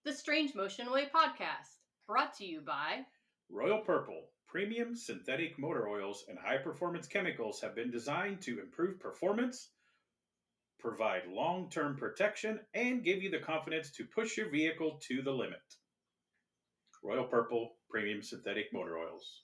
The Strange Motion Way podcast, brought to you by Royal Purple. Premium synthetic motor oils and high-performance chemicals have been designed to improve performance, provide long-term protection, and give you the confidence to push your vehicle to the limit. Royal Purple Premium Synthetic Motor Oils.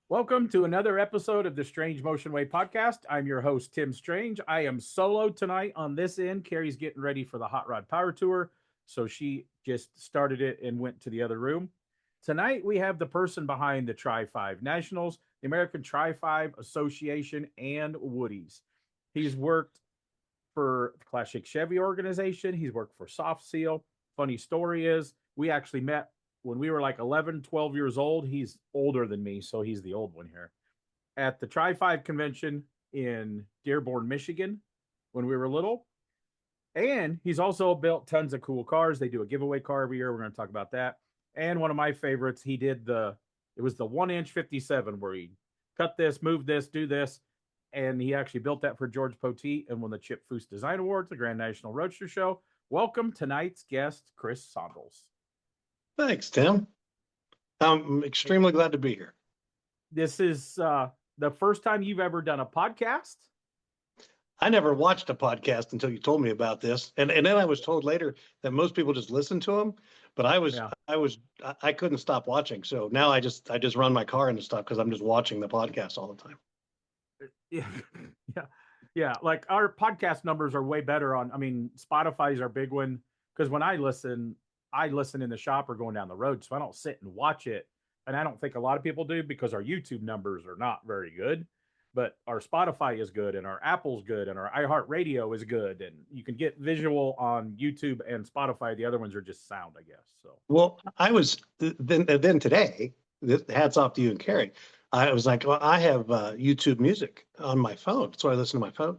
Welcome to another episode of the Strange Motion Way podcast. I'm your host, Tim Strange. I am solo tonight on this end. Carrie's getting ready for the Hot Rod Power Tour, so she just started it and went to the other room. Tonight, we have the person behind the Tri-5 Nationals, the American Tri-5 Association, and Woody's. He's worked for the Classic Chevy organization. He's worked for Soft Seal. Funny story is, we actually met when we were like 11, 12 years old. He's older than me, so he's the old one here. At the Tri-5 convention in Dearborn, Michigan, when we were little. And he's also built tons of cool cars. They do a giveaway car every year. We're going to talk about that. And one of my favorites, he did it was the 1-inch 57 where he cut this, moved this, do this. And he actually built that for George Poteet and won the Chip Foose Design Awards, the Grand National Roadster Show. Welcome tonight's guest, Chris Sondles. Thanks, Tim. I'm extremely glad to be here. This is the first time you've ever done a podcast? I never watched a podcast until you told me about this. And then I was told later that most people just listen to them. But I couldn't stop watching. So now I just run my car into stuff because I'm just watching the podcast all the time. Yeah. Like our podcast numbers are way better Spotify's our big one. Because when I listen in the shop or going down the road. So I don't sit and watch it. And I don't think a lot of people do because our YouTube numbers are not very good. But our Spotify is good and our Apple's good and our iHeartRadio is good. And you can get visual on YouTube and Spotify. The other ones are just sound, I guess. So, well, I was then today, hats off to you and Carrie. I was like, well, I have YouTube music on my phone. So I listen to my phone,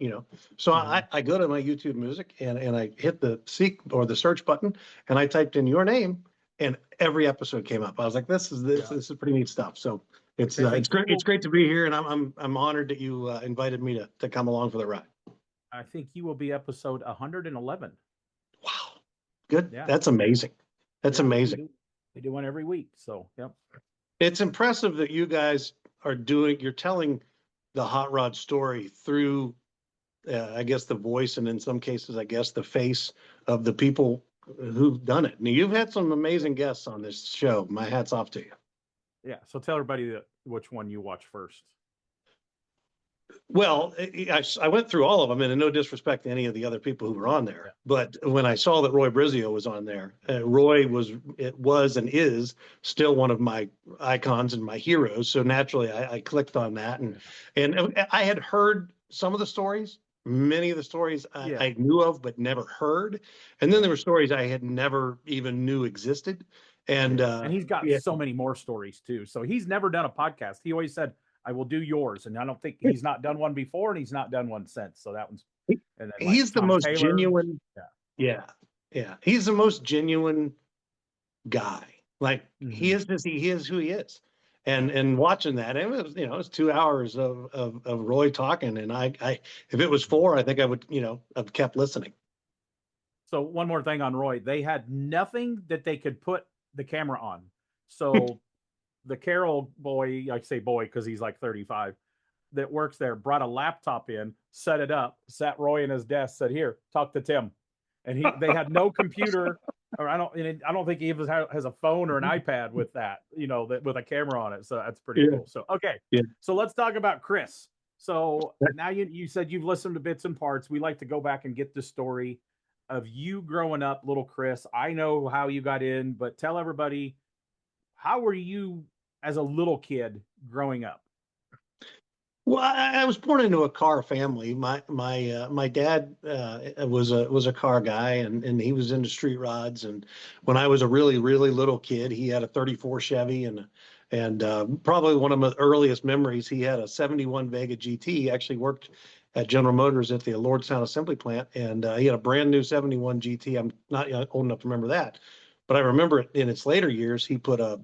So I go to my YouTube music and I hit the seek or the search button and I typed in your name and every episode came up. I was like, this is pretty neat stuff. So it's great. It's great to be here, and I'm honored that you invited me to come along for the ride. I think you will be episode 111. Wow, good. Yeah. That's amazing. Amazing. They do one every week, so yep. It's impressive that you guys you're telling the hot rod story through, I guess, the voice, and in some cases, I guess, the face of the people who've done it. Now, you've had some amazing guests on this show. My hat's off to you. Yeah. So tell everybody which one you watch first. Well, I went through all of them, and no disrespect to any of the other people who were on there. Yeah. But when I saw that Roy Brizio was on there, Roy was and is still one of my icons and my heroes. So naturally, I clicked on that, and I had heard some of the stories. Many of the stories I knew of but never heard, and then there were stories I had never even knew existed. And he's got so many more stories too. So he's never done a podcast. He always said, I will do yours. And I don't think he's not done one before and he's not done one since. So that one's, and then he's the most genuine. Yeah. He's the most genuine guy. Like he is who he is. And watching that, it was, it was 2 hours of Roy talking. And I if it was 4, I think I would, have kept listening. So one more thing on Roy, they had nothing that they could put the camera on. So the Carroll boy, I say boy because he's like 35, that works there, brought a laptop in, set it up, sat Roy in his desk, said, "Here, talk to Tim." And they had no computer, or I don't think he even has a phone or an iPad with that, with a camera on it. So that's pretty cool. So okay, So let's talk about Chris. So now you said you've listened to bits and parts. We like to go back and get the story of you growing up, little Chris. I know how you got in, but tell everybody, how were you as a little kid growing up? Well, I was born into a car family. My dad was a car guy, and he was into street rods. And when I was a really, really little kid, he had a 34 Chevy, and probably one of my earliest memories, he had a 71 Vega GT. He actually worked at General Motors at the Lordstown Assembly Plant, and he had a brand new 71 GT. I'm not old enough to remember that, but I remember it in its later years. He put a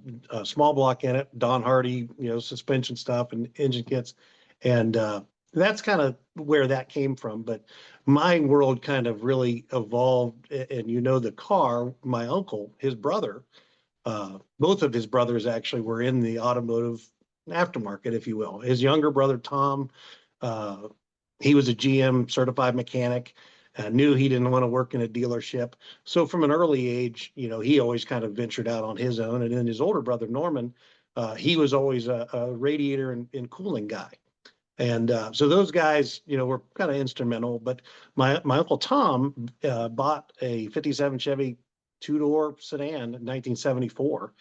small block in it, Don Hardy, suspension stuff and engine kits, and that's kind of where that came from. But my world kind of really evolved. And the car, my uncle, his brother, both of his brothers actually were in the automotive aftermarket, if you will. His younger brother, Tom, uh, he was a GM certified mechanic, knew he didn't want to work in a dealership. So from an early age, he always kind of ventured out on his own. And then his older brother, Norman, he was always a radiator and cooling guy. And so those guys, were kind of instrumental. But my Uncle Tom bought a 57 Chevy two-door sedan in 1974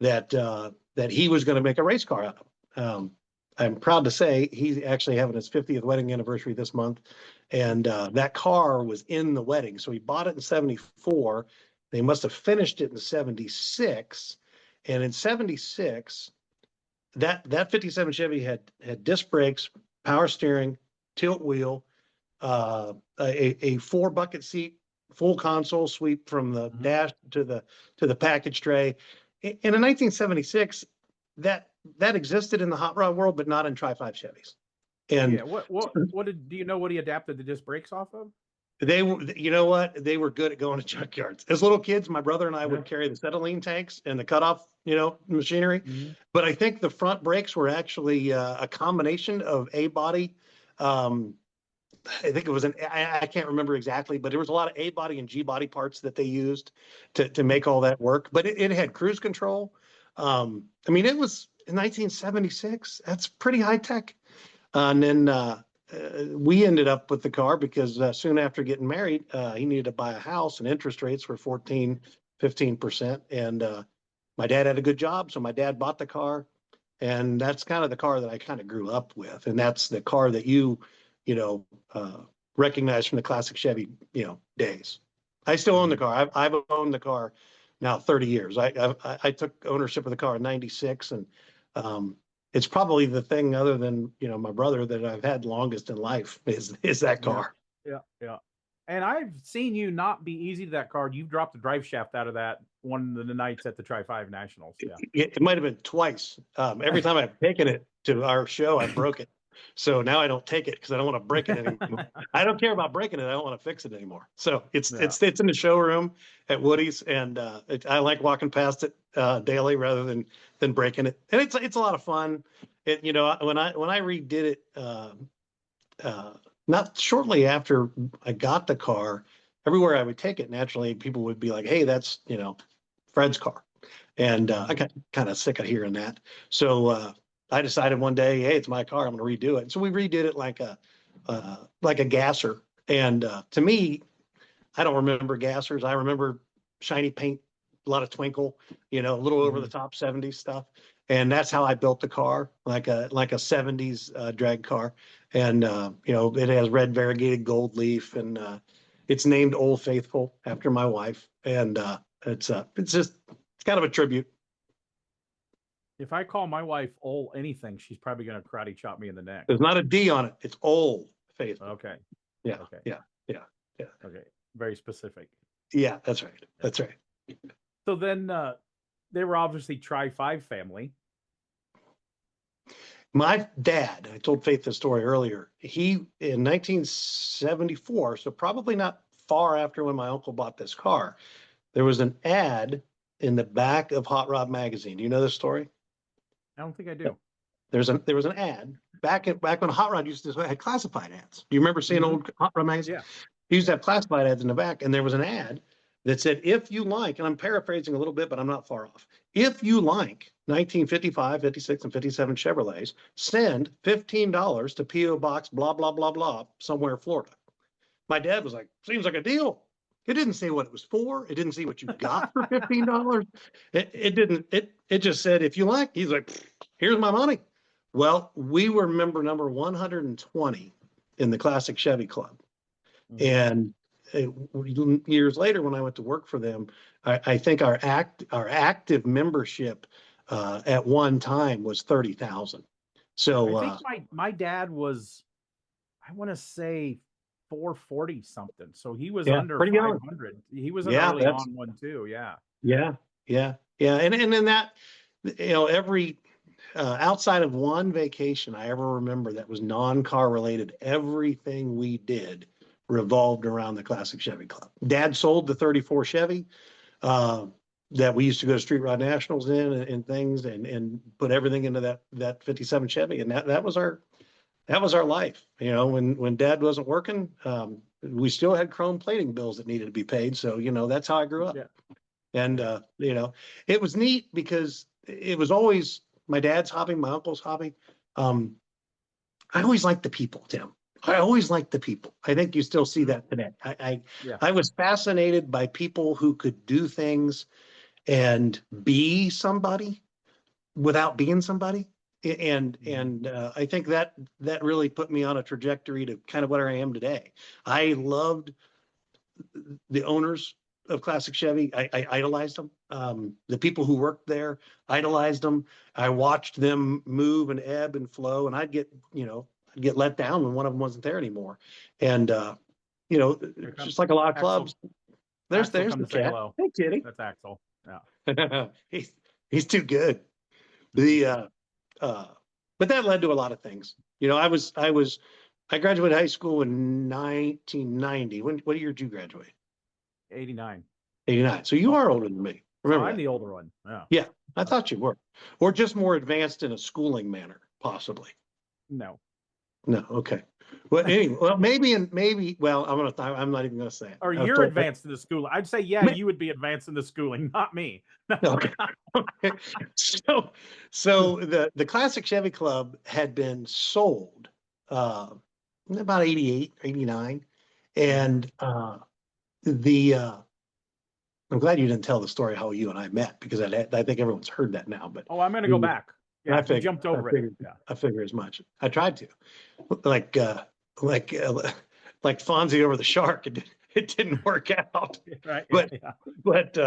that he was going to make a race car out of. I'm proud to say he's actually having his 50th wedding anniversary this month, and that car was in the wedding. So he bought it in 74. They must have finished it in 76, and in 76, that 57 Chevy had disc brakes, power steering, tilt wheel, a 4-bucket seat, full console sweep from the dash to the package tray. And in 1976, that existed in the hot rod world, but not in Tri-5 Chevys. And yeah, do you know what he adapted the disc brakes off of? they were, they were good at going to junkyards. As little kids, my brother and I would carry the acetylene tanks and the cutoff, machinery. Mm-hmm. But I think the front brakes were actually a combination of A body. I think it was I can't remember exactly, but there was a lot of A body and G body parts that they used to make all that work. But it had cruise control. I mean, it was in 1976. That's pretty high tech. And then we ended up with the car because soon after getting married, he needed to buy a house, and interest rates were 15%. And my dad had a good job, so my dad bought the car. And that's kind of the car that I kind of grew up with. And that's the car that you recognize from the classic Chevy, days. I still own the car. I've owned the car now 30 years. I took ownership of the car in 96, and it's probably the thing other than, my brother that I've had longest in life is that car. Yeah. And I've seen you not be easy to that car. You've dropped the drive shaft out of that one of the nights at the Tri-5 Nationals. Yeah. It might have been twice. Every time I've taken it to our show, I broke it. So now I don't take it because I don't want to break it anymore. I don't care about breaking it. I don't want to fix it anymore. So it's in the showroom at Woody's, and I like walking past it daily rather than breaking it. And it's a lot of fun. When I redid it, not shortly after I got the car, everywhere I would take it, naturally people would be like, "Hey, that's Fred's car," and I got kind of sick of hearing that. So I decided one day, hey, it's my car, I'm going to redo it. And so we redid it like a gasser. And to me, I don't remember gassers. I remember shiny paint, a lot of twinkle, a little over the top 70s stuff. And that's how I built the car, like a 70s drag car. And it has red variegated gold leaf, and it's named Old Faithful after my wife. And it's kind of a tribute. If I call my wife Old anything, she's probably going to karate chop me in the neck. There's not a D on it. It's Old Faithful. Okay. Yeah. Okay. Yeah. Okay. Very specific. Yeah, that's right. That's right. So then they were obviously Tri-5 family. My dad, I told Faith the story earlier. He, in 1974, so probably not far after when my uncle bought this car, there was an ad in the back of Hot Rod magazine. Do you know this story? I don't think I do. There was an ad back when Hot Rod used to have classified ads. Do you remember seeing old Hot Rod magazine? Yeah. He used to have classified ads in the back, and there was an ad that said, if you like, and I'm paraphrasing a little bit, but I'm not far off. If you like 1955, 56, and 57 Chevrolets, send $15 to P.O. Box, blah, blah, blah, blah, somewhere in Florida. My dad was like, seems like a deal. It didn't say what it was for. It didn't say what you got for $15. It just said, if you like. He's like, here's my money. Well, we were member number 120 in the Classic Chevy Club. And years later, when I went to work for them, I think our active membership at one time was 30,000. So I think my dad was, I want to say 440 something. So he was under 500. He was an early on one too. Yeah. And in that, every outside of one vacation I ever remember that was non-car related, everything we did revolved around the Classic Chevy Club. Dad sold the 34 Chevy that we used to go to Street Rod Nationals in and things, and put everything into that 57 Chevy, and that was our life. You know, when Dad wasn't working, we still had chrome plating bills that needed to be paid. So, you know, that's how I grew up. Yeah. And, you know, it was neat because it was always my dad's hobby, my uncle's hobby. I always liked the people, Tim. I always liked the people. I think you still see that today. I was fascinated by people who could do things and be somebody without being somebody. And I think that really put me on a trajectory to kind of where I am today. I loved the owners of Classic Chevy. I idolized them. The people who worked there, idolized them. I watched them move and ebb and flow, and I'd get let down when one of them wasn't there anymore. And you know, just like a lot of clubs, there's the cat. Hello. Hey, kitty. That's Axel. Yeah. he's too good. But that led to a lot of things. You know, I graduated high school in 1990. What year did you graduate? 89. 89. So you are older than me. Remember, I'm the older one. Yeah. Yeah, I thought you were, or just more advanced in a schooling manner, possibly. No. Okay. Well, anyway, well, I'm not even gonna say it. Or you're advanced in the schooling. I'd say, yeah, you would be advanced in the schooling, not me. Okay. So the Classic Chevy Club had been sold about 88, 89. And I'm glad you didn't tell the story how you and I met, because I think everyone's heard that now. But I'm going to go back. Yeah, I jumped over it. Yeah. I figure as much. I tried to, like Fonzie over the shark. It didn't work out. Right. But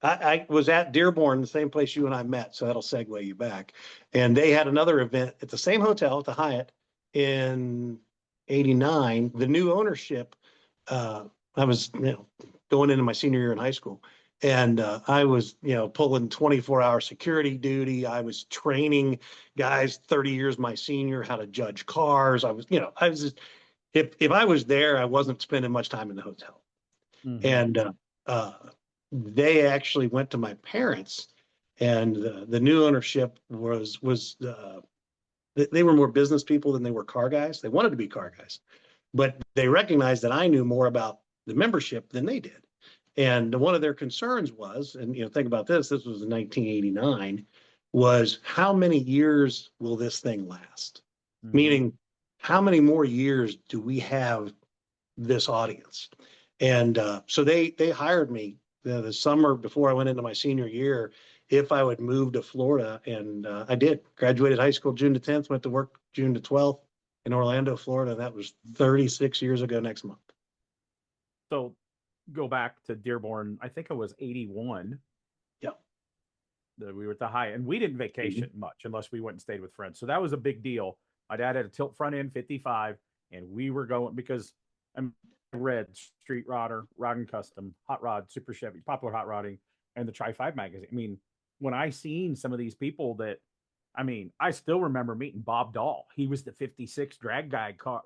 I was at Dearborn, the same place you and I met, so that'll segue you back. And they had another event at the same hotel, at the Hyatt, in '89. The new ownership. I was, going into my senior year in high school, and I was, pulling 24-hour security duty. I was training guys 30 years my senior how to judge cars. I was just, if I was there, I wasn't spending much time in the hotel. Mm-hmm. And they actually went to my parents, and the new ownership was they were more business people than they were car guys. They wanted to be car guys, but they recognized that I knew more about the membership than they did. And one of their concerns was, and think about this was in 1989, was how many years will this thing last? Mm-hmm. Meaning, how many more years do we have this audience? And so they hired me the summer before I went into my senior year, if I would move to Florida. And I did. Graduated high school June the 10th, went to work June the 12th in Orlando, Florida. That was 36 years ago next month. So go back to Dearborn, I think it was 81. Yep. We were at the Hyatt, and we didn't vacation much unless we went and stayed with friends. So that was a big deal. My dad had a tilt front end 55, and we were going, because I'm read Street Rodder, Rod and Custom, Hot Rod, Super Chevy, Popular Hot Rodding, and the Tri-5 magazine. I mean, when I seen some of these people I still remember meeting Bob Dahl. He was the 56 drag guy car,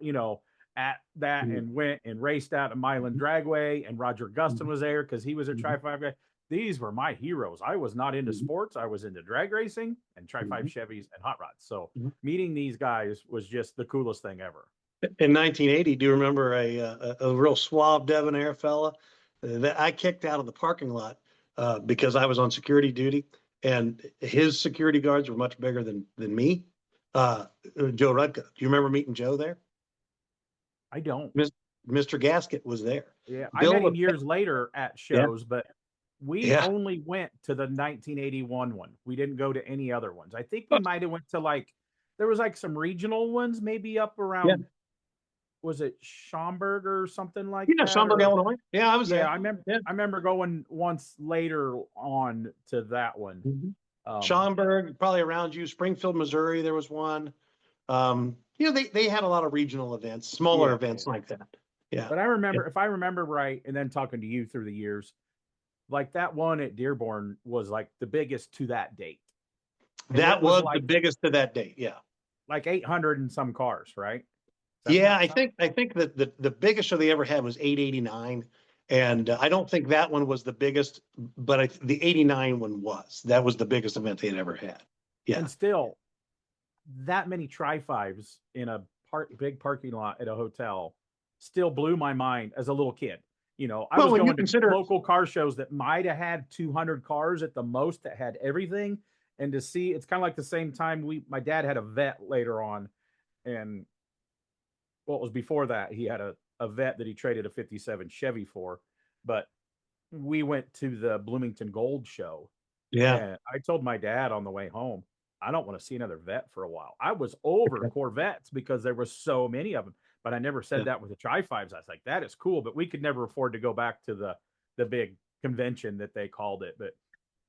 at that, and went and raced out of Milan Dragway, and Roger Gustin was there because he was a Tri-5 guy. These were my heroes. I was not into sports. I was into drag racing and Tri-5 Chevys and hot rods. So meeting these guys was just the coolest thing ever. In 1980, do you remember a real suave debonair fella that I kicked out of the parking lot because I was on security duty, and his security guards were much bigger than me? Joe Rudka. Do you remember meeting Joe there? I don't. Mr. Gasket was there. Yeah, I met him years later at shows, but we only went to the 1981 one. We didn't go to any other ones. I think we might have went to there was some regional ones, maybe up around, was it Schaumburg or something like that? Schaumburg, Illinois. Yeah, I was there. I remember. Yeah. I remember going once later on to that one. Mm-hmm. Schaumburg, probably around you. Springfield, Missouri, there was one. They had a lot of regional events, smaller events like that. Yeah. But I remember, if I remember right, and then talking to you through the years, that one at Dearborn was the biggest to that date. And that was the biggest to that date. Yeah. 800 and some cars, right? Yeah, I think that the biggest show they ever had was 889, and I don't think that one was the biggest, but the 89 one was. That was the biggest event they had ever had. Yeah. And still, that many Tri-5s in a big parking lot at a hotel still blew my mind as a little kid. I Well, was when you going to consider, local car shows that might have had 200 cars at the most that had everything. And to see, it's kind of like the same time my dad had a vet later on. And well, it was before that. He had a vet that he traded a 57 Chevy for. But we went to the Bloomington Gold show. yeah, And I told my dad on the way home, I don't want to see another vet for a while. I was over Corvettes because there were so many of them, but I never said yeah. that with the Tri-5s. I was like, that is cool, but we could never afford to go back to the big convention that they called it. But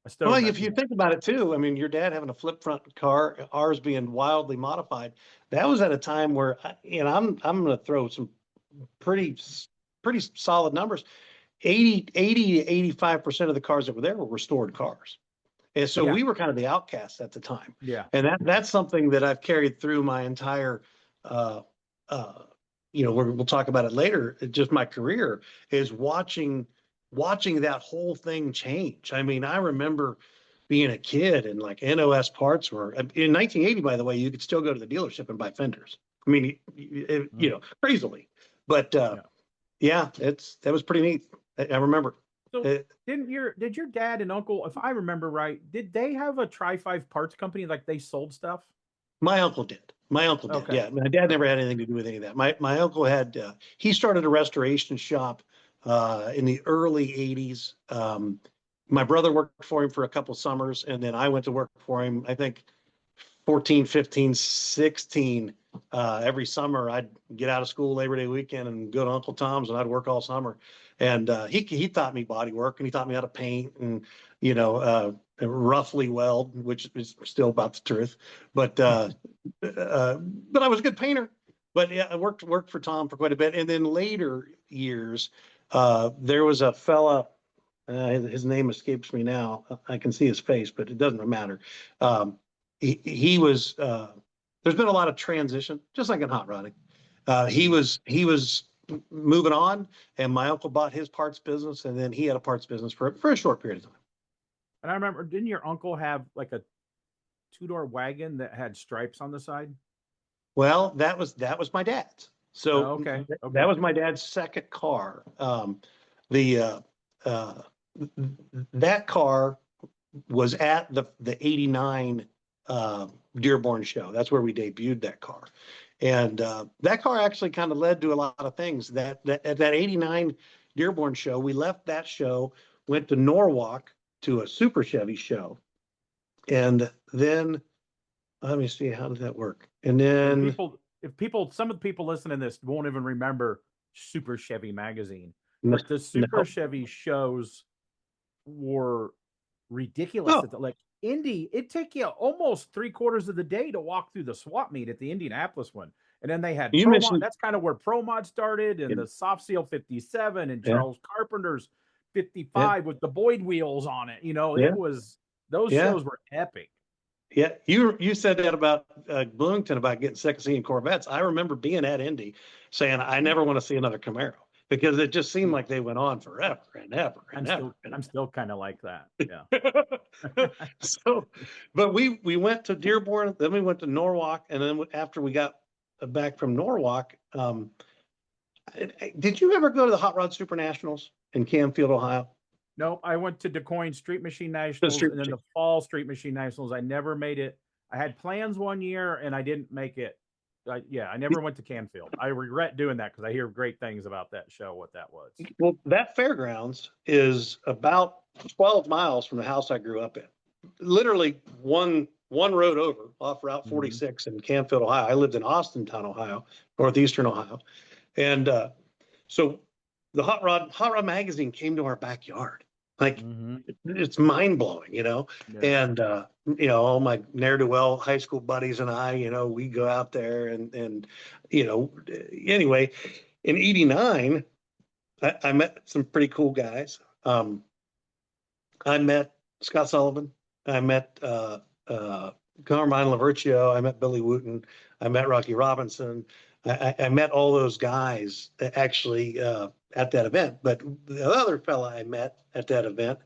I still Well, remember. if you think about it too, I mean, your dad having a flip front car, ours being wildly modified, that was at a time where, and I'm going to throw some pretty pretty solid numbers. 80 to 85% of the cars that were there were restored cars. And so Yeah, we were kind of the outcasts at the time. yeah, And that's something that I've carried through my entire, uh, uh, we'll talk about it later. Just my career is watching that whole thing change. I mean, I remember being a kid and like NOS parts were in 1980. By the way, you could still go to the dealership and buy fenders. I mean, crazily, but yeah. yeah, that was pretty neat. I remember. So Uh, did your dad and uncle, if I remember right, did they have a Tri-5 parts company, like they sold stuff? My uncle did. My uncle did. Okay. Yeah, my dad never Okay. had anything to do with any of that. My uncle had he started a restoration shop in the early '80s. My brother worked for him for a couple summers, and then I went to work for him. I think 14, 15, 16. Every summer, I'd get out of school Labor Day weekend and go to Uncle Tom's, and I'd work all summer. And he taught me body work, and he taught me how to paint, and roughly weld, which is still about the truth. But I was a good painter. But yeah, I worked for Tom for quite a bit, and then later years, there was a fella. His name escapes me now. I can see his face, but it doesn't matter. He was. There's been a lot of transition, just like in hot rodding. He was moving on, and my uncle bought his parts business, and then he had a parts business for a short period of time. And I remember, didn't your uncle have like a two-door wagon that had stripes on the side? Well, that was my dad's. So Okay. that was my dad's second car. The that car was at the '89 Dearborn show. That's where we debuted that car. And that car actually kind of led to a lot of things. That at that '89 Dearborn show, we left that show, went to Norwalk to a Super Chevy show, and then let me see, how did that work? And then Some of the people listening to this won't even remember Super Chevy magazine, no, but the Super Chevy shows were ridiculous. oh, Like Indy, it took you almost 3/4 of the day to walk through the swap meet at the Indianapolis one. And then they had you Pro Mod. mentioned That's kind of where Pro Mod started, and yeah, the Soft Seal 57 and yeah, Charles Carpenter's yeah, 55 with the Boyd wheels on it. yeah, It was, those yeah. shows were epic. Yeah, you said that about Bloomington about getting sick of seeing Corvettes. I remember being at Indy saying I never want to see another Camaro because it just seemed like they went on forever and ever and ever. I'm still kind of like that. Yeah. So, but we went to Dearborn, then we went to Norwalk, and then after we got back from Norwalk, did you ever go to the Hot Rod Super Nationals in Canfield, Ohio? Nope, I went to DuQuoin Street Machine Nationals and then the Fall Street Machine Nationals. I never made it. I had plans one year and I didn't make it. I never went to Canfield. I regret doing that because I hear great things about that show, what that was. Well, that fairgrounds is about 12 miles from the house I grew up in. Literally one road over off Route 46 in Canfield, Ohio. I lived in Austintown, Ohio, northeastern Ohio. And so the Hot Rod magazine came to our backyard. Like it's mind blowing, Yeah. And all my ne'er-do-well high school buddies and I, we go out there and anyway, in '89, I met some pretty cool guys. I met Scott Sullivan. I met Carmine Lavercio. I met Billy Wooten. I met Rocky Robinson. I met all those guys actually at that event. But the other fella I met at that event,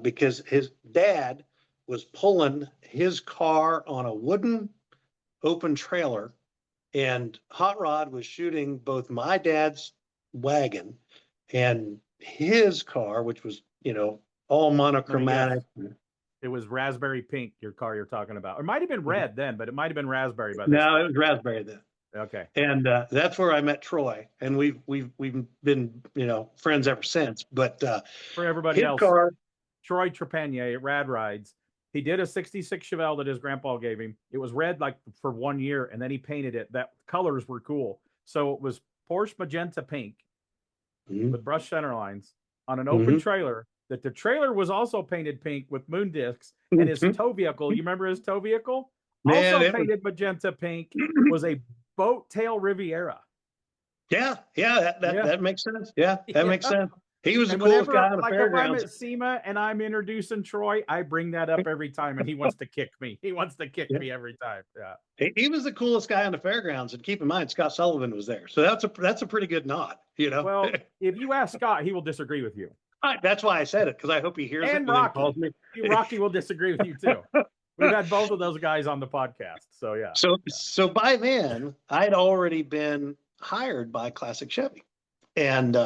because his dad was pulling his car on a wooden open trailer, and Hot Rod was shooting both my dad's wagon and his car, which was, all monochromatic. It was raspberry pink, your car you're talking about. It might have been red then, but it might have been raspberry by this No, time. it was raspberry then. Okay. And that's where I met Troy, and we've been friends ever since. But for everybody his else, car, Troy Trepanier at Rad Rides, he did a 66 Chevelle that his grandpa gave him. It was red like for 1 year, and then he painted it. That colors were cool. So it was Porsche magenta pink with brushed center lines on an open trailer. That the trailer was also painted pink with moon discs, and his tow vehicle. You remember his tow vehicle? Man, also painted magenta pink. Was a boat tail Riviera. Yeah, that makes sense. Yeah, that makes sense. He was the coolest guy on the fairgrounds. If I'm at SEMA and I'm introducing Troy, I bring that up every time, and he wants to kick me. He wants to kick me every time. Yeah, he was the coolest guy on the fairgrounds, and keep in mind, Scott Sullivan was there, so that's a pretty good nod. Well, if you ask Scott, he will disagree with you. That's why I said it, because I hope he hears and it. Rocky. And calls me. Rocky will disagree with you too. We've had both of those guys on the podcast, so yeah. So by then, I'd already been hired by Classic Chevy, and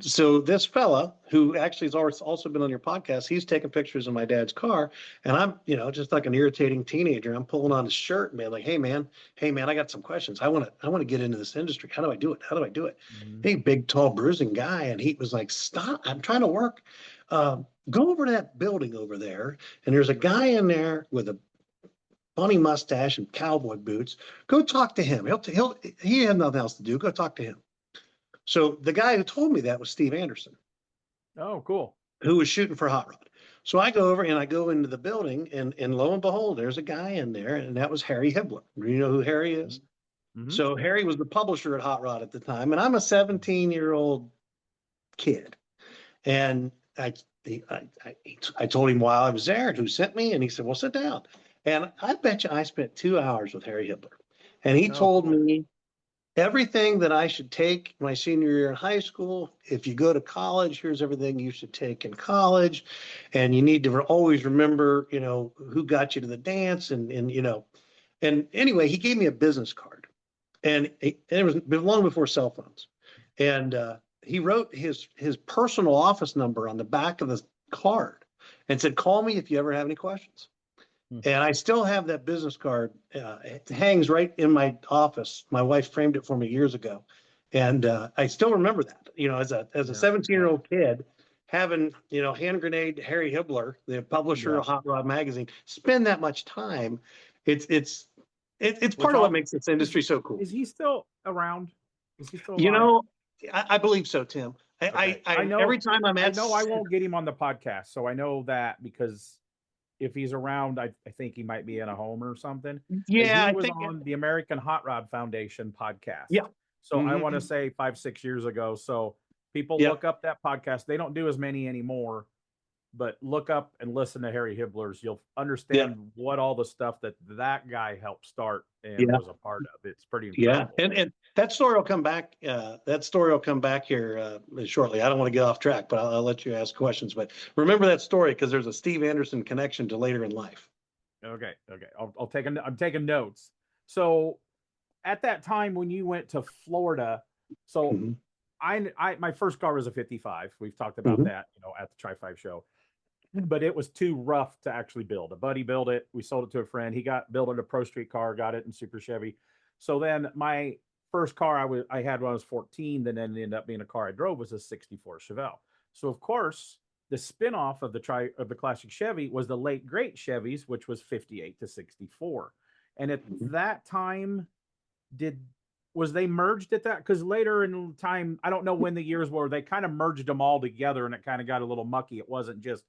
so this fella, who actually has also been on your podcast, he's taking pictures of my dad's car, and I'm, just like an irritating teenager. I'm pulling on his shirt, man, like, hey man, I got some questions. I want to get into this industry. How do I do it? Hey, big, tall, bruising guy, and he was like, stop! I'm trying to work. Go over to that building over there, and there's a guy in there with a funny mustache and cowboy boots. Go talk to him. He had nothing else to do. Go talk to him. So the guy who told me that was Steve Anderson. Oh, cool. Who was shooting for Hot Rod. So I go over and I go into the building, and lo and behold, there's a guy in there, and that was Harry Hibbler. Do you know who Harry is? Mm-hmm. So Harry was the publisher at Hot Rod at the time, and I'm a 17-year-old kid. And I told him while I was there who sent me, and he said, well, sit down. And I bet you I spent 2 hours with Harry Hibbler. And he told me everything that I should take my senior year in high school. If you go to college, here's everything you should take in college. And you need to always remember, who got you to the dance. And anyway, he gave me a business card. And it was long before cell phones. And he wrote his personal office number on the back of the card and said, call me if you ever have any questions. And I still have that business card. It hangs right in my office. My wife framed it for me years ago. And I still remember that, as a 17-year-old kid, having, hand grenade Harry Hibbler, the publisher of Hot Rod magazine, spend that much time. It's part of what makes this industry so cool. Is he still around? Is he still alive? I believe so, Tim. Okay. I know every time I'm at. I know I won't get him on the podcast, so I know that because if he's around, I think he might be in a home or something. Yeah, he was on the American Hot Rod Foundation podcast. Yeah. So I want to say 5-6 years ago. So people look up that podcast. They don't do as many anymore, but look up and listen to Harry Hibbler's. You'll understand what all the stuff that guy helped start and was a part of. It's pretty incredible. Yeah, and that story will come back. That story will come back here shortly. I don't want to get off track, but I'll let you ask questions. But remember that story because there's a Steve Anderson connection to later in life. Okay. I'm taking notes. So at that time when you went to Florida, so my first car was a 55. We've talked about that, at the Tri-5 show. But it was too rough to actually build. A buddy built it. We sold it to a friend. He built it a Pro Street car, got it in Super Chevy. So then my first car I had when I was 14, then ended up being a car I drove was a 64 Chevelle. So of course, the spinoff of the classic Chevy was the late great Chevys, which was 58 to 64. And at that time, was they merged at that? Because later in time, I don't know when the years were, they kind of merged them all together and it kind of got a little mucky. It wasn't just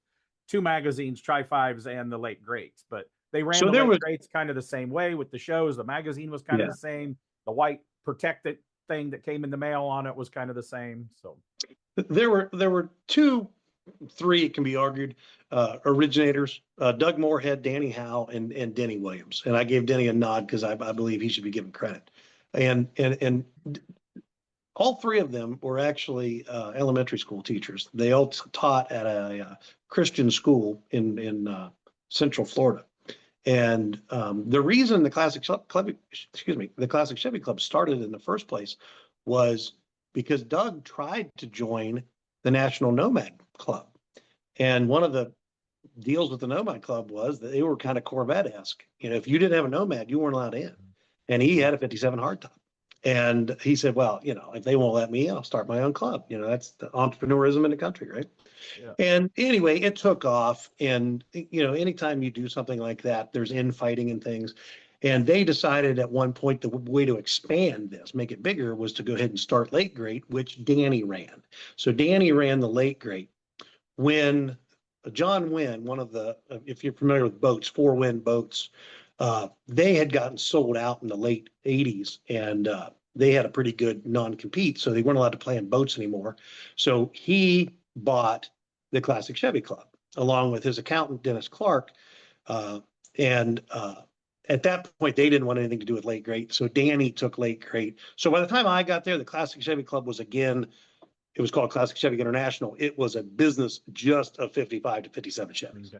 two magazines, Tri-5s and the late greats, but they ran the late greats kind of the same way with the shows. The magazine was kind of the same. The white protected thing that came in the mail on it was kind of the same. So there were three, it can be argued, originators, Doug Moorhead, Danny Howe, and Denny Williams. And I gave Denny a nod because I believe he should be given credit. And all three of them were actually elementary school teachers. They all taught at a Christian school in Central Florida. And the reason the the Classic Chevy Club started in the first place was because Doug tried to join the National Nomad Club. And one of the deals with the Nomad Club was that they were kind of Corvette-esque. If you didn't have a Nomad, you weren't allowed in. And he had a 57 hardtop. And he said, well, if they won't let me, I'll start my own club. That's the entrepreneurism in the country, right? Yeah. And anyway, it took off. And, anytime you do something like that, there's infighting and things. And they decided at one point the way to expand this, make it bigger, was to go ahead and start Late Great, which Danny ran. So Danny ran the Late Great. When John Wynn, one of the, if you're familiar with boats, 4-wind boats, they had gotten sold out in the late 80s, and they had a pretty good non-compete, so they weren't allowed to play in boats anymore. So he bought the Classic Chevy Club along with his accountant, Dennis Clark. And at that point, they didn't want anything to do with Late Great. So Danny took Late Great. So by the time I got there, the Classic Chevy Club was it was called Classic Chevy International. It was a business just of 55 to 57 Chevys.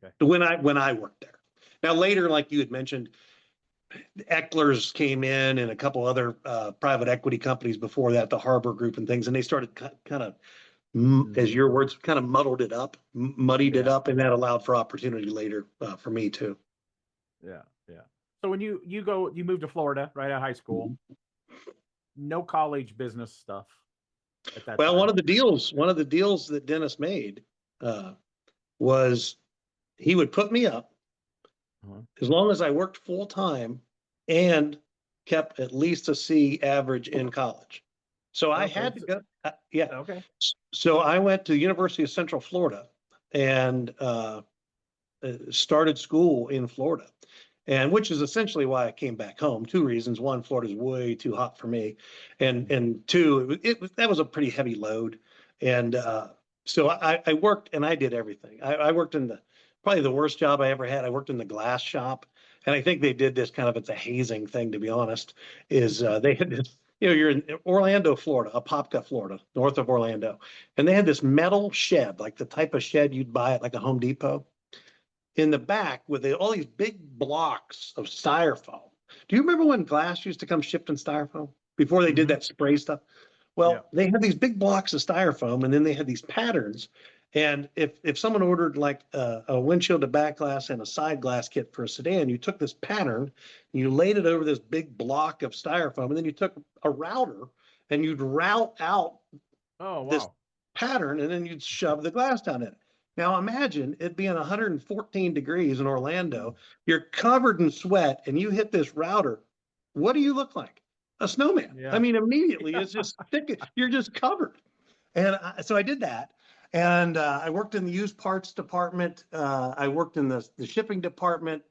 Okay. When I worked there. Now later, like you had mentioned, Eckler's came in and a couple other private equity companies before that, the Harbor Group and things, and they started kind of, as your words, kind of muddled it up, muddied it up, and that allowed for opportunity later for me too. Yeah. So when you moved to Florida right out of high school, no college business stuff at that Well, time. one of the deals that Dennis made was he would put me up as long as I worked full time and kept at least a C average in college. So I had to go. Yeah. Okay. So I went to the University of Central Florida and started school in Florida, and which is essentially why I came back home. Two reasons: one, Florida's way too hot for me, and two, that was a pretty heavy load, and so I worked and I did everything. I worked in probably the worst job I ever had. I worked in the glass shop, and I think they did this kind of, it's a hazing thing, to be honest. Is they had this, you're in Orlando, Florida, Apopka, Florida, north of Orlando, and they had this metal shed, like the type of shed you'd buy at like a Home Depot, in the back with all these big blocks of styrofoam. Do you remember when glass used to come shipped in styrofoam before they did that spray stuff? Well, they had these big blocks of styrofoam, and then they had these patterns. And if someone ordered like a windshield to back glass and a side glass kit for a sedan, you took this pattern, you laid it over this big block of styrofoam, and then you took a router and you'd route out this pattern, and then you'd shove the glass down in it. Now imagine it being 114 degrees in Orlando, you're covered in sweat, and you hit this router. What do you look like? A snowman. Yeah. I mean, immediately it's just thick. You're just covered. And so I did that. And I worked in the used parts department. I worked in the shipping department.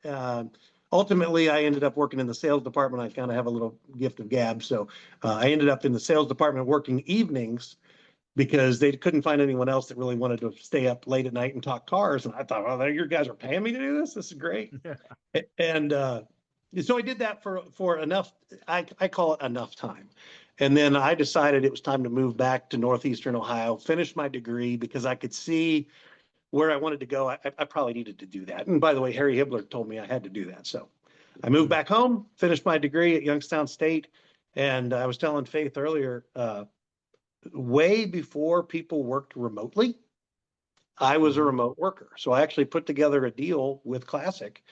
Ultimately, I ended up working in the sales department. I kind of have a little gift of gab. So I ended up in the sales department working evenings because they couldn't find anyone else that really wanted to stay up late at night and talk cars. And I thought, well, your guys are paying me to do this. This is great. Yeah. And so I did that for enough, I call it enough time. And then I decided it was time to move back to Northeastern Ohio, finish my degree because I could see where I wanted to go. I probably needed to do that. And by the way, Harry Hibbler told me I had to do that. So I moved back home, finished my degree at Youngstown State. And I was telling Faith earlier, way before people worked remotely, I was a remote worker. So I actually put together a deal with Classic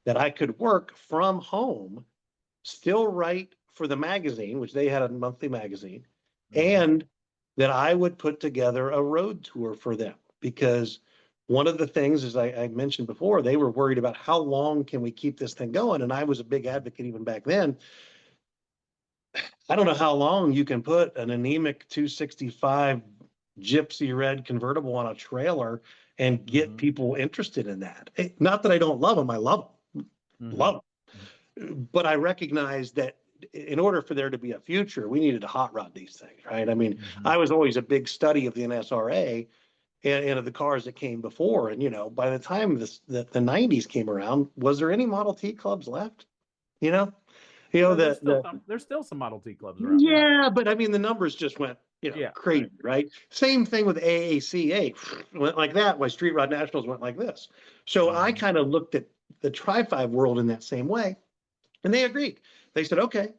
that I could work from home, still write for the magazine, which they had a monthly magazine, and that I would put together a road tour for them. Because one of the things, as I mentioned before, they were worried about how long can we keep this thing going? And I was a big advocate even back then. I don't know how long you can put an anemic 265 gypsy red convertible on a trailer and get people interested in that. Not that I don't love them. I love them. Love them. But I recognize that in order for there to be a future, we needed to hot rod these things, right? I mean, I was always a big study of the NSRA and of the cars that came before. And, by the time the 90s came around, was there any Model T clubs left? You know, there's still some Model T clubs around. Yeah, but I mean, the numbers just went, crazy, right? Same thing with AACA, went like that. Why Street Rod Nationals went like this. So I kind of looked at the Tri-5 world in that same way, and they agreed. They said, okay,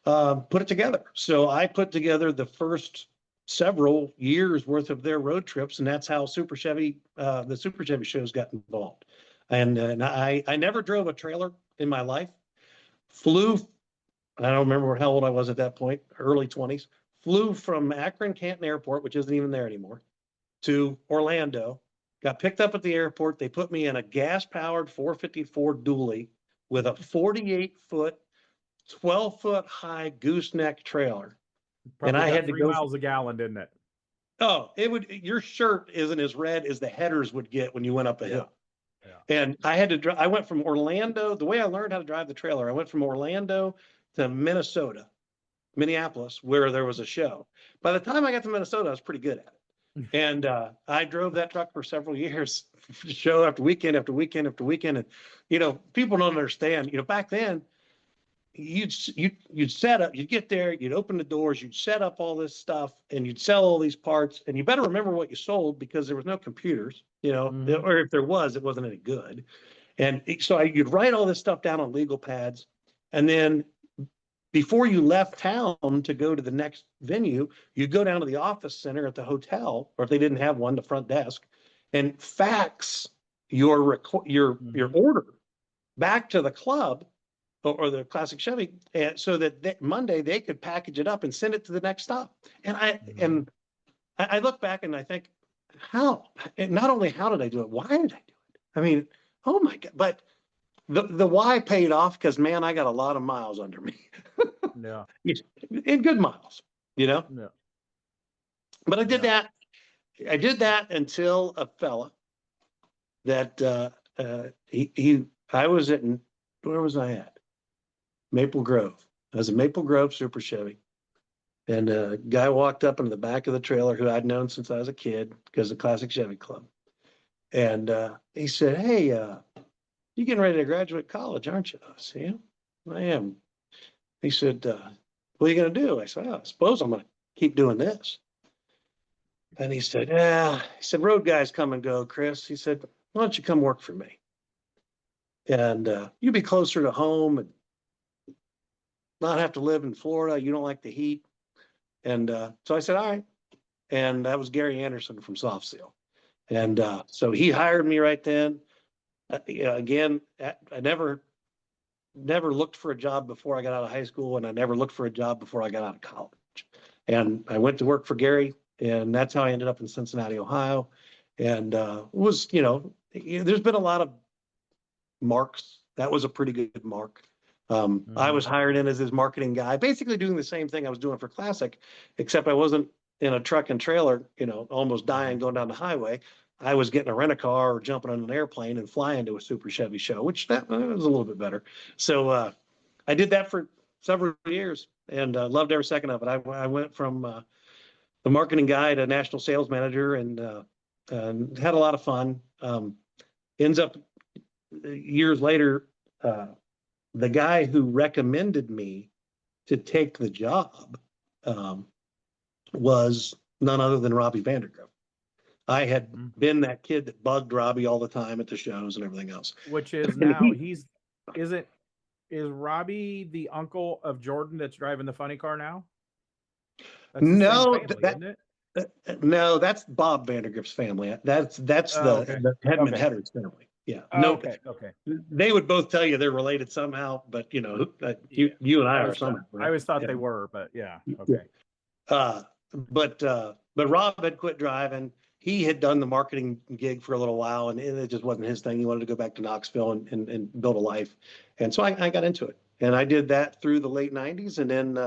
put it together. So I put together the first several years worth of their road trips, and that's how the Super Chevy shows got involved. And I never drove a trailer in my life. Flew, I don't remember how old I was at that point, early 20s. Flew from Akron Canton Airport, which isn't even there anymore, to Orlando. Got picked up at the airport. They put me in a gas-powered 454 dually with a 48-foot, 12-foot high gooseneck trailer. Probably and I had 3 miles a gallon, didn't it? Oh, your shirt isn't as red as the headers would get when you went up a hill. Yeah. And I had to drive. I went from Orlando. The way I learned how to drive the trailer, I went from Orlando to Minneapolis, where there was a show. By the time I got to Minnesota, I was pretty good at it. And I drove that truck for several years, show after weekend after weekend after weekend. And people don't understand. Back then, you'd set up, you'd get there, you'd open the doors, you'd set up all this stuff, and you'd sell all these parts. And you better remember what you sold, because there was no computers, or if there was, it wasn't any good. And so you'd write all this stuff down on legal pads, and then before you left town to go to the next venue, you'd go down to the office center at the hotel, or if they didn't have one, the front desk, and fax your order back to the club or the Classic Chevy, and so that Monday they could package it up and send it to the next stop. And I look back and I think, how? And not only how did I do it, why did I do it? I mean, oh my God! But the why paid off, because man, I got a lot of miles under me. Yeah, in good miles, Yeah. But I did that. I did that until a fella that I was at. Where was I at? Maple Grove. I was at Maple Grove Super Chevy, and a guy walked up into the back of the trailer who I'd known since I was a kid, because of the Classic Chevy Club, and he said, "Hey, you're getting ready to graduate college, aren't you?" I said, "Yeah, I am." He said, "What are you going to do?" I said, "I suppose I'm going to keep doing this." And he said, "Yeah." He said, "Road guys come and go, Chris." He said, "Why don't you come work for me? And you'd be closer to home and not have to live in Florida. You don't like the heat." And so I said, "All right." And that was Gary Anderson from Soft Seal. And so he hired me right then. Again, I never looked for a job before I got out of high school, and I never looked for a job before I got out of college. And I went to work for Gary, and that's how I ended up in Cincinnati, Ohio. And there's been a lot of marks. That was a pretty good mark. I was hired in as his marketing guy, basically doing the same thing I was doing for Classic, except I wasn't in a truck and trailer, almost dying going down the highway. I was getting a rent-a-car or jumping on an airplane and flying to a Super Chevy show, which that was a little bit better. So I did that for several years and loved every second of it. I went from the marketing guy to national sales manager, and had a lot of fun. Ends up years later, the guy who recommended me to take the job was none other than Robbie Vandergriff. I had been that kid that bugged Robbie all the time at the shows and everything else. Which is now is Robbie the uncle of Jordan that's driving the funny car now? That's no, family, isn't it? No, that's Bob Vandergriff's family. That's the Hedman Headers family. Yeah. Okay. They would both tell you they're related somehow, but you and I are somehow. I always thought they were, but yeah. Okay. But Rob had quit driving. He had done the marketing gig for a little while, and it just wasn't his thing. He wanted to go back to Knoxville and build a life. And so I got into it, and I did that through the late 90s. And then,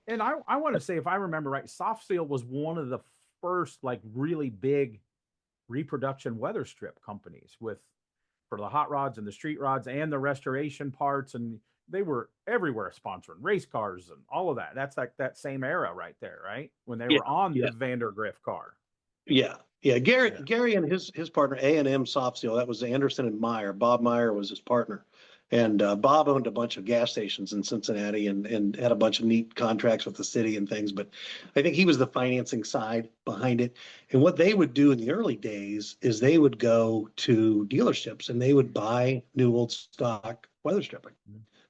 and I want to say, if I remember right, Soft Seal was one of the first really big reproduction weather strip companies for the hot rods and the street rods and the restoration parts. And they were everywhere sponsoring race cars and all of that. That's like that same era right there, right? When they were on the Vandergriff car. Yeah. Gary and his partner, A&M Soft Seal, that was Anderson and Meyer. Bob Meyer was his partner. And Bob owned a bunch of gas stations in Cincinnati and had a bunch of neat contracts with the city and things. But I think he was the financing side behind it. And what they would do in the early days is they would go to dealerships and they would buy new old stock weather stripping.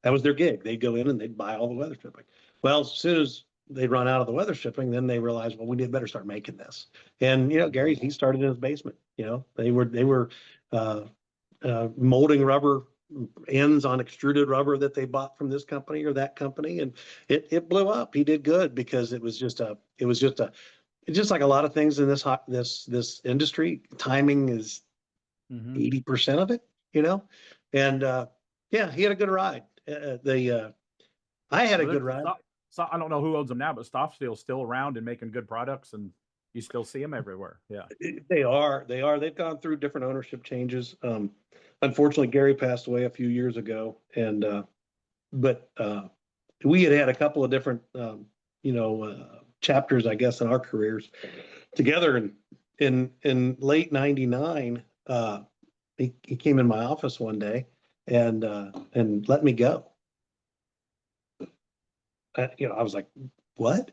That was their gig. They'd go in and they'd buy all the weather stripping. Well, as soon as they'd run out of the weather stripping, then they realized, well, we need better start making this. And Gary, he started in his basement. They were molding rubber ends on extruded rubber that they bought from this company or that company, and it blew up. He did good because it was just like a lot of things in this industry. Timing is 80% of it, and yeah, he had a good ride. I had a good ride. So I don't know who owns them now, but Stoffsteel's still around and making good products, and you still see them everywhere. Yeah, they are. They've gone through different ownership changes. Unfortunately, Gary passed away a few years ago, but we had a couple of different, chapters, I guess, in our careers together. And in late '99, he came in my office one day and let me go. I was like, what?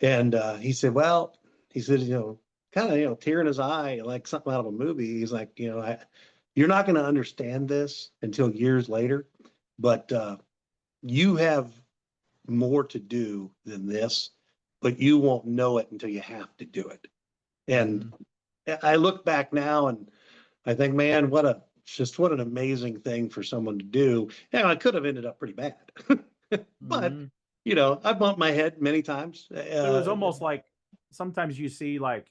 And he said, well, kind of, tear in his eye, like something out of a movie. He's like, you're not going to understand this until years later, but you have more to do than this, but you won't know it until you have to do it. And I look back now and I think, man, what an amazing thing for someone to do. I could have ended up pretty bad, but I bumped my head many times. It was almost like sometimes you see like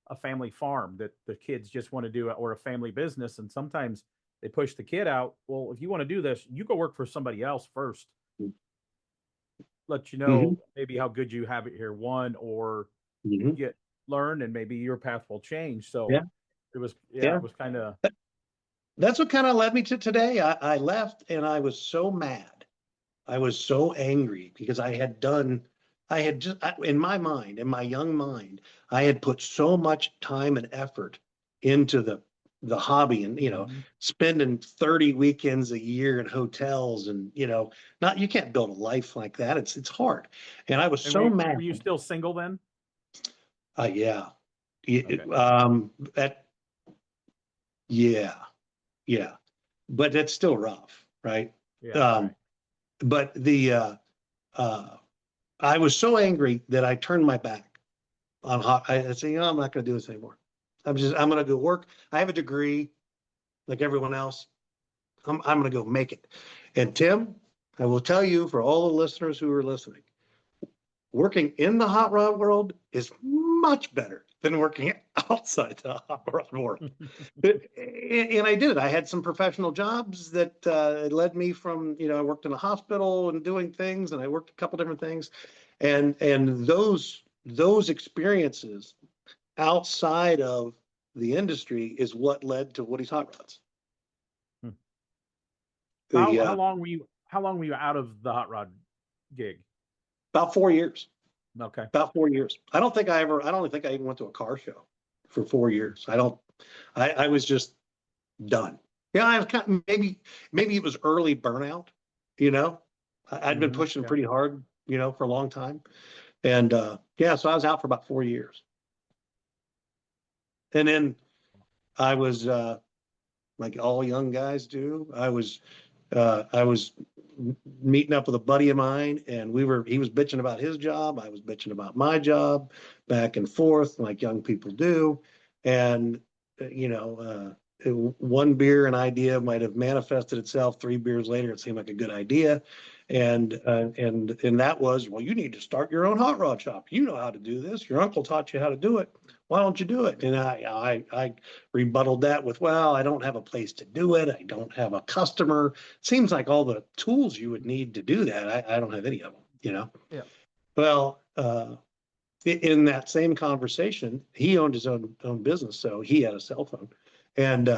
a family farm that the kids just want to do, or a family business, and sometimes they push the kid out. Well, if you want to do this, you go work for somebody else first. Let you know maybe how good you have it here, or learn, and maybe your path will change. So it was kind of. That's what kind of led me to today. I left and I was so mad. I was so angry because in my mind, in my young mind, I had put so much time and effort into the hobby and, spending 30 weekends a year in hotels and, you can't build a life like that. It's hard. And I was mad. Were you still single then? Yeah. Okay. Yeah. But that's still rough. Right. Yeah. Right. But I was so angry that I turned my back on I said, I'm not going to do this anymore. I'm going to go work. I have a degree like everyone else. I'm going to go make it. And Tim, I will tell you, for all the listeners who are listening, working in the hot rod world is much better than working outside the hot rod world. And I did it. I had some professional jobs that led me from, I worked in a hospital and doing things, and I worked a couple different things. And those experiences outside of the industry is what led to Woody's Hot Rods. How long were you out of the hot rod gig? About 4 years. Okay. About 4 years. I don't think I even went to a car show for 4 years. I was just done. I was kind of, maybe it was early burnout, I'd been pushing pretty hard, for a long time. And so I was out for about 4 years. And then I was like all young guys do. I was meeting up with a buddy of mine, and he was bitching about his job. I was bitching about my job, back and forth like young people do. And, one beer, an idea might have manifested itself. 3 beers later, it seemed like a good idea. And that was, well, you need to start your own hot rod shop. You know how to do this. Your uncle taught you how to do it. Why don't you do it? And I rebutted that with, well, I don't have a place to do it. I don't have a customer. Seems like all the tools you would need to do that, I don't have any of them, Yeah. Well, in that same conversation, he owned his own business, so he had a cell phone. And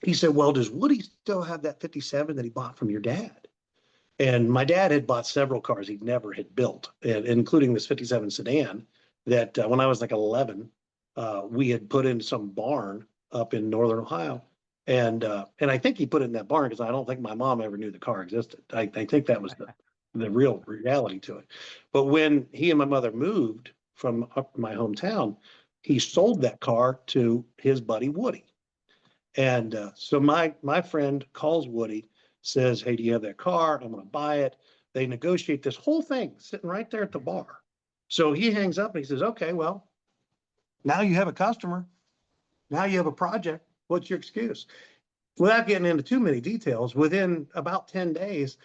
he said, well, does Woody still have that 57 that he bought from your dad? And my dad had bought several cars he never had built, including this 57 sedan that when I was like 11, we had put in some barn up in Northern Ohio. And I think he put it in that barn because I don't think my mom ever knew the car existed. I think that was the real reality to it. But when he and my mother moved from up my hometown, he sold that car to his buddy Woody. And so my friend calls Woody, says, "Hey, do you have that car? I'm going to buy it." They negotiate this whole thing sitting right there at the bar. So he hangs up and he says, "Okay, well, now you have a customer. Now you have a project. What's your excuse?" Without getting into too many details, within about 10 days,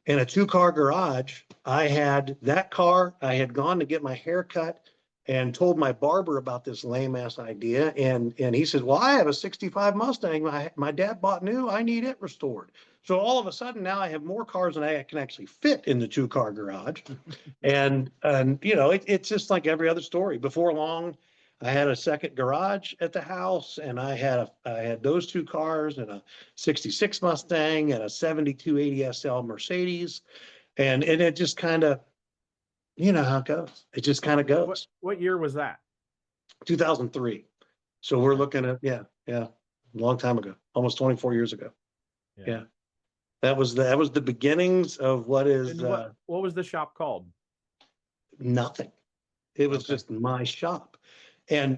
in a 2-car garage, I had that car. I had gone to get my hair cut and told my barber about this lame ass idea. And he says, "Well, I have a 65 Mustang. My dad bought new. I need it restored." So all of a sudden now I have more cars than I can actually fit in the 2-car garage. And it's just like every other story. Before long, I had a second garage at the house, and I had those 2 cars and a 66 Mustang and a 72 80 SL Mercedes. And it just kind of, you know how it goes. It just kind of goes. What year was that? 2003. So we're looking at, yeah, a long time ago, almost 24 years ago. Yeah. That was the beginnings of what is, what was the shop called? Nothing. It was just my shop. And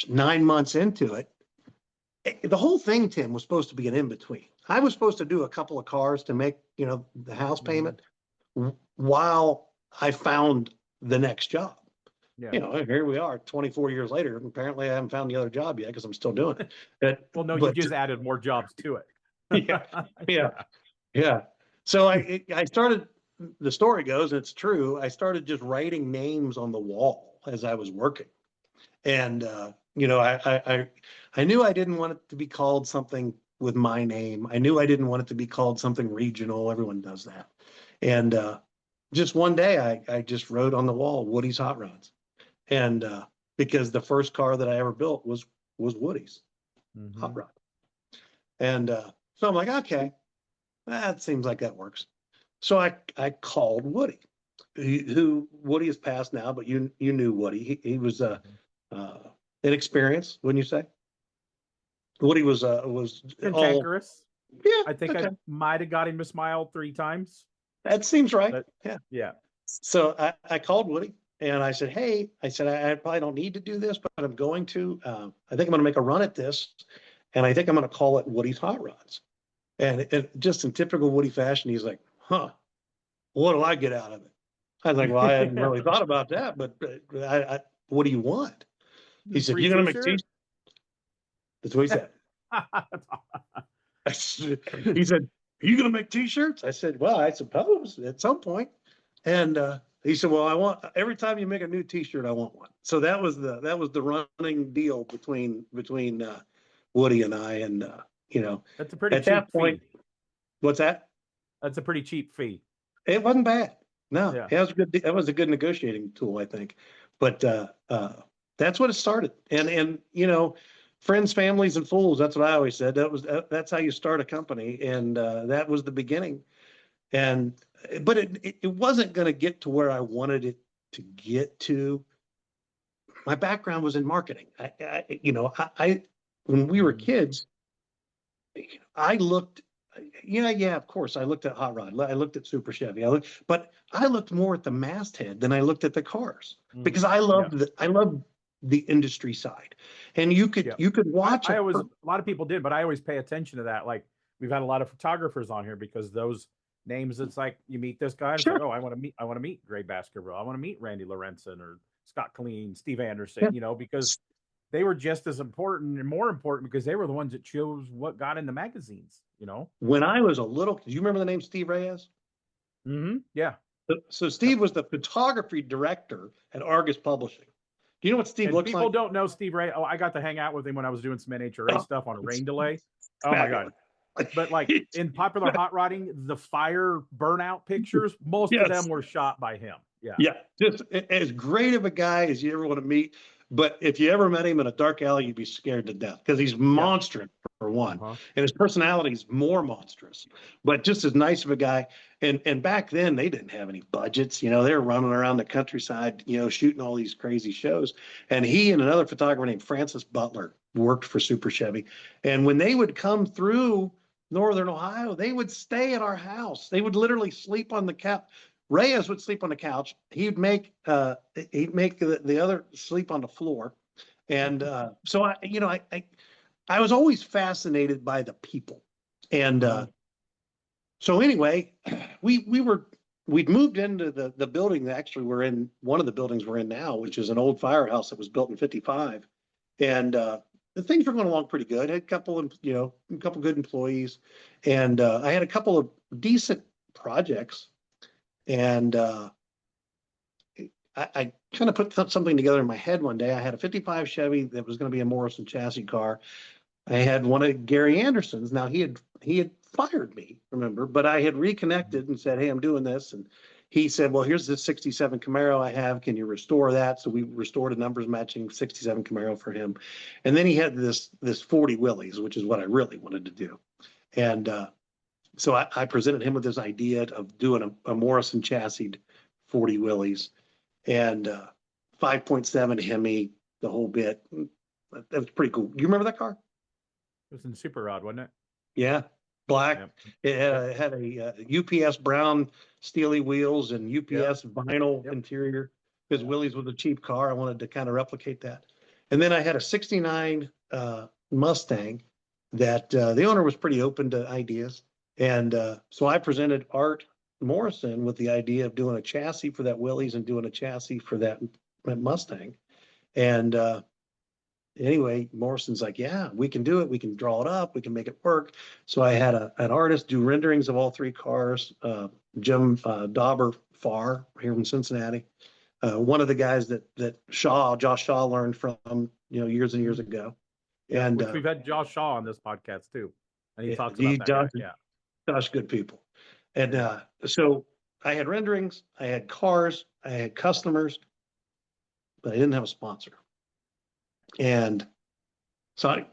9 months into it, the whole thing, Tim, was supposed to be an in-between. I was supposed to do a couple of cars to make, the house payment while I found the next job. Yeah. Here we are 24 years later. Apparently I haven't found the other job yet because I'm still doing it. Well, no, you just added more jobs to it. Yeah. So I started, the story goes, and it's true, I started just writing names on the wall as I was working. And, I knew I didn't want it to be called something with my name. I knew I didn't want it to be called something regional. Everyone does that. And just one day I just wrote on the wall, Woody's Hot Rods. And because the first car that I ever built was Woody's Hot Rod. And so I'm like, okay, that seems like that works. So I called Woody, who Woody has passed now, but you knew Woody. He was inexperienced, wouldn't you say? Woody was cantankerous. Yeah, I think I might have got him to smile 3 times. That seems right. But, yeah. So I called Woody and I said, "Hey," I said, "I probably don't need to do this, but I'm going to. I think I'm going to make a run at this, and I think I'm going to call it Woody's Hot Rods." And just in typical Woody fashion, he's like, "Huh, what do I get out of it?" I was like, "Well, I hadn't really thought about that, but what do you want?" He said, "You're going to make t-shirts?" That's what he said. He said, "Are you going to make t-shirts?" I said, "Well, I suppose at some point." And he said, "Well, I want, every time you make a new t-shirt, I want one." So that was the running deal between Woody and I. And that's a pretty at cheap that point, fee. What's that? That's a pretty cheap fee. It wasn't bad. No, Yeah. it was good. That was a good negotiating tool, I think. But that's what it started. And friends, families, and fools. That's what I always said. That's how you start a company. And that was the beginning. But it wasn't going to get to where I wanted it to get to. My background was in marketing. When we were kids, I looked. Yeah, of course, I looked at Hot Rod. I looked at Super Chevy. But I looked more at the masthead than I looked at the cars because I loved the industry side. And you could watch. A lot of people did, but I always pay attention to that. Like, we've had a lot of photographers on here because those names, it's like you meet this guy. Sure. Like, oh, I want to meet Gray Baskerville. I want to meet Randy Lorenzen or Scott Colleen, Steve Anderson. Because they were just as important and more important because they were the ones that chose what got in the magazines. When I was a little, do you remember the name Steve Reyes? Yeah. So Steve was the photography director at Argus Publishing. Do you know what Steve looks like? People don't know Steve Ray. Oh, I got to hang out with him when I was doing some NHRA stuff on a rain delay. Oh my God. But like in popular hot rodding, the fire burnout pictures, most of them were shot by him. Yeah. Yeah. Just as great of a guy as you ever want to meet. But if you ever met him in a dark alley, you'd be scared to death because he's monstrous one. Uh-huh. And his personality is more monstrous, but just as nice of a guy. And back then they didn't have any budgets. They were running around the countryside, shooting all these crazy shows. And he and another photographer named Francis Butler worked for Super Chevy. And when they would come through Northern Ohio, they would stay at our house. They would literally sleep on the couch. Reyes would sleep on the couch. He'd make the other sleep on the floor. And so I was always fascinated by the people. And so anyway, we'd moved into the building that actually we're in, one of the buildings we're in now, which is an old firehouse that was built in 55. And the things were going along pretty good. I had a couple good employees, and I had a couple of decent projects. And I kind of put something together in my head one day. I had a 55 Chevy that was going to be a Morrison chassis car. I had one of Gary Anderson's. Now he had fired me, remember, but I had reconnected and said, "Hey, I'm doing this." And he said, "Well, here's this 67 Camaro I have. Can you restore that?" So we restored a numbers matching 67 Camaro for him. And then he had this 40 Willys, which is what I really wanted to do. And so I presented him with this idea of doing a Morrison chassis 40 Willys and 5.7 Hemi, the whole bit. That was pretty cool. You remember that car? It was in Super Rod, wasn't it? Yeah, black. Yep. It had a UPS brown steely wheels and UPS vinyl interior. Because Willys was a cheap car, I wanted to kind of replicate that. And then I had a 69 Mustang that the owner was pretty open to ideas. And so I presented Art Morrison with the idea of doing a chassis for that Willys and doing a chassis for that Mustang. And anyway, Morrison's like, "Yeah, we can do it. We can draw it up. We can make it work." So I had an artist do renderings of all three cars, Jim Dauber Farr here in Cincinnati. One of the guys that Josh Shaw learned from, years and years ago. And which we've had Josh Shaw on this podcast too. And he talks he about that. does, Josh, good people. And so I had renderings, I had cars, I had customers, but I didn't have a sponsor. And so,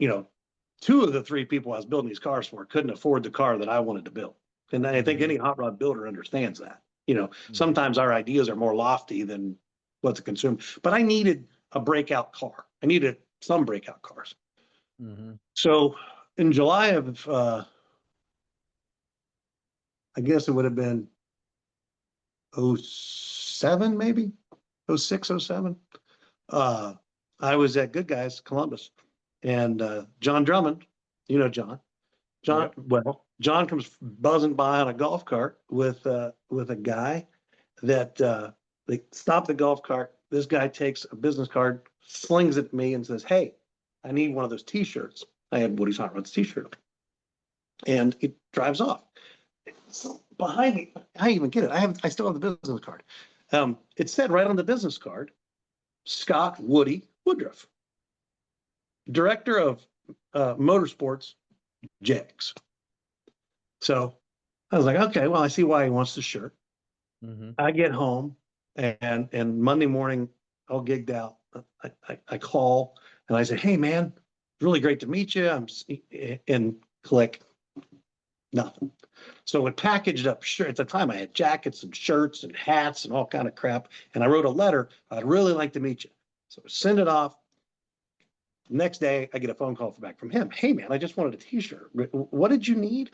two of the three people I was building these cars for couldn't afford the car that I wanted to build. And I think any hot rod builder understands that. Sometimes our ideas are more lofty than what the consumer, but I needed a breakout car. I needed some breakout cars. So in July of, I guess it would have been 07, maybe 06, 07. I was at Good Guys, Columbus, and John Drummond, John. Well, John comes buzzing by on a golf cart with a guy that they stop the golf cart. This guy takes a business card, slings it at me, and says, "Hey, I need one of those T-shirts." I had Woody's Hot Rods T-shirt, and he drives off. So behind me, I even get it. I still have the business card. It said right on the business card, Scott Woody Woodruff, director of motorsports, JAGS. So I was like, okay, well, I see why he wants the shirt. I get home and Monday morning, all gigged out. I call and I say, "Hey, man, really great to meet you." And click, nothing. So it packaged up shirt. At the time, I had jackets and shirts and hats and all kind of crap. And I wrote a letter. "I'd really like to meet you." So send it off. Next day, I get a phone call back from him. "Hey, man, I just wanted a T-shirt. What did you need?"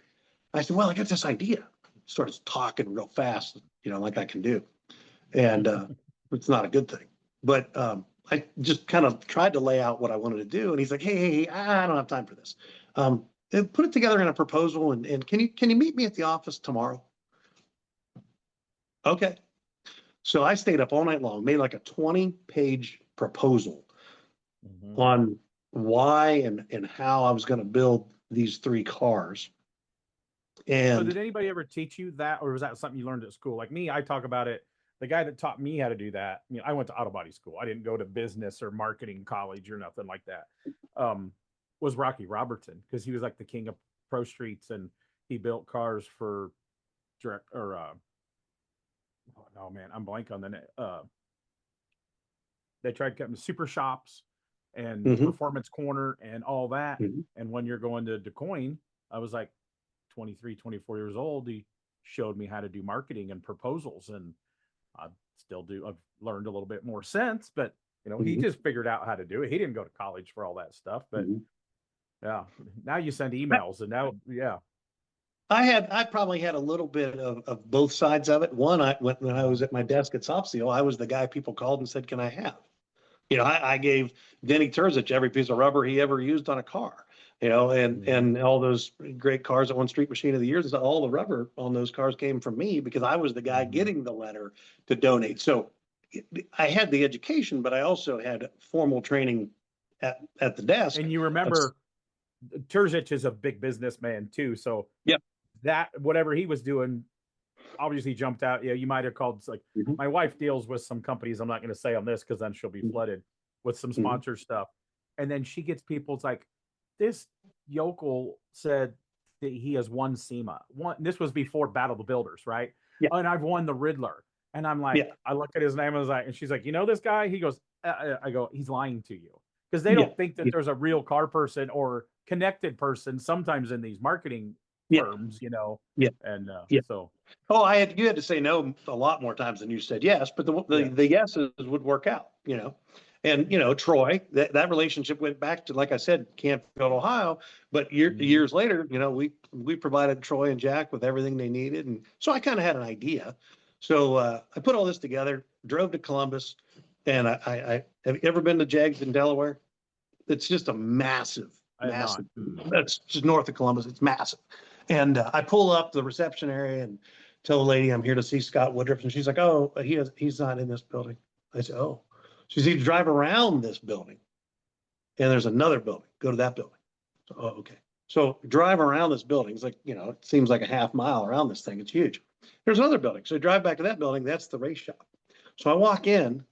I said, "Well, I got this idea." Starts talking real fast, like I can do. And it's not a good thing. But I just kind of tried to lay out what I wanted to do. And he's like, hey, I don't have time for this. Put it together in a proposal. And can you meet me at the office tomorrow? Okay. So I stayed up all night long, made like a 20-page proposal on why and how I was going to build these three cars. And so did anybody ever teach you that, or was that something you learned at school? Like me, I talk about it. The guy that taught me how to do that, I went to auto body school. I didn't go to business or marketing college or nothing like that. Was Rocky Robertson, because he was like the king of pro streets, and he built cars for direct or oh man, I'm blank on the name. They tried to get him super shops. and Mhm. Performance Corner and all that. Mhm. And when you're going to DeCoin, I was like 23, 24 years old. He showed me how to do marketing and proposals, and I still do. I've learned a little bit more since, but he Mhm. just figured out how to do it. He didn't go to college for all that stuff, but Mhm. yeah, now you send emails, and now, yeah. I probably had a little bit of both sides of it. One, when I was at my desk at Sopsio, I was the guy people called and said, "Can I have?" I gave Denny Terzich every piece of rubber he ever used on a car. And all those great cars that won Street Machine of the Year, all the rubber on those cars came from me because I was the guy getting the letter to donate. So I had the education, but I also had formal training at the desk. And you remember, Terzich is a big businessman too, so Yep. that whatever he was doing obviously jumped out. Yeah, you might have called, like, Mhm. my wife deals with some companies. I'm not going to say on this because then she'll be flooded with some sponsor stuff. And then she gets people's like, this yokel said that he has won SEMA. This was before Battle of the Builders, right? Yeah. And I've won the Riddler. And I'm like, Yeah. I look at his name and I was like, and she's like, you know this guy? He goes, I go, he's lying to you. Because they don't think that there's a real car person or connected person sometimes in these marketing firms, Yeah. And Yeah. so. Oh, you had to say no a lot more times than you said yes, but the yeses would work out, And Troy, that relationship went back to, like I said, Canfield, Ohio. But years later, we provided Troy and Jack with everything they needed, and so I kind of had an idea. So I put all this together, drove to Columbus, and I have you ever been to Jags in Delaware? It's just a massive. That's just north of Columbus. It's massive. And I pull up the reception area and tell the lady I'm here to see Scott Woodruff. And she's like, "Oh, he's not in this building." I said, "Oh." She said, "You drive around this building and there's another building. Go to that building." So, oh, okay. So drive around this building. It's like, it seems like a half mile around this thing. It's huge. There's another building. So drive back to that building. That's the race shop. So I walk in.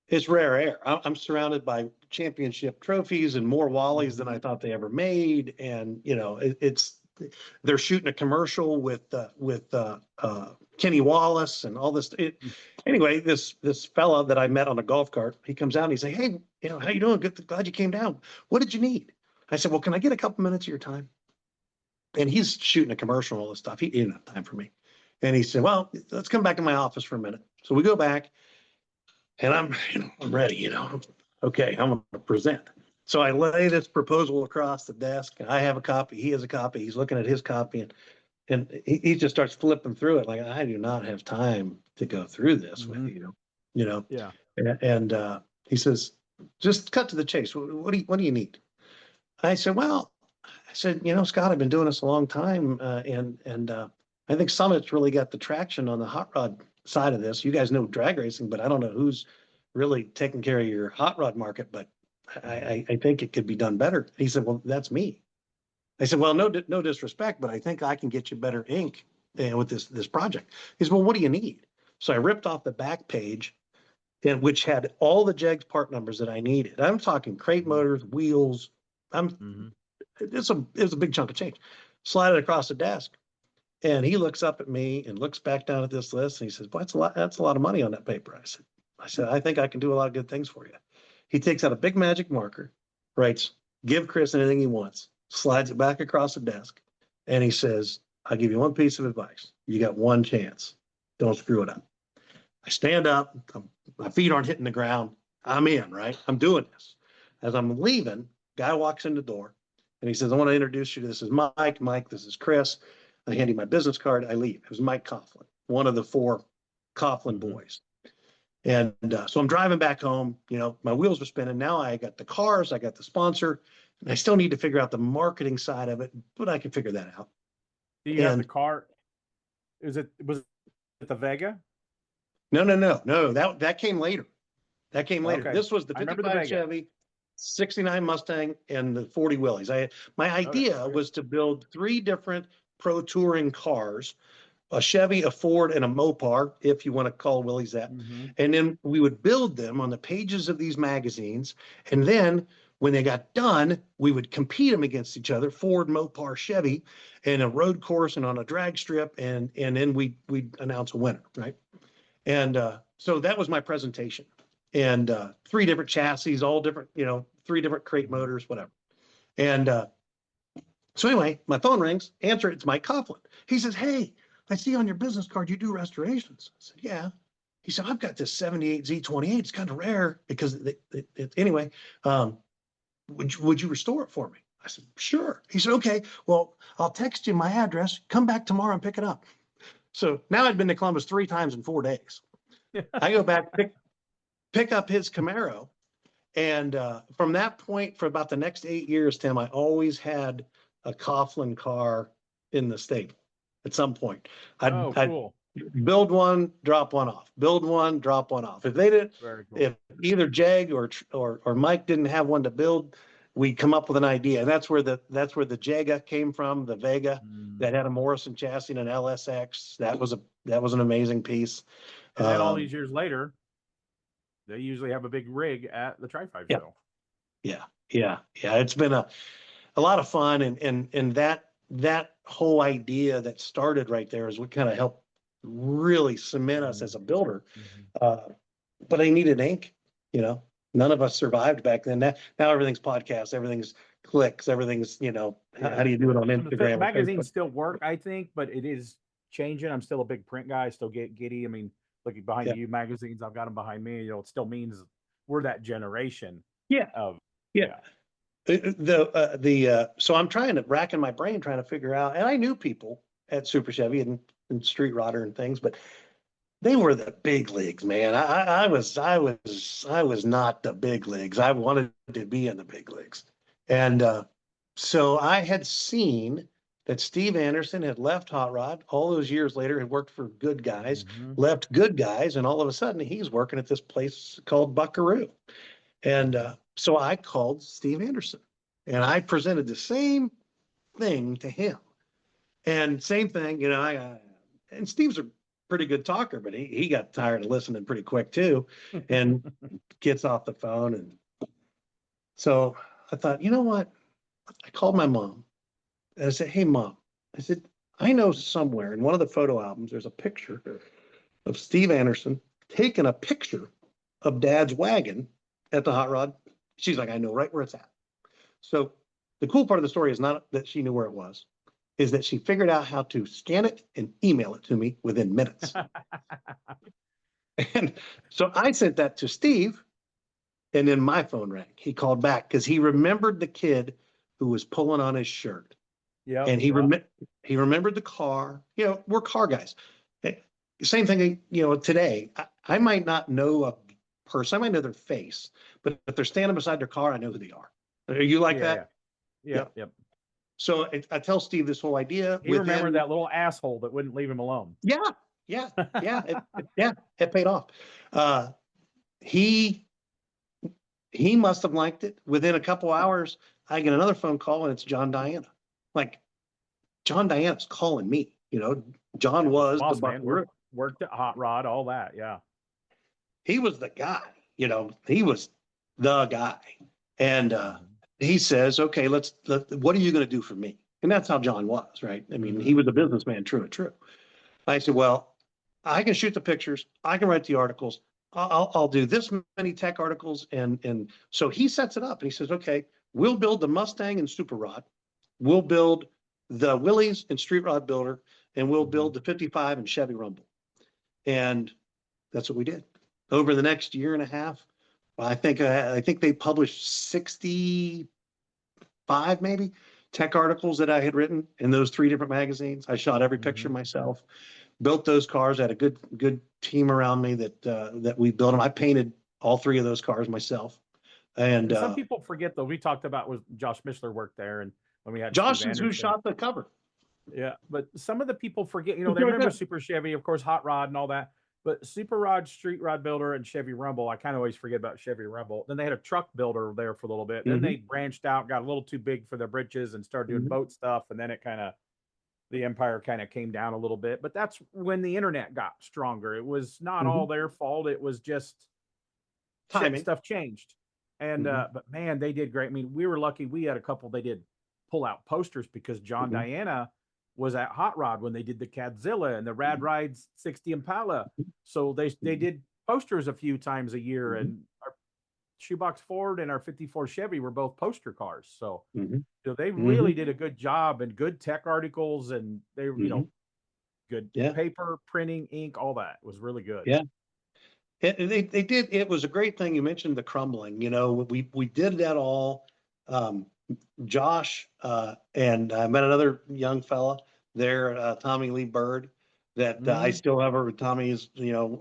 It's rare air. I'm surrounded by championship trophies and more Wallies than I thought they ever made. And, they're shooting a commercial with Kenny Wallace and all this. Anyway, this fella that I met on a golf cart, he comes out and he's like, "Hey, how you doing? Glad you came down. What did you need?" I said, "Well, can I get a couple minutes of your time?" And he's shooting a commercial and all this stuff. He didn't have time for me. And he said, "Well, let's come back to my office for a minute." So we go back. And I'm ready, Okay, I'm going to present. So I lay this proposal across the desk. I have a copy. He has a copy. He's looking at his copy, and he just starts flipping through it. Like, I do not have time to go through this with you, Yeah. And he says, "Just cut to the chase. What do you need?" I said, "Well," I said, "Scott, I've been doing this a long time, and I think Summit's really got the traction on the hot rod side of this. You guys know drag racing, but I don't know who's really taking care of your hot rod market, but I think it could be done better." He said, "Well, that's me." I said, "Well, no disrespect, but I think I can get you better ink with this project." He said, "Well, what do you need?" So I ripped off the back page, which had all the Jegs part numbers that I needed. I'm talking crate motors, wheels. It's a big chunk of change. Slide it across the desk. And he looks up at me and looks back down at this list and he says, "Boy, that's a lot of money on that paper." I said, "I think I can do a lot of good things for you." He takes out a big magic marker, writes, "Give Chris anything he wants," slides it back across the desk, and he says, "I'll give you one piece of advice. You got one chance. Don't screw it up." I stand up, my feet aren't hitting the ground. I'm in, right? I'm doing this. As I'm leaving, guy walks in the door and he says, "I want to introduce you. This is Mike. Mike, this is Chris." I hand him my business card. I leave. It was Mike Coughlin, one of the 4 Coughlin boys. And so I'm driving back home. My wheels were spinning. Now I got the cars, I got the sponsor, and I still need to figure out the marketing side of it, but I can figure that out. Do you have the car? Was it the Vega? No. That came later. Okay. This was the I remember 55 the Vega. Chevy, 69 Mustang, and the 40 Willys. My idea was to build 3 different pro touring cars, a Chevy, a Ford, and a Mopar, if you want to call Willys that. And then we would build them on the pages of these magazines. And then when they got done, we would compete them against each other, Ford, Mopar, Chevy, in a road course and on a drag strip. And then we'd announce a winner, right? And so that was my presentation. and 3 different chassis, all different, 3 different crate motors, whatever. And so anyway, my phone rings, answer it, it's Mike Coughlin. He says, "Hey, I see on your business card you do restorations." I said, "Yeah." He said, "I've got this 78 Z28. It's kind of rare because anyway, would you restore it for me?" I said, "Sure." He said, "Okay, well, I'll text you my address. Come back tomorrow and pick it up." So now I'd been to Columbus 3 times in 4 days. I go back, pick up his Camaro. And from that point, for about the next 8 years, Tim, I always had a Coughlin car in the stable at some point. I'd Cool. build one, drop one off, build one, drop one off. If they didn't, Very cool. if either Jag or Mike didn't have one to build, we'd come up with an idea. And that's where the Jaga came from, the Vega that had a Morrison chassis and an LSX. That was an amazing piece. And then all these years later, they usually have a big rig at the Tri-Five show. Yeah. It's been a lot of fun, and that whole idea that started right there is what kind of helped really cement us as a builder. But I needed ink, None of us survived back then. Now everything's podcasts, everything's clicks, everything's, how do you do it on Instagram? The magazines still work, I think, but it is changing. I'm still a big print guy, still get giddy. I mean, looking behind you magazines, I've got them behind me. It still means we're that generation. So I'm racking my brain trying to figure out, and I knew people at Super Chevy and Street Rodder and things, but they were the big leagues, man. I was not the big leagues. I wanted to be in the big leagues. And so I had seen that Steve Anderson had left Hot Rod all those years later, had worked for Good Guys, left Good Guys, and all of a sudden he's working at this place called Buckaroo. And so I called Steve Anderson and I presented the same thing to him. And same thing, and Steve's a pretty good talker, but he got tired of listening pretty quick too, and gets off the phone. And so I thought, you know what? I called my mom and I said, "Hey, Mom," I said, "I know somewhere in one of the photo albums, there's a picture of Steve Anderson taking a picture of Dad's wagon at the Hot Rod." She's like, "I know right where it's at." So the cool part of the story is not that she knew where it was, is that she figured out how to scan it and email it to me within minutes. And so I sent that to Steve, and then my phone rang. He called back because he remembered the kid who was pulling on his shirt. Yeah. And he remembered the car. We're car guys. Same thing, today. I might not know a person. I might know their face, but if they're standing beside their car, I know who they are. Are you like that? Yeah. Yep. So I tell Steve this whole idea. He remembered that little asshole that wouldn't leave him alone. Yeah. It paid off. He must have liked it. Within a couple hours, I get another phone call, and it's John Diana. Like, John Diana's calling me. John was the man, worked at Hot Rod, all that. Yeah, he was the guy. He was the guy, and he says, "Okay, what are you going to do for me?" And that's how John was, right? I mean, he was a businessman, true and true. I said, "Well, I can shoot the pictures. I can write the articles. I'll do this many tech articles." And so he sets it up and he says, "Okay, we'll build the Mustang and Super Rod. We'll build the Willys and Street Rod Builder, and we'll build the 55 and Chevy Rumble." And that's what we did. Over the next year and a half, I think they published 65 maybe tech articles that I had written in those 3 different magazines. I shot every picture myself, built those cars, had a good team around me that we built them. I painted all 3 of those cars myself. And some people forget, though, we talked about was Josh Mishler worked there, and when we had Josh is who shot the cover. Yeah, but some of the people forget, they remember Super Chevy, of course, Hot Rod and all that. But Super Rod, Street Rod Builder, and Chevy Rumble, I kind of always forget about Chevy Rumble. Then they had a truck builder there for a little bit. Then they branched out, got a little too big for their britches, and started doing boat stuff. And then the empire kind of came down a little bit. But that's when the internet got stronger. It was not all their fault. It was just timing. Stuff changed. And but man, they did great. I mean, we were lucky. We had a couple. They did pull out posters because John Diana was at Hot Rod when they did the Cadzilla and the Rad Rides 60 Impala. So they did posters a few times a year, Mhm. and our Shoebox Ford and our 54 Chevy were both poster cars. So, Mhm. they really Mhm. did a good job, and good tech articles, and they, Mhm. good Yeah. paper, printing, ink, all that was really good. Yeah. They did. It was a great thing. You mentioned the crumbling. We did that all. Um, Josh and I met another young fella there, Tommy Lee Bird, that I Mhm. still have her. Tommy is,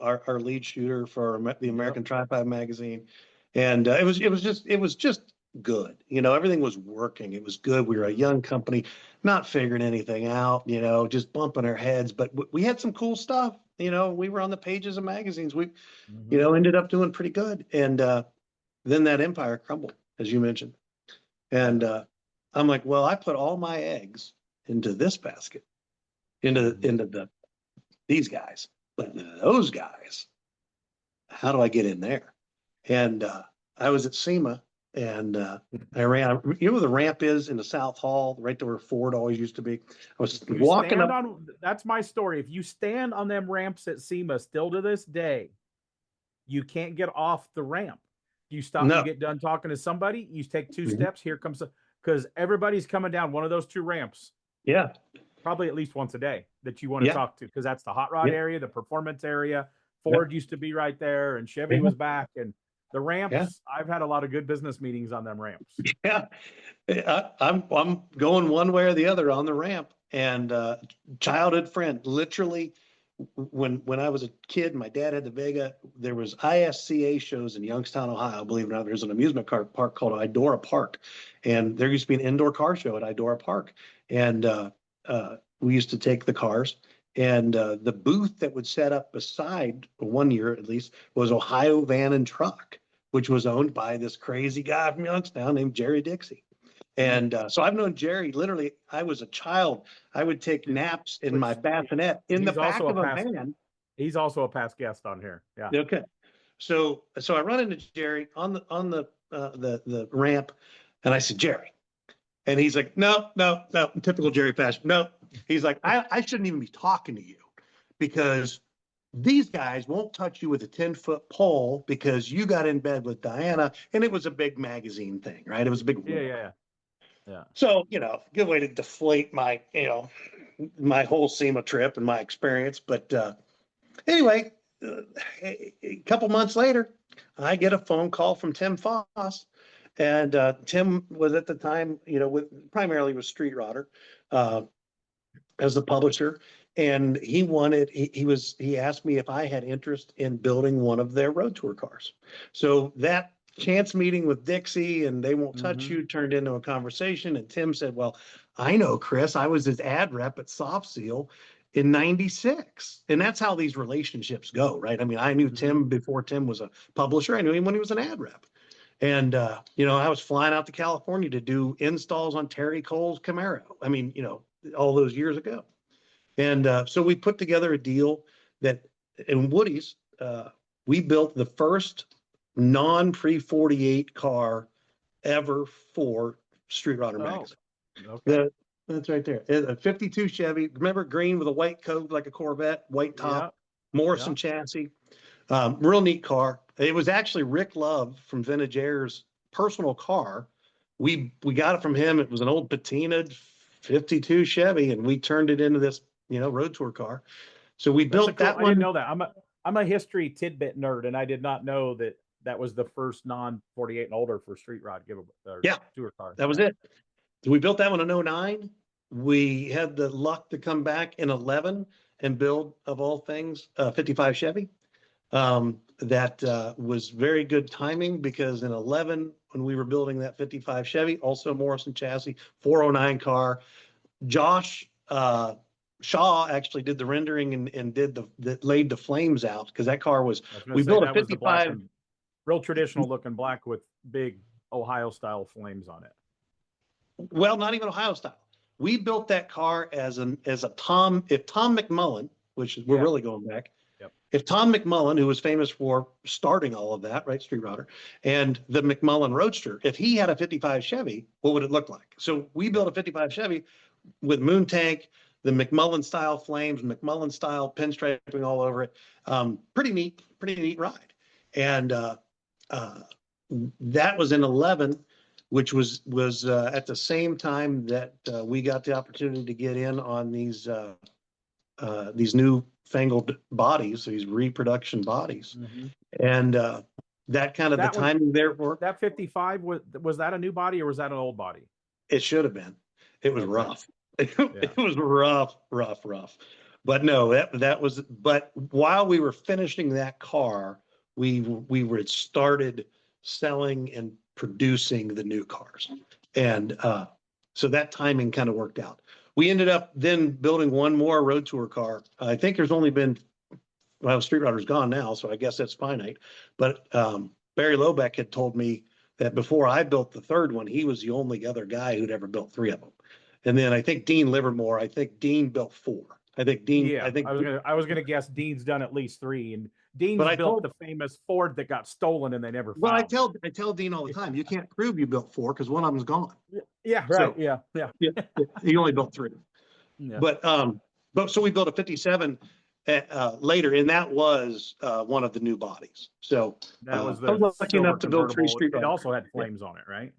our lead shooter for the Yep. American Tripod magazine, and it was just good. Everything was working. It was good. We were a Mhm. young company, not figuring anything out. Just bumping our heads, but we had some cool stuff. We were on the pages of magazines. We Mhm. ended up doing pretty good. And then that empire crumbled, as you mentioned. And Yep. I'm like, well, I put all my eggs into this basket, into Mhm. into these guys, but those guys, how do I get in there? And I was at SEMA, and I ran. You know where the ramp is in the South Hall, right there where Ford always used to be. I was You walking stand up. on That's my story. If you stand on them ramps at SEMA still to this day, you can't get off the ramp. You stop, you No, get done talking to somebody, you take 2 Mhm. steps, here comes because everybody's coming down one of those 2 ramps Yeah, probably at least once a day that you want to yeah, talk to, because that's the hot rod yeah, area, the performance area. yeah, Ford used to be right there, and Chevy yeah, was back, and the yeah. ramps. I've had a lot of good business meetings on them ramps. Yeah, I'm going one way or the other on the ramp, and childhood friend. Literally, when I was a kid, my dad had the Vega. There was ISCA shows in Youngstown, Ohio. Believe it or not, there's an amusement park called Idora Park, and there used to be an indoor car show at Idora Park, and we used to take the cars. And the booth that would set up beside, one year at least, was Ohio Van and Truck, which was owned by this crazy guy from Youngstown named Jerry Dixie. And so I've known Jerry literally. I was a child. I would take naps in my Which bassinet in the he's also back a of a past van. he's also a past guest on here. Yeah. Okay. So I run into Jerry on the ramp, and I said, Jerry. And he's like, no, no, no, in typical Jerry fashion. No. He's like, I shouldn't even be talking to you, because these guys won't touch you with a 10-foot pole because you got in bed with Diana, and it was a big magazine thing, right? It was a big Yeah, rumor. yeah, yeah. So, good way to deflate my whole SEMA trip and my experience. But anyway, a couple months later, I get a phone call from Tim Foss. And Tim was at the time, primarily with Street Rodder uh, as the publisher. And he asked me if I had interest in building one of their road tour cars. So that chance meeting with Dixie and they won't touch Mhm. you turned into a conversation. And Tim said, well, I know Chris, I was his ad rep at Soft Seal in 96. And that's how these relationships go, right? I mean, I knew Mhm. Tim before Tim was a publisher. I knew him when he was an ad rep. And I was flying out to California to do installs on Terry Cole's Camaro. I mean, all those years ago. And so we put together a deal that in Woody's, we built the first non-pre 48 car ever for Street Rodder Oh, magazine. okay. That's right there. A 52 Chevy. Remember, green with a white coat like a Corvette, white Yeah, top, Morrison yeah. chassis. Real neat car. It was actually Rick Love from Vintage Air's personal car. We got it from him. It was an old patinaed 52 Chevy, and we turned it into this, road tour car. So we That's a built cool. that I didn't one. know that. I'm a history tidbit nerd, and I did not know that that was the first non 48 and older for street rod give Yeah, tour car. that was Yeah. it. So we built that one in 09. We had the luck to come back in 11 and build, of all things, a 55 Chevy. That was very good timing, because in 11, when we were building that 55 Chevy, also Morrison chassis, 409 car, Josh Shaw actually did the rendering and did laid the flames out, because that car was, I was going we to say built a that was the black 55. and real traditional looking black with big Ohio style flames on it. Well, not even Ohio style. We built that car as a Tom, if Tom McMullen, which we're Yeah. really going back. Yep. If Tom McMullen, who was famous for starting all of that, right, Street Rodder, and the McMullen Roadster, if he had a 55 Chevy, what would it look like? So we built a 55 Chevy with moon tank, the McMullen style flames, McMullen style pinstriping all over it. Pretty neat ride. And that was in 11, which was at the same time that we got the opportunity to get in on these new fangled bodies, these reproduction bodies. Mm-hmm. And that kind of That the timing there for that 55 was that a new body or was that an old body? it should have been. It was Okay. rough. It Yeah. was rough. But no, that was. But while we were finishing that car, we were started selling and producing the new cars, and so that timing kind of worked out. We ended up then building one more road tour car. I think there's only been, well, Street Rodder's gone now, so I guess that's finite. But Barry Lobeck had told me that before I built the third one, he was the only other guy who'd ever built 3 of them. And then I think Dean Livermore, I think Dean built 4. I think Dean, Yeah, I was gonna guess Dean's done at least 3, and Dean's built the famous Ford that got stolen and they never found. Well, I tell Dean all the time, you can't prove you built 4 because one of them's gone. Yeah, right. So, yeah. He only built 3. Yeah. But so we built a 57 later, and that was one of the new bodies. So That was I was lucky enough to build 3 Street It Rodder. also had flames on it, right?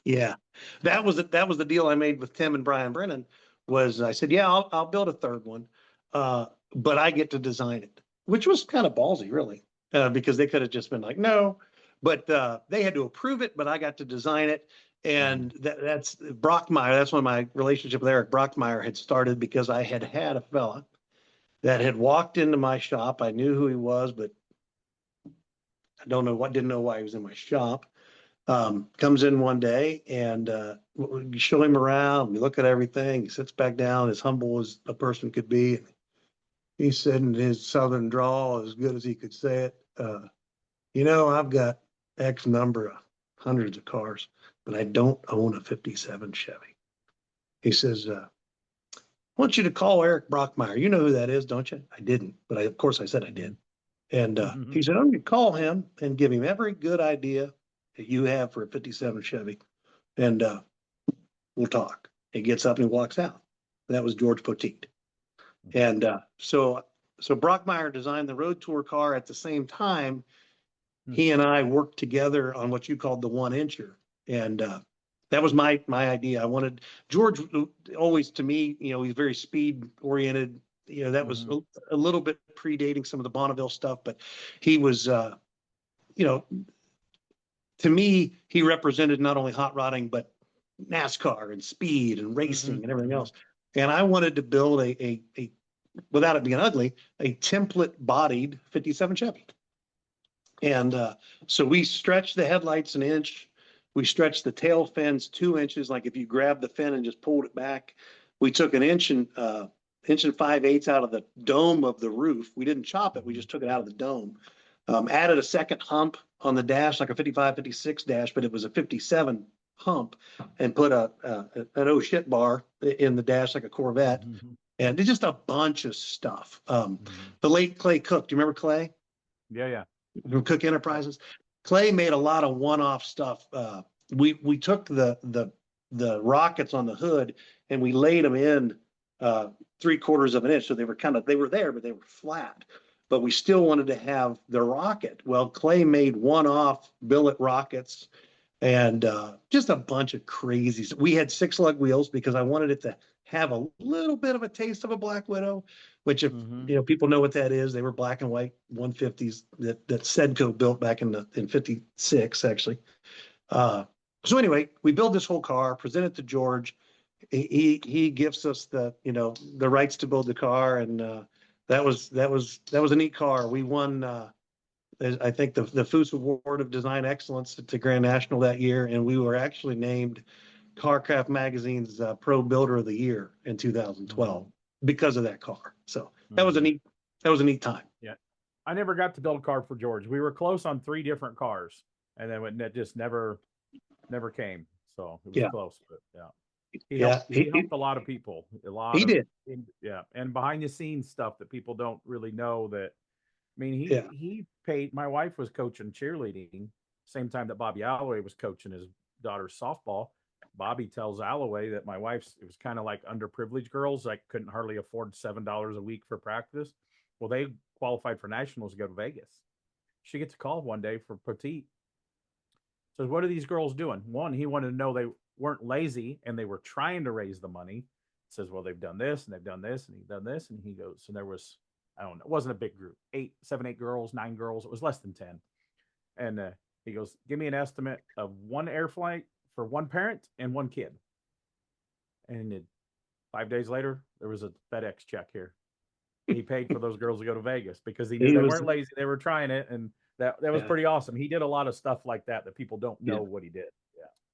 Yeah, that was the deal I made with Tim and Brian Brennan. Was I said, yeah, I'll build a third one, but I get to design it, which was kind of ballsy, really, because they could have just been like, no, but they had to approve it, but I got to design it, and that's Brockmeyer. That's when my relationship with Eric Brockmeyer had started, because I had a fella that had walked into my shop. I knew who he was, but I didn't know why he was in my shop. Comes in one day, and we show him around. We look at everything. He sits back down, as humble as a person could be. He said in his southern drawl, as good as he could say it, I've got X number of hundreds of cars, but I don't own a 57 Chevy. He says, I want you to call Eric Brockmeyer. You know who that is, don't you? I didn't, but of course I said I did. And he said, I'm going to call him and give him every good idea that you have for a 57 Chevy, and we'll talk. He gets up and he walks out. That was George Poteet. And so Brockmeyer designed the road tour car. At the same time, he and I worked together on what you called the 1-incher. And that was my idea. I wanted George always, to me, he's very speed oriented. That was a little bit predating some of the Bonneville stuff, but he was, to me, he represented not only hot rodding, but NASCAR and speed and racing and everything else. And I wanted to build a without it being ugly, a template bodied 57 Chevy. And so we stretched the headlights 1 inch. We stretched the tail fins 2 inches. Like if you grabbed the fin and just pulled it back, we took 1 inch and 5/8 out of the dome of the roof. We didn't chop it. We just took it out of the dome. Added a second hump on the dash, like a 55, 56 dash, but it was a 57 hump, and put an oh shit bar in the dash like a Corvette. And it's just a bunch of stuff. The late Clay Cook, do you remember Clay? Yeah. From Cook Enterprises. Clay made a lot of one-off stuff. We took the rockets on the hood and we laid them in 3/4 of an inch. So they were there, but they were flat. But we still wanted to have the rocket. Well, Clay made one-off billet rockets and just a bunch of crazy. We had 6-lug wheels because I wanted it to have a little bit of a taste of a Black Widow, which if people know what that is. They were black and white 150s that Sedco built back in 56, actually. So anyway, we build this whole car, present it to George. He gives us the rights to build the car, and that was a neat car. We won I think the Foose Award of Design Excellence to Grand National that year, and we were actually named CarCraft Magazine's Pro Builder of the Year in 2012 because of that car. So that was a neat time. Yeah, I never got to build a car for George. We were close on 3 different cars, and then it just never came. So it was close, but he helped a lot of people. He did. And behind the scenes stuff that people don't really know. That I mean, he paid. My wife was coaching cheerleading same time that Bobby Alloway was coaching his daughter's softball. Bobby tells Alloway that my wife's, it was kind of like underprivileged girls, like couldn't hardly afford $7 a week for practice. Well, they qualified for nationals to go to Vegas. She gets a call one day for Petite. Says, what are these girls doing? One, he wanted to know they weren't lazy and they were trying to raise the money. Says, well, they've done this and they've done this and he's done this. And he goes, and there was, I don't know, it wasn't a big group, 8 girls, 9 girls. It was less than 10. And he goes, give me an estimate of one air flight for one parent and one kid. And 5 days later, there was a FedEx check here. He paid for those girls to go to Vegas because he knew they weren't lazy. They were trying it. And that was pretty awesome. He did a lot of stuff like that people don't know what he did.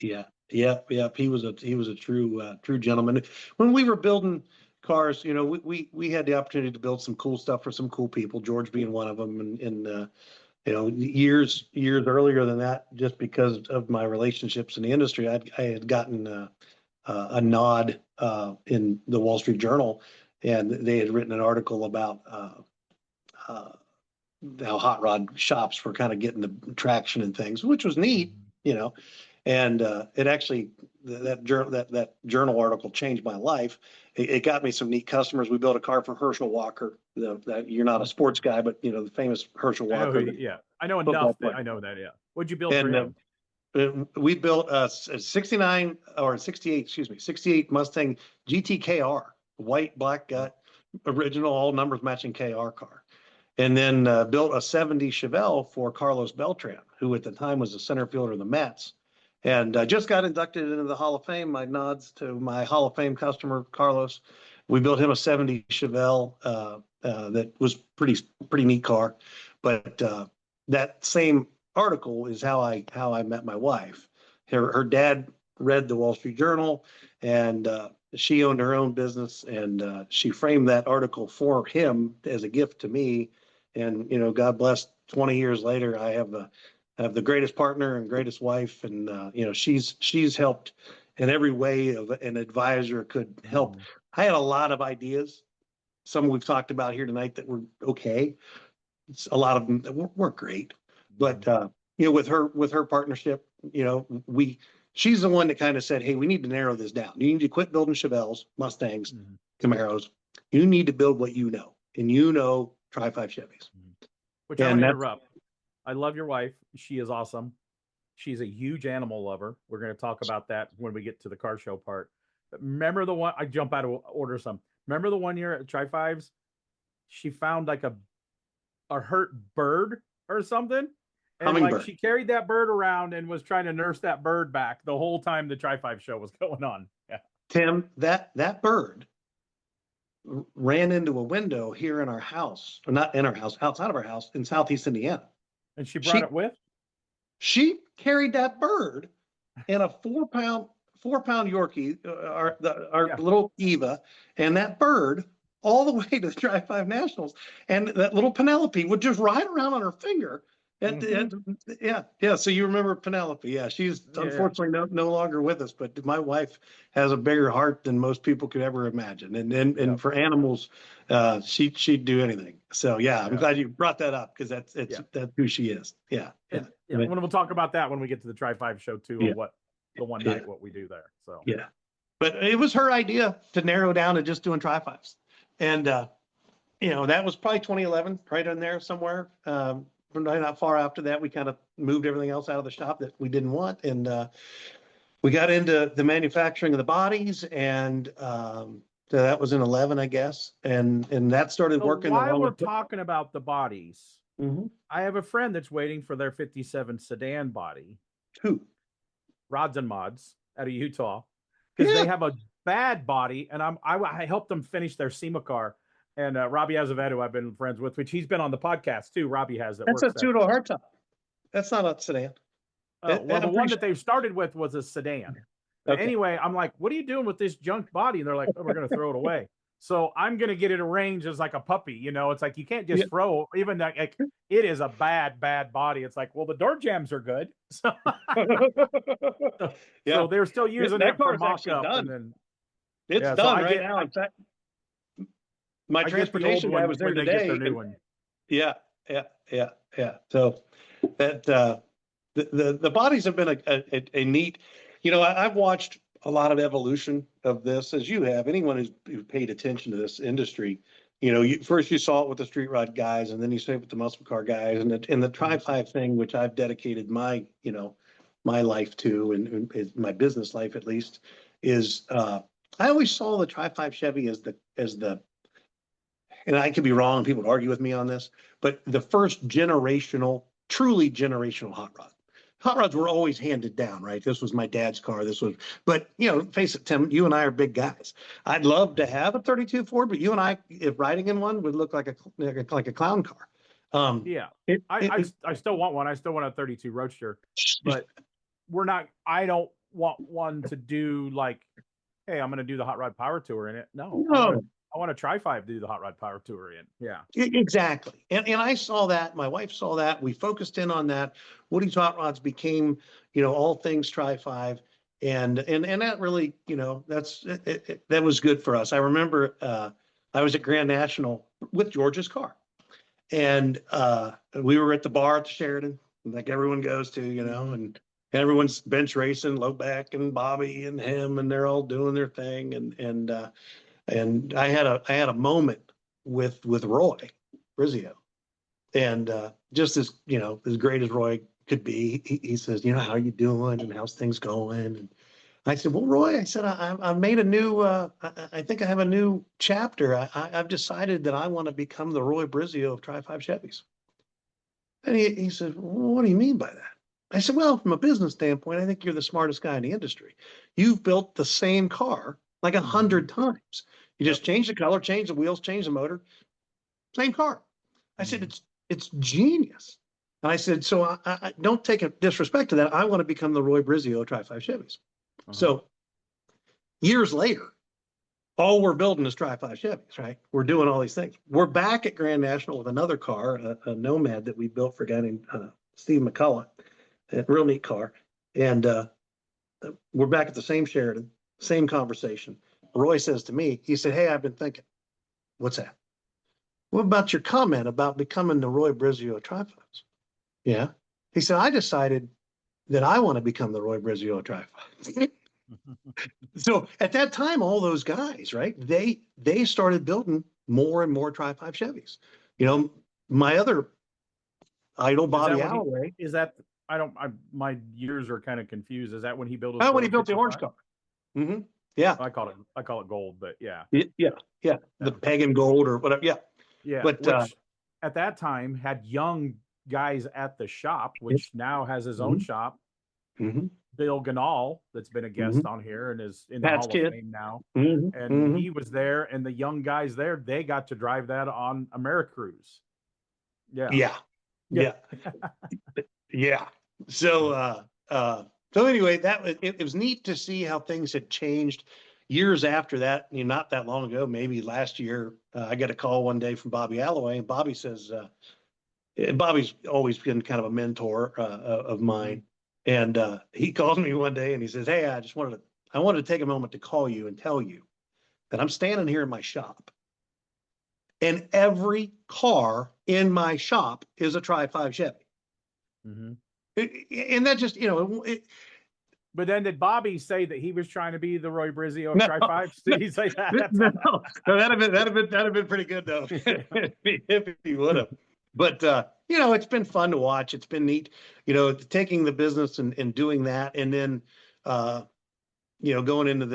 Yeah. He was a true gentleman. When we were building cars, we had the opportunity to build some cool stuff for some cool people, George being one of them. And years earlier than that, just because of my relationships in the industry, I had gotten a nod in the Wall Street Journal, and they had written an article about how hot rod shops were kind of getting the traction and things, which was neat, and it actually, that journal article changed my life. It got me some neat customers. We built a car for Herschel Walker. That you're not a sports guy, but the famous Herschel Walker. I know enough that I know that. Yeah. What'd you build for him? We built a 69 or 68 Mustang GT-KR, white, black gut, original, all numbers matching KR car. And then built a 70 Chevelle for Carlos Beltran, who at the time was the center fielder of the Mets. And I just got inducted into the Hall of Fame. My nods to my Hall of Fame customer, Carlos. We built him a 70 Chevelle that was pretty neat car. But that same article is how I met my wife. Her dad read the Wall Street Journal, and she owned her own business, and she framed that article for him as a gift to me. And God bless. 20 years later, I have the greatest partner and greatest wife, and she's helped in every way of an advisor could help. I had a lot of ideas. Some we've talked about here tonight that were okay. A lot of them that weren't great, but with her partnership, she's the one that kind of said, hey, we need to narrow this down. You need to quit building Chevelles, Mustangs, Camaros. You need to build what you know, and Tri-5 Chevys. Which I want to interrupt. I love your wife. She is awesome. She's a huge animal lover. We're going to talk about that when we get to the car show part. But remember the one, I jump out of order some. Remember the one year at Tri-5s? She found like a hurt bird or something. And she carried that bird around and was trying to nurse that bird back the whole time the Tri-5 show was going on. Yeah. Tim, that bird ran into a window here in our house, or not in our house, outside of our house in Southeast Indiana. And she brought it with? She carried that bird in a 4-pound Yorkie, our little Eva, and that bird all the way to the Tri-5 Nationals. And that little Penelope would just ride around on her finger. So you remember Penelope? Yeah, she's unfortunately no longer with us. But my wife has a bigger heart than most people could ever imagine, and for animals, she'd do anything. So I'm glad you brought that up, because that's who she is. And we'll talk about that when we get to the Tri-5 show too, of what the one night what we do there. So but it was her idea to narrow down to just doing Tri-5s, and that was probably 2011, right in there somewhere. Not far after that, we kind of moved everything else out of the shop that we didn't want, and we got into the manufacturing of the bodies, and so that was in 11, I guess, and that started working. While we're talking about the bodies, I have a friend that's waiting for their 57 sedan body. Who? Rods and Mods out of Utah, because they have a bad body, and I helped them finish their SEMA car. And Robbie Azevedo, I've been friends with, which he's been on the podcast too. Robbie has that. That's a two-door hardtop. That's not a sedan. The one that they've started with was a sedan. Okay. Anyway, I'm like, what are you doing with this junk body? And they're like, oh, we're going to throw it away. So I'm going to get it arranged as like a puppy. It's like, you can't just throw, even that, like, it is a bad body. It's like, well, the door jams are good. So, so they're still using it for mock-up. And then it's done right now. In fact, my transportation guy was there today. Yeah. So that the bodies have been a neat. I've watched a lot of evolution of this, as you have. Anyone who paid attention to this industry, you know, first you saw it with the street rod guys, and then you saw it with the muscle car guys, and the Tri-5 thing, which I've dedicated my, you know, my life to, and my business life at least, is I always saw the Tri-5 Chevy as the, and I could be wrong, people would argue with me on this, but the first truly generational hot rod. Hot rods were always handed down, right? This was my dad's car. But you know, face it, Tim, you and I are big guys. I'd love to have a 32 Ford, but you and I, if riding in one, would look like a clown car. Yeah, I still want one. I still want a 32 Roadster, but I don't want one to do like, hey, I'm going to do the Hot Rod Power Tour in it. No. I want to try 5 to do the Hot Rod Power Tour in. Yeah. Exactly. And I saw that. My wife saw that. We focused in on that. Woody's Hot Rods became, you know, all things Tri-5. And that really, you know, that was good for us. I remember I was at Grand National with George's car. And we were at the bar at the Sheridan, like everyone goes to, you know, and everyone's bench racing, Loback and Bobby and him, and they're all doing their thing. And I had a moment with Roy Brizio, and just as, you know, as great as Roy could be, he says, you know, how are you doing and how's things going? And I said, well, Roy, I said, I've made a new, I think I have a new chapter. I've decided that I want to become the Roy Brizio of Tri-5 Chevys. And he said, well, what do you mean by that? I said, well, from a business standpoint, I think you're the smartest guy in the industry. You've built the same car like 100 times. You just change the color, change the wheels, change the motor, same car. I said, it's genius. And I said, so I don't take a disrespect to that. I want to become the Roy Brizio of Tri-5 Chevys. So years later, all we're building is Tri-5 Chevys, right? We're doing all these things. We're back at Grand National with another car, a Nomad that we built for a guy named Steve McCullough, a real neat car. And we're back at the same Sheridan, same conversation. Roy says to me, he said, hey, I've been thinking. What's that? What about your comment about becoming the Roy Brizio of Tri-5s? Yeah. He said, I decided that I want to become the Roy Brizio of Tri-5s. So at that time, all those guys, right, they started building more and more Tri-5 Chevys. You know, my other idol, Bobby Alloway. My years are kind of confused. Is that when he built his when he built the orange car? Mm-hmm. Yeah. I call it gold, but yeah. Yeah. The pagan gold or whatever. Yeah. Yeah. But which, at that time had young guys at the shop, which now has his own shop. Bill Ganal, that's been a guest on here and is in the Hall of Fame now. And he was there, and the young guys there, they got to drive that on AmeriCruise. Yeah. So anyway, it was neat to see how things had changed years after that. You know, not that long ago, maybe last year, I got a call one day from Bobby Alloway, and Bobby says, Bobby's always been kind of a mentor of mine. And he calls me one day and he says, hey, I wanted to take a moment to call you and tell you that I'm standing here in my shop, and every car in my shop is a Tri-5 Chevy. And that just, you know, but then did Bobby say that he was trying to be the Roy Brizio of Tri-5? Did he say that? No, that'd have been pretty good though, if he would have. But you know, it's been fun to watch. It's been neat, you know, taking the business and doing that, and then you know, going into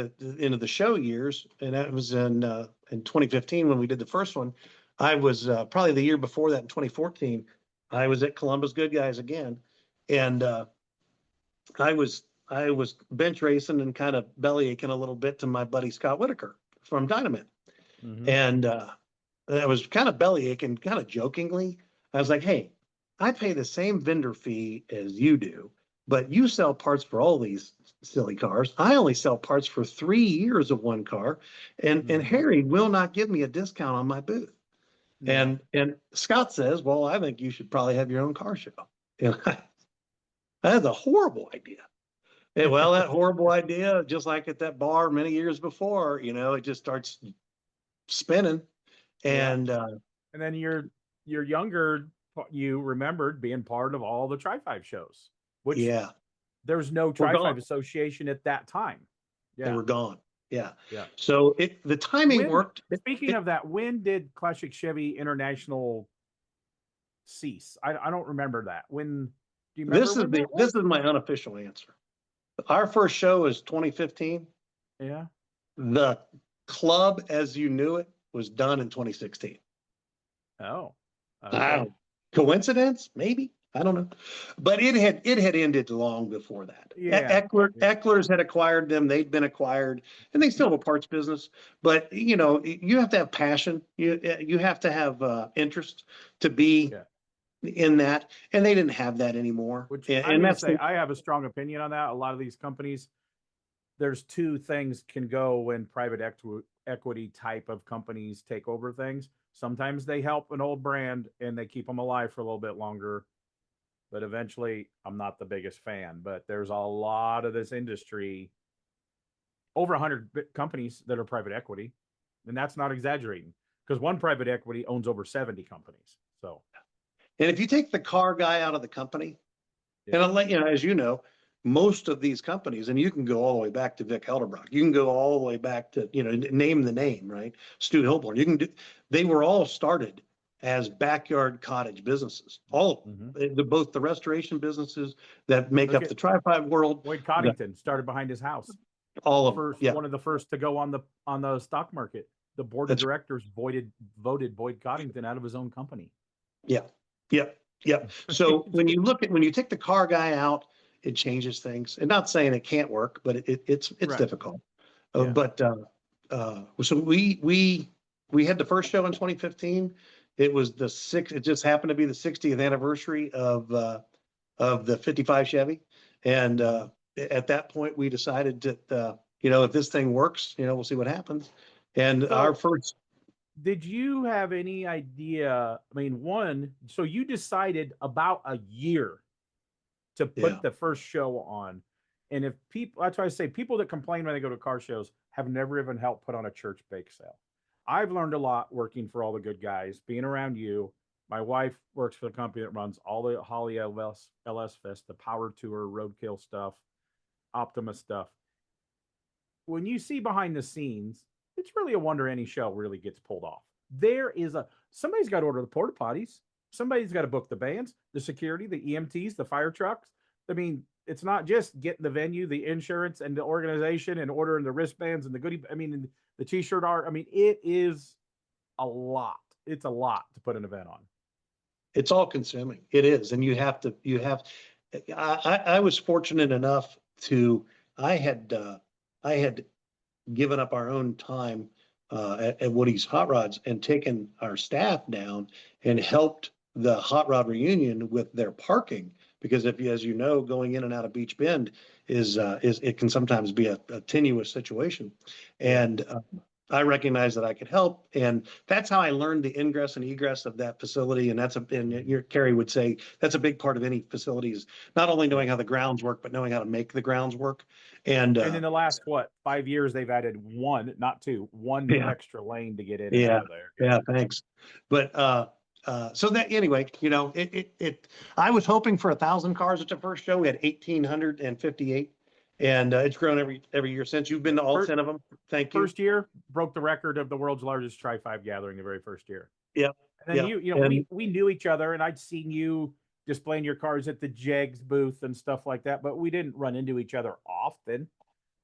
the show years, and that was in 2015 when we did the first one. I was probably the year before that in 2014. I was at Columbus Good Guys again, and I was bench racing and kind of belly aching a little bit to my buddy Scott Whitaker from Dynamite. And I was kind of belly aching, kind of jokingly. I was like, hey, I pay the same vendor fee as you do, but you sell parts for all these silly cars. I only sell parts for 3 years of one car, and Harry will not give me a discount on my booth. And Scott says, well, I think you should probably have your own car show. And I had a horrible idea. And well, that horrible idea, just like at that bar many years before, you know, it just starts spinning. And then your younger, you remembered being part of all the Tri-5 shows, which there's no Tri-5 association at that time. Yeah. They were gone. Yeah. Yeah. So the timing worked. Speaking of that, when did Classic Chevy International cease? I don't remember that. When do you remember when that was? This is my unofficial answer. Our first show is 2015. Yeah. The club as you knew it was done in 2016. Oh. Okay. Coincidence? Maybe. I don't know. But it had ended long before that. Yeah. Eckler's had acquired them. They'd been acquired, and they still have a parts business. But you have to have passion. You have to have interest to be in that, and they didn't have that anymore. Which and that's I have a strong opinion on that. A lot of these companies, there's two things can go when private equity type of companies take over things. Sometimes they help an old brand and they keep them alive for a little bit longer. But eventually, I'm not the biggest fan. But there's a lot of this industry, over 100 companies that are private equity. And that's not exaggerating, because one private equity owns over 70 companies. So, and if you take the car guy out of the company, and I'll let you know, as you know, most of these companies, and you can go all the way back to Vic Helderbrock, you can go all the way back to, name the name, right? Stu Hilborn. They were all started as backyard cottage businesses. All of them, both the restoration businesses that make up the Tri-5 world. Boyd Coddington started behind his house. All of them. One of the first to go on the stock market. The board of directors voted Boyd Coddington out of his own company. Yeah. So when you take the car guy out, it changes things. And not saying it can't work, but it's right. Difficult. So we had the first show in 2015. It was it just happened to be the 60th anniversary of the 55 Chevy. And at that point we decided that, if this thing works, we'll see what happens. And did you have any idea? I mean, so you decided about a year to put the first show on. And if that's why I say people that complain when they go to car shows have never even helped put on a church bake sale. I've learned a lot working for all the good guys, being around you. My wife works for the company that runs all the Holly LS Fest, the Power Tour, Roadkill stuff, Optima stuff. When you see behind the scenes, it's really a wonder any show really gets pulled off. Somebody's got to order the porta potties. Somebody's got to book the bands, the security, the EMTs, the fire trucks. I mean, it's not just getting the venue, the insurance, and the organization, and ordering the wristbands and the goodie. I mean, the T-shirt art. I mean, it is a lot. It's a lot to put an event on. It's all consuming. It is, and I was fortunate enough I had given up our own time at Woody's Hot Rods and taken our staff down and helped the Hot Rod reunion with their parking, because as you know, going in and out of Beach Bend is it can sometimes be a tenuous situation, and I recognized that I could help, and that's how I learned the ingress and egress of that facility. And Carrie would say that's a big part of any facility, is not only knowing how the grounds work, but knowing how to make the grounds work. And in the last 5 years, they've added one extra lane to get in and out of there. Yeah, thanks. But so that anyway, I was hoping for 1,000 cars at the first show. We had 1,858. And it's grown every year since. You've been to all 10 of them. Thank you. First year broke the record of the world's largest Tri-5 gathering the very first year. Yeah. And then we knew each other, and I'd seen you displaying your cars at the JEGS booth and stuff like that, but we didn't run into each other often.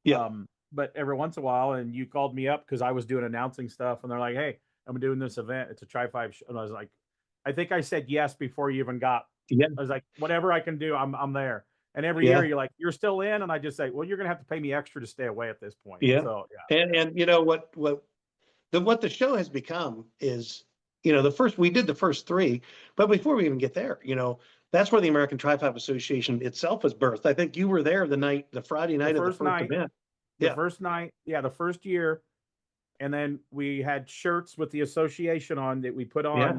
Yeah. But every once in a while, and you called me up because I was doing announcing stuff, and they're like, "Hey, I'm doing this event. It's a Tri-5 show." And I was like, I think I said yes before you even got. Yeah. I was like, whatever I can do, I'm there. And every year you're like, you're still in, and I just say, well, you're gonna have to pay me extra to stay away at this point. Yeah. So, And you know what the show has become is, we did the first three, but before we even get there, that's where the American Tri-5 Association itself was birthed. I think you were there the Friday night of the first event. The first night, the first year, and then we had shirts with the association on that we put on. Yeah.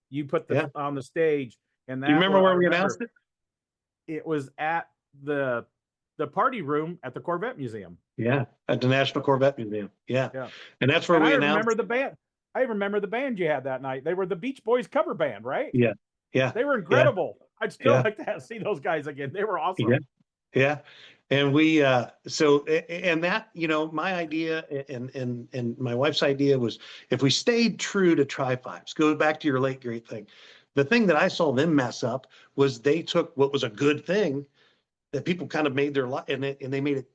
You put on the stage, and that. You remember where we announced it? It was at the party room at the Corvette Museum. Yeah, at the National Corvette Museum. Yeah. And that's where we announced. I remember the band you had that night. They were the Beach Boys cover band, right? Yeah. They were incredible. I'd still like to see those guys again. They were awesome. Yeah. And we and that, my idea and my wife's idea was, if we stayed true to Tri-Fives, goes back to your late great thing. The thing that I saw them mess up was they took what was a good thing that people kind of made their life, and they made it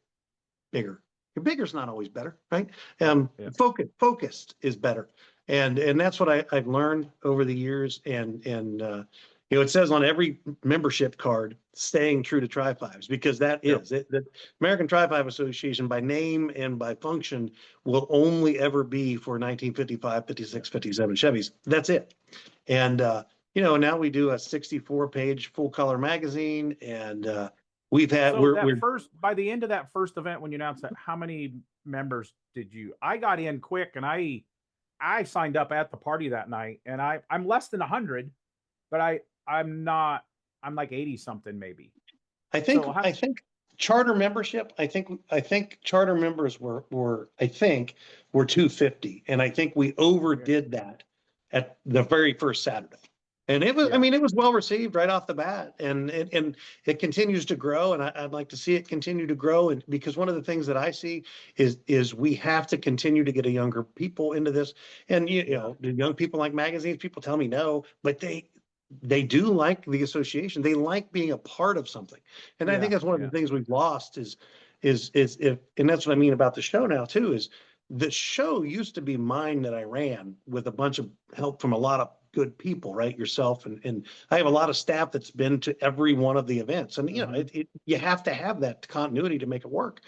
bigger. Bigger is not always better, right? Yeah. Focused is better, and that's what I've learned over the years. And it says on every membership card, staying true to Tri-Fives, because that is it. The American Tri-Five Association, by name and by function, will only ever be for 1955, 56, 57 Chevys. That's it. And now we do a 64-page full color magazine, and we've had we're by the end of that first event, when you announced that, how many members did you? I got in quick, and I signed up at the party that night, and I'm less than 100, but I'm like 80 something maybe. I think charter membership. I think charter members were 250, and I think we overdid that at the very first Saturday. And it was, it was well received right off the bat, and it continues to grow, and I'd like to see it continue to grow. And because one of the things that I see is we have to continue to get a younger people into this. And the young people like magazines. People tell me no, but they do like the association. They like being a part of something, and I think that's one of the things we've lost is if, and that's what I mean about the show now too. Is the show used to be mine that I ran with a bunch of help from a lot of good people, right? Yourself, and I have a lot of staff that's been to every one of the events, and you have to have that continuity to make it work.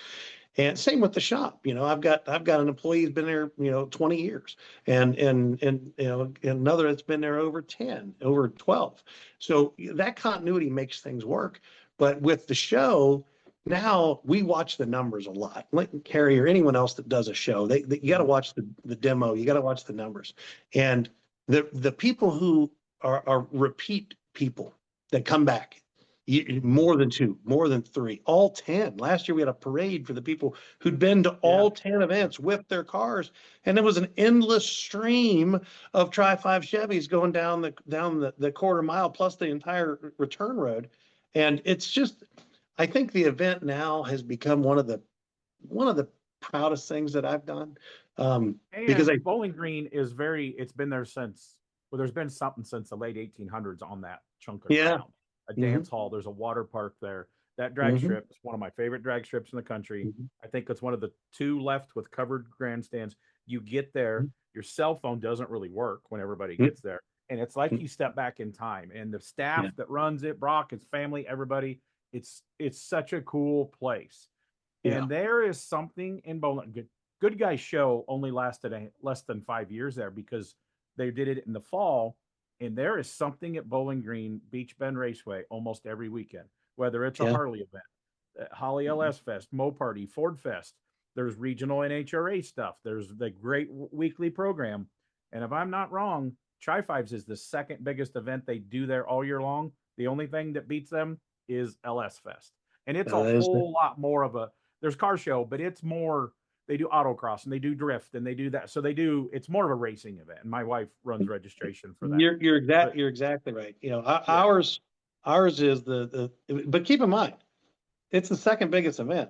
And same with the shop. I've got an employee who's been there 20 years, and another that's been there over 12. So that continuity makes things work. But with the show, now we watch the numbers a lot. Like Carrie or anyone else that does a show, you got to watch the demo. You got to watch the numbers, and the people who are repeat people that come back, more than 2, more than 3, all 10. Last year we had a parade for the people who'd been to all 10 events with their cars, and there was an endless stream of Tri-5 Chevys going down the quarter mile plus the entire return road. And it's just, I think the event now has become one of the proudest things that I've done. Because Bowling Green is it's been there since, there's been something since the late 1800s on that chunk of ground. A dance hall, there's a water park there. That drag strip is one of my favorite drag strips in the country. I think it's one of the 2 left with covered grandstands. You get there, your cell phone doesn't really work when everybody gets there. And it's like you step back in time. And the staff that runs it, Brock, his family, everybody, it's such a cool place. And there is something in Bowling. Good Guys show only lasted less than 5 years there, because they did it in the fall. And there is something at Bowling Green Beach Bend Raceway almost every weekend, whether it's a Harley event, Holly LS Fest, Mo Party, Ford Fest. There's regional NHRA stuff. There's the great weekly program. And if I'm not wrong, Tri-Fives is the second biggest event they do there all year long. The only thing that beats them is LS Fest. And it's a whole lot more of there's car show, but it's more, they do autocross and they do drift and they do that. So it's more of a racing event. And my wife runs registration for that. You're exactly right. Ours is but keep in mind, it's the second biggest event.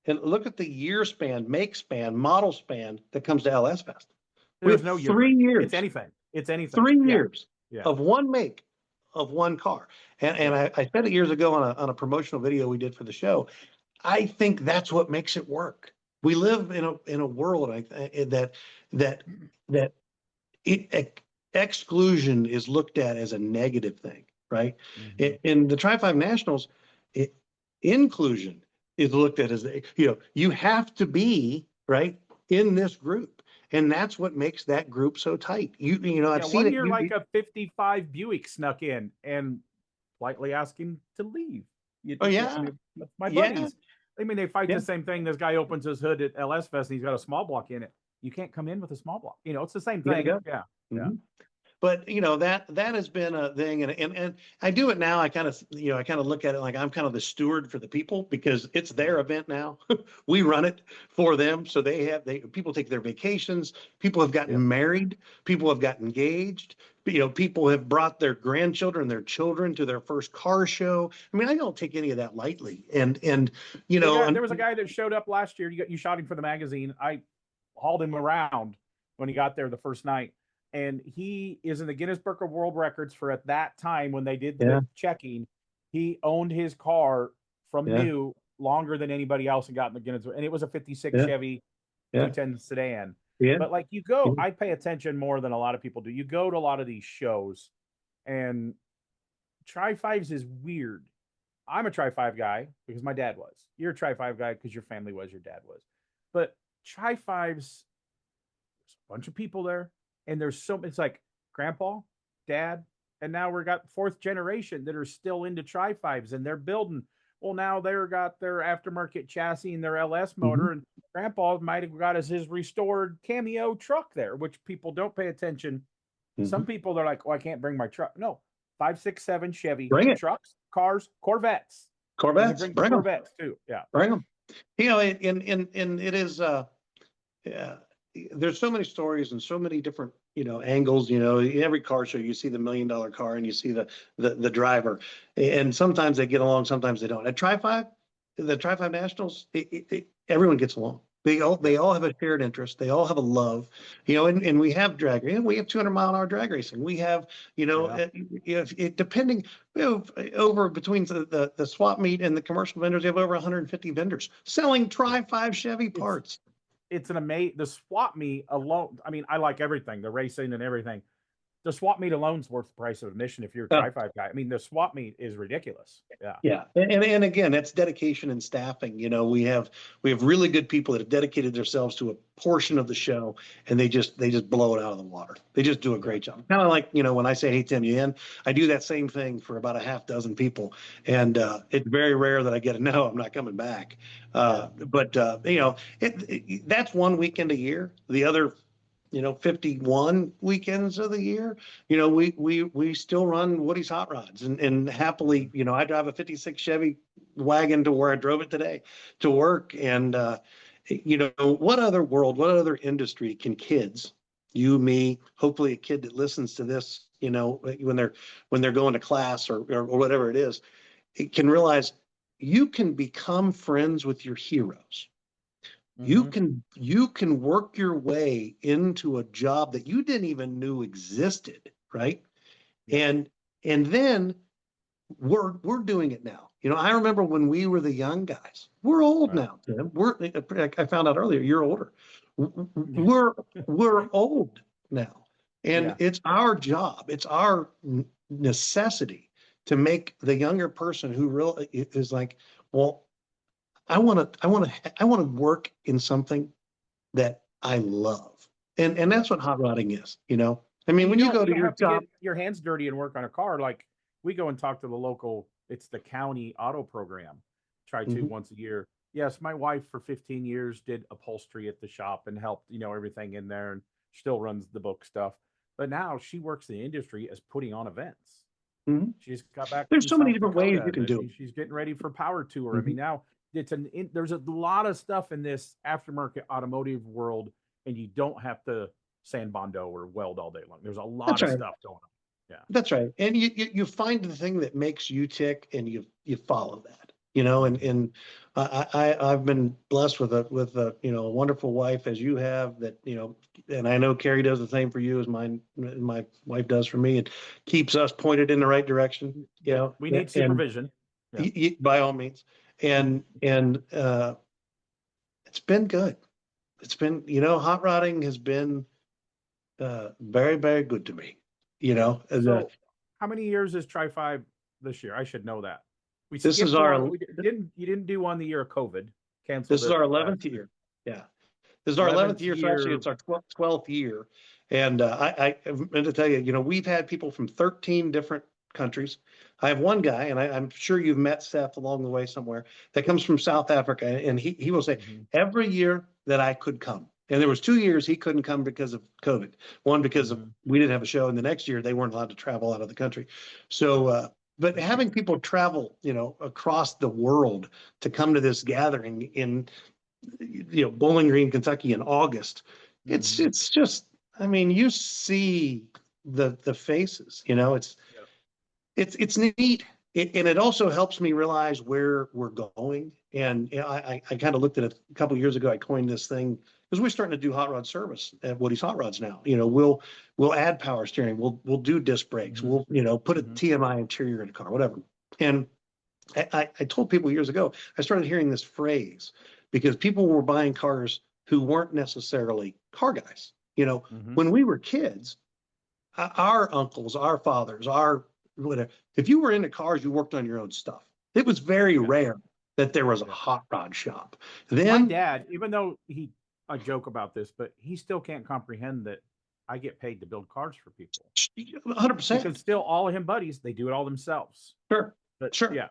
And look at the year span, make span, model span that comes to LS Fest. There's no 3 years. It's anything. 3 years of one make, of one car. And I said it years ago on a promotional video we did for the show. I think that's what makes it work. We live in a world that exclusion is looked at as a negative thing, right? In the Tri-5 Nationals, inclusion is looked at as you have to be right in this group, and that's what makes that group so tight. I've seen one year like a 55 Buick snuck in and politely asked him to leave. My buddies. I mean, they fight the same thing. This guy opens his hood at LS Fest and he's got a small block in it. You can't come in with a small block. It's the same thing. but that has been a thing, and I do it now. I kind of look at it like I'm kind of the steward for the people because it's their event now. We run it for them, so people take their vacations. People have gotten married. People have gotten engaged. People have brought their grandchildren, their children to their first car show. I mean, I don't take any of that lightly. And there was a guy that showed up last year. You shot him for the magazine. I hauled him around when he got there the first night, and he is in the Guinness Book of World Records for at that time when they did the checking. He owned his car from new longer than anybody else and got in the Guinness, and it was a 56 Chevy 210 sedan. Yeah. But like I pay attention more than a lot of people do. You go to a lot of these shows, and Tri-5s is weird. I'm a Tri-5 guy because my dad was. You're a Tri-5 guy because your family was, your dad was. But Tri-5s, there's a bunch of people there, and it's like grandpa, dad, and now we've got fourth generation that are still into Tri-5s, and they're building. Well, now they've got their aftermarket chassis and their LS motor, and grandpa might have got his restored Cameo truck there, which people don't pay attention. Some people, they're like, I can't bring my truck. No, 5, 6, 7 Chevy trucks, cars, Corvettes. Bring Corvettes too. Yeah. Bring them. And it is, there's so many stories and so many different, angles, every car show, you see the $1 million car and you see the driver, and sometimes they get along, sometimes they don't. At the Tri-5 Nationals, everyone gets along. They all have a shared interest. They all have a love, and we have drag racing. We have 200-mile-an-hour drag racing. We have, depending over between the swap meet and the commercial vendors, we have over 150 vendors selling Tri-5 Chevy parts. It's an amazing, the swap meet alone. I mean, I like everything, the racing and everything. The swap meet alone's worth the price of admission if you're a Tri-5 guy. I mean, the swap meet is ridiculous. Yeah. Yeah. And again, that's dedication and staffing. We have really good people that have dedicated themselves to a portion of the show, and they just blow it out of the water. They just do a great job. Kind of like, when I say, hey, Tim, you in? I do that same thing for about a half dozen people. And it's very rare that I get a no, I'm not coming back. But that's one weekend a year. The other 51 weekends of the year, we still run Woody's Hot Rods, and happily, I drive a 56 Chevy wagon to where I drove it today to work. And, what other industry can kids, you, me, hopefully a kid that listens to this, when they're going to class or whatever it is, it can realize you can become friends with your heroes. You can work your way into a job that you didn't even know existed, right? And then we're doing it now. I remember when we were the young guys. We're old now, Tim. I found out earlier, you're older. We're old now. And it's our job, it's our necessity to make the younger person who really is like, well, I want to work in something that I love, and that's what hot rodding is. I mean, when you go to your job, get your hands dirty and work on a car. Like we go and talk to the local. It's the county auto program. Try to once a year. Yes, my wife for 15 years did upholstery at the shop and helped everything in there, and still runs the book stuff. But now she works in the industry as putting on events. She's got back. There's so many different ways you can do it. She's getting ready for Power Tour. I mean, now. There's a lot of stuff in this aftermarket automotive world, and you don't have to sand bondo or weld all day long. There's a lot of stuff going on. Yeah, that's right. And you find the thing that makes you tick, and you follow that. And I've been blessed with a wonderful wife as you have, that and I know Carrie does the same for you as my wife does for me. It keeps us pointed in the right direction. We need supervision. By all means. And it's been good. It's been, hot rodding has been very, very good to me. So how many years is Tri-5 this year? I should know that. You didn't do one the year of COVID. Canceled. This is our 11th year. Yeah. This is our 11th year. So actually it's our 12th year. And I meant to tell you, we've had people from 13 different countries. I have one guy, and I'm sure you've met Seth along the way somewhere, that comes from South Africa, and he will say, every year that I could come, And there was 2 years he couldn't come because of COVID. One, because of we didn't have a show, and the next year they weren't allowed to travel out of the country. So, but having people travel, across the world to come to this gathering in, Bowling Green, Kentucky in August, it's just, I mean, you see the faces, it's neat. And it also helps me realize where we're going. And I kind of looked at it a couple of years ago. I coined this thing because we're starting to do hot rod service at Woody's Hot Rods now. We'll add power steering. We'll do disc brakes. We'll put a TMI interior in a car, whatever. And I told people years ago, I started hearing this phrase because people were buying cars who weren't necessarily car guys. When we were kids, our uncles, our fathers, our whatever, if you were into cars, you worked on your own stuff. It was very rare that there was a hot rod shop. Then my dad, even though I joke about this, but he still can't comprehend that I get paid to build cars for people. 100%. Because still all of him buddies, they do it all themselves. Sure. But sure. Yeah.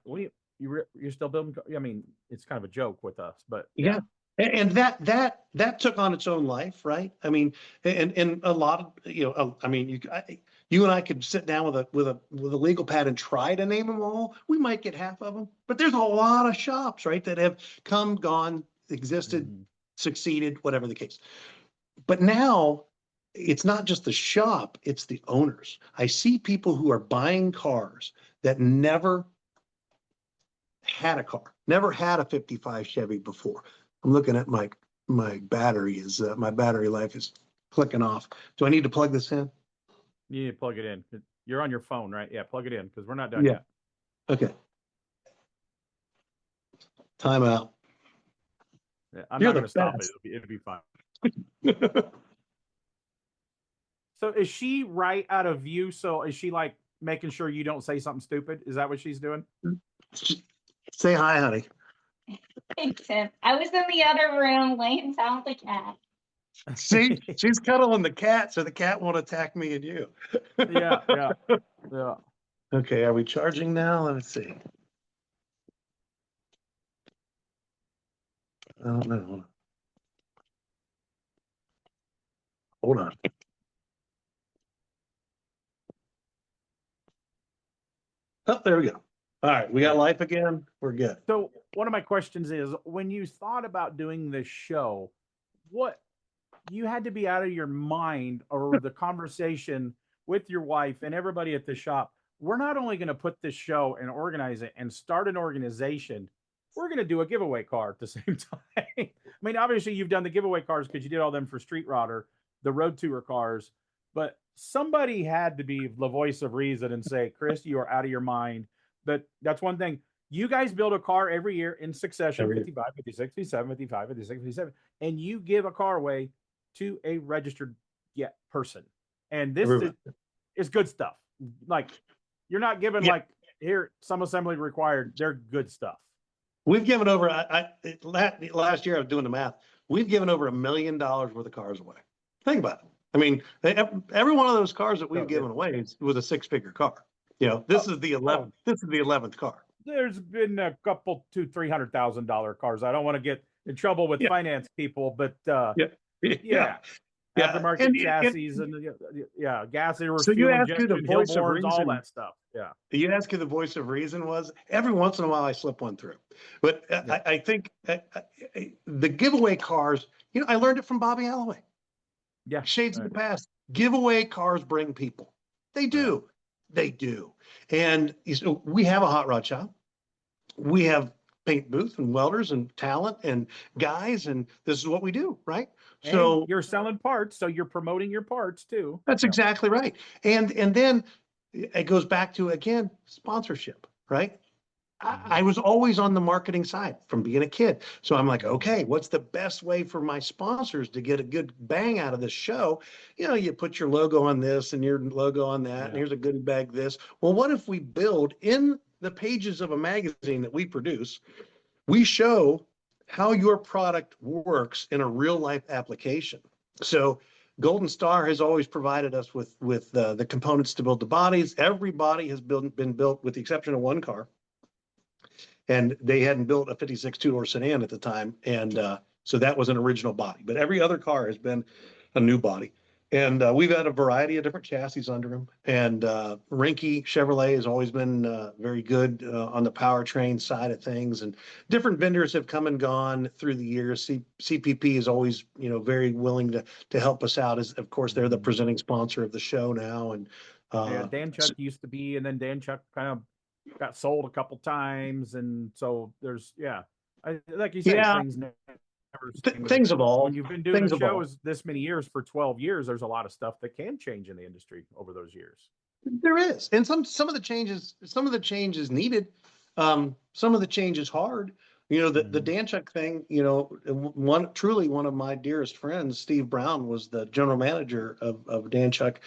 You're still building. I mean, it's kind of a joke with us, but yeah. And that took on its own life, right? I mean, and a lot of, I mean, you and I could sit down with a legal pad and try to name them all. We might get half of them, but there's a lot of shops, right, that have come, gone, existed, succeeded, whatever the case. But now it's not just the shop, it's the owners. I see people who are buying cars that never had a car, never had a 55 Chevy before. I'm looking at my battery my battery life is clicking off. Do I need to plug this in? You need to plug it in. You're on your phone, right? Yeah, plug it in because we're not done yet. Okay. Time out. Yeah, I'm not going to stop it. It'll be fine. So is she right out of view? So is she like making sure you don't say something stupid? Is that what she's doing? Say hi, honey. Hey, Tim. I was in the other room laying down with the cat. See, she's cuddling the cat, so the cat won't attack me and you. Yeah. Okay, are we charging now? Let's see. I don't know. Hold on. Oh, there we go. All right, we got life again. We're good. So one of my questions is, when you thought about doing this show, what you had to be out of your mind, or the conversation with your wife and everybody at the shop, we're not only going to put this show and organize it and start an organization, we're going to do a giveaway car at the same time. I mean, obviously you've done the giveaway cars because you did all them for Street Rodder, the road tour cars, but somebody had to be the voice of reason and say, Chris, you are out of your mind. But that's one thing. You guys build a car every year in succession, 55, 56, 57, 55, 56, 57, and you give a car away to a registered person. And this is good stuff. Like, you're not giving here, some assembly required. They're good stuff. We've given over, last year I was doing the math, we've given over $1 million worth of cars away. Think about it. I mean, every one of those cars that we've given away was a six-figure car. This is the 11th. This is the 11th car. There's been a couple $200,000-$300,000 cars. I don't want to get in trouble with finance people, but aftermarket chassis and gas. So you ask who the voice of reason, all that stuff. Yeah. You ask who the voice of reason was. Every once in a while, I slip one through, but I think the giveaway cars. I learned it from Bobby Alloway. Yeah. Shades of the past. Giveaway cars bring people. They do. They do. And we have a hot rod shop. We have paint booth and welders and talent and guys, and this is what we do, right? And so you're selling parts, so you're promoting your parts too. That's exactly right. And then it goes back to, again, sponsorship, right? I was always on the marketing side from being a kid. So I'm like, okay, what's the best way for my sponsors to get a good bang out of this show? You put your logo on this and your logo on that, and here's a goodie bag this. Well, what if we build in the pages of a magazine that we produce, we show how your product works in a real life application. So Golden Star has always provided us with the components to build the bodies. Every body has been built with the exception of one car. And they hadn't built a 56 two-door sedan at the time. And So that was an original body, but every other car has been a new body. And we've had a variety of different chassis under them. And Rinke Chevrolet has always been very good on the powertrain side of things. And different vendors have come and gone through the years. CPP is always, very willing to help us out. As of course, they're the presenting sponsor of the show now. And Dan Chuck used to be, and then Dan Chuck kind of got sold a couple times, and so there's like you said, things never things evolve. When you've been doing the shows this many years for 12 years, there's a lot of stuff that can change in the industry over those years. There is, and some of the changes needed. Some of the changes hard. The Dan Chuck thing. One of my dearest friends, Steve Brown, was the general manager of Dan Chuck.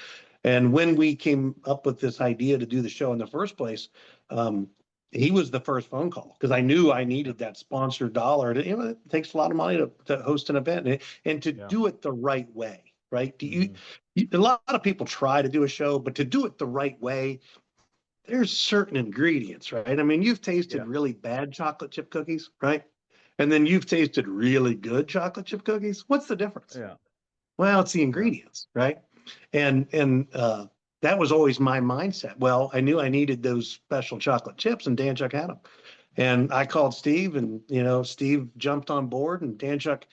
And when we came up with this idea to do the show in the first place, he was the first phone call because I knew I needed that sponsor dollar. It takes a lot of money to host an event and to do it the right way, right? A lot of people try to do a show, but to do it the right way, there's certain ingredients, right? I mean, you've tasted really bad chocolate chip cookies, right? And then you've tasted really good chocolate chip cookies. What's the difference? Yeah. Well, it's the ingredients, right? And that was always my mindset. Well, I knew I needed those special chocolate chips, and Dan Chuck had them. And I called Steve, and Steve jumped on board, and Dan Chuck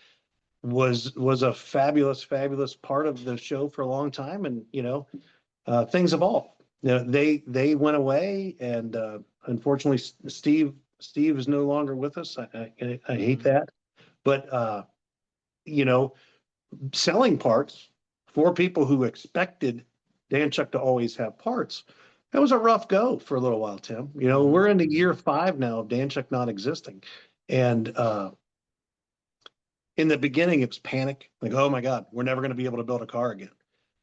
was a fabulous part of the show for a long time. And things evolved. They went away, and unfortunately, Steve is no longer with us. I hate that, but selling parts for people who expected Dan Chuck to always have parts, that was a rough go for a little while, Tim. We're into year 5 now of Dan Chuck not existing. And in the beginning, it was panic. Like, oh my God, we're never going to be able to build a car again.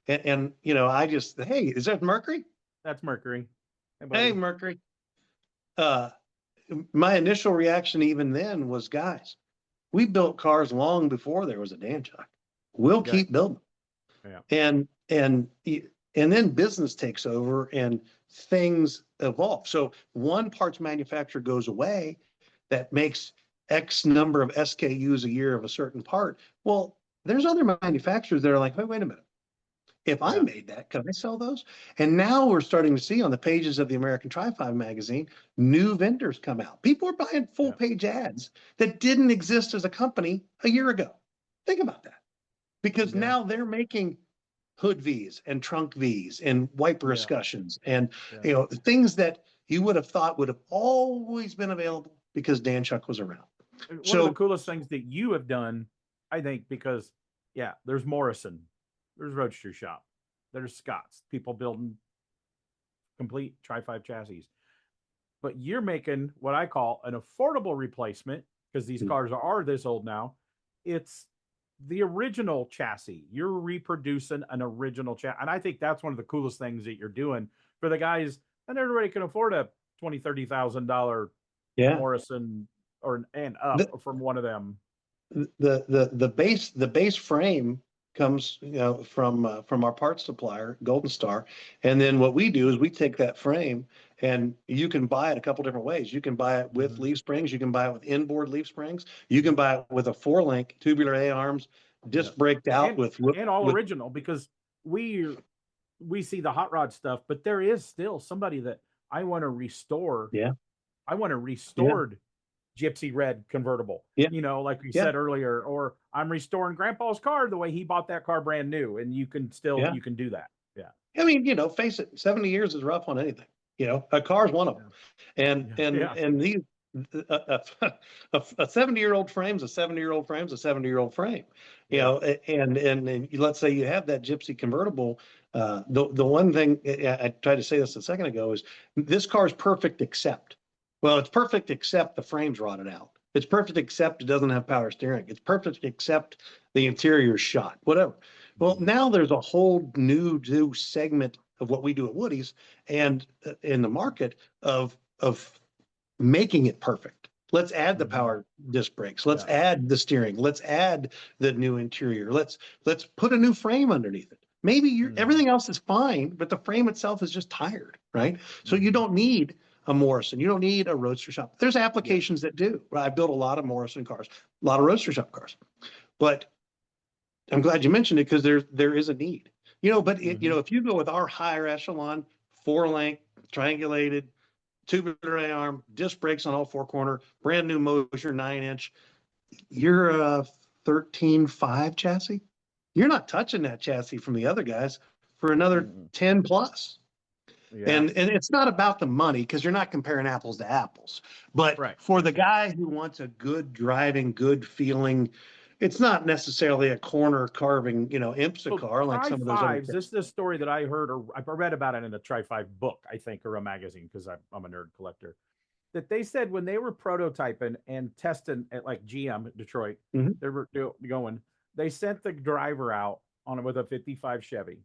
And I just, hey, is that Mercury? That's Mercury. Hey, Mercury. My initial reaction even then was, guys, we built cars long before there was a Dan Chuck. We'll keep building. Yeah. And then business takes over and things evolve. So one parts manufacturer goes away that makes X number of SKUs a year of a certain part. Well, there's other manufacturers that are like, wait a minute. If I made that, can I sell those? And now we're starting to see on the pages of the American Tri-5 magazine, new vendors come out. People are buying full page ads that didn't exist as a company a year ago. Think about that. Because now they're making hood Vs and trunk Vs and wiper escutcheons and things that you would have thought would have always been available because Dan Chuck was around. One of the coolest things that you have done, I think, because there's Morrison, there's Roadster Shop, there's Scott's, people building complete Tri-5 chassis. But you're making what I call an affordable replacement, because these cars are this old now. It's the original chassis. You're reproducing an original chassis. And I think that's one of the coolest things that you're doing for the guys. And everybody can afford a $20,000, $30,000 Morrison and up from one of them. The base frame comes from our parts supplier, Golden Star. And then what we do is we take that frame, and you can buy it a couple different ways. You can buy it with leaf springs. You can buy it with inboard leaf springs. You can buy it with a 4-link tubular A-arms, disc braked out and all original, because we see the hot rod stuff, but there is still somebody that I want to restore. Yeah. I want a restored Gypsy Red convertible, like we said earlier, or I'm restoring Grandpa's car the way he bought that car brand new, and you can still, you can do that. Yeah. I mean, face it, 70 years is rough on anything. A car's one of them. And these, a 70-year-old frame's a 70-year-old frame's a 70-year-old frame, and let's say you have that Gypsy convertible. The one thing I tried to say this a second ago is this car's perfect except. Well, it's perfect except the frame's rotted out. It's perfect except it doesn't have power steering. It's perfect except the interior's shot, whatever. Well, now there's a whole new segment of what we do at Woody's and in the market of making it perfect. Let's add the power disc brakes. Let's add the steering. Let's add the new interior. Let's put a new frame underneath it. Maybe everything else is fine, but the frame itself is just tired, right? So you don't need a Morrison. You don't need a roadster shop. There's applications that do. I built a lot of Morrison cars, a lot of roadster shop cars. But I'm glad you mentioned it because there is a need. But if you go with our higher echelon, 4-link, triangulated, tubular A-arm, disc brakes on all 4-corner, brand new Moser 9-inch, you're a 13.5 chassis. You're not touching that chassis from the other guys for another 10 plus. Yeah. And it's not about the money because you're not comparing apples to apples. But for the guy who wants a good driving, good feeling, it's not necessarily a corner carving, IMSA car like some of those other. This is a story that I heard, or I read about it in a Tri-5 book, I think, or a magazine, because I'm a nerd collector. That they said when they were prototyping and testing at like GM Detroit, they were going. They sent the driver out on it with a 55 Chevy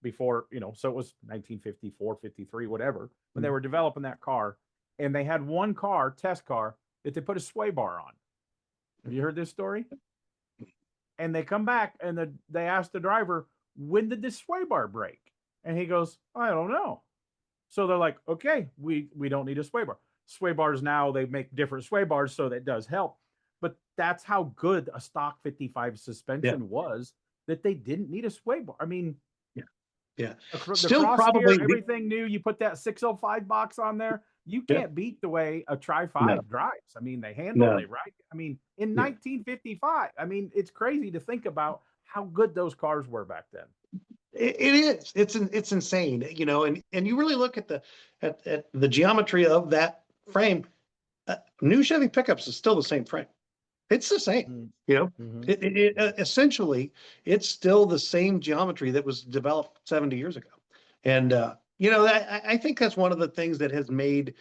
before, so it was 1954, 53, whatever, when they were developing that car. And they had one test car, that they put a sway bar on. Have you heard this story? And they come back and they asked the driver, when did this sway bar break? And he goes, I don't know. So they're like, okay, we don't need a sway bar. Sway bars now, they make different sway bars, so that does help. But that's how good a stock 55 suspension was, that they didn't need a sway bar. I mean, still probably everything new. You put that 605 box on there, you can't beat the way a Tri-5 drives. I mean, they handle it right. I mean, in 1955, I mean, it's crazy to think about how good those cars were back then. It is. It's insane, and you really look at the geometry of that frame. New Chevy pickups is still the same frame. It's the same, essentially, it's still the same geometry that was developed 70 years ago. And, I think that's one of the things that has made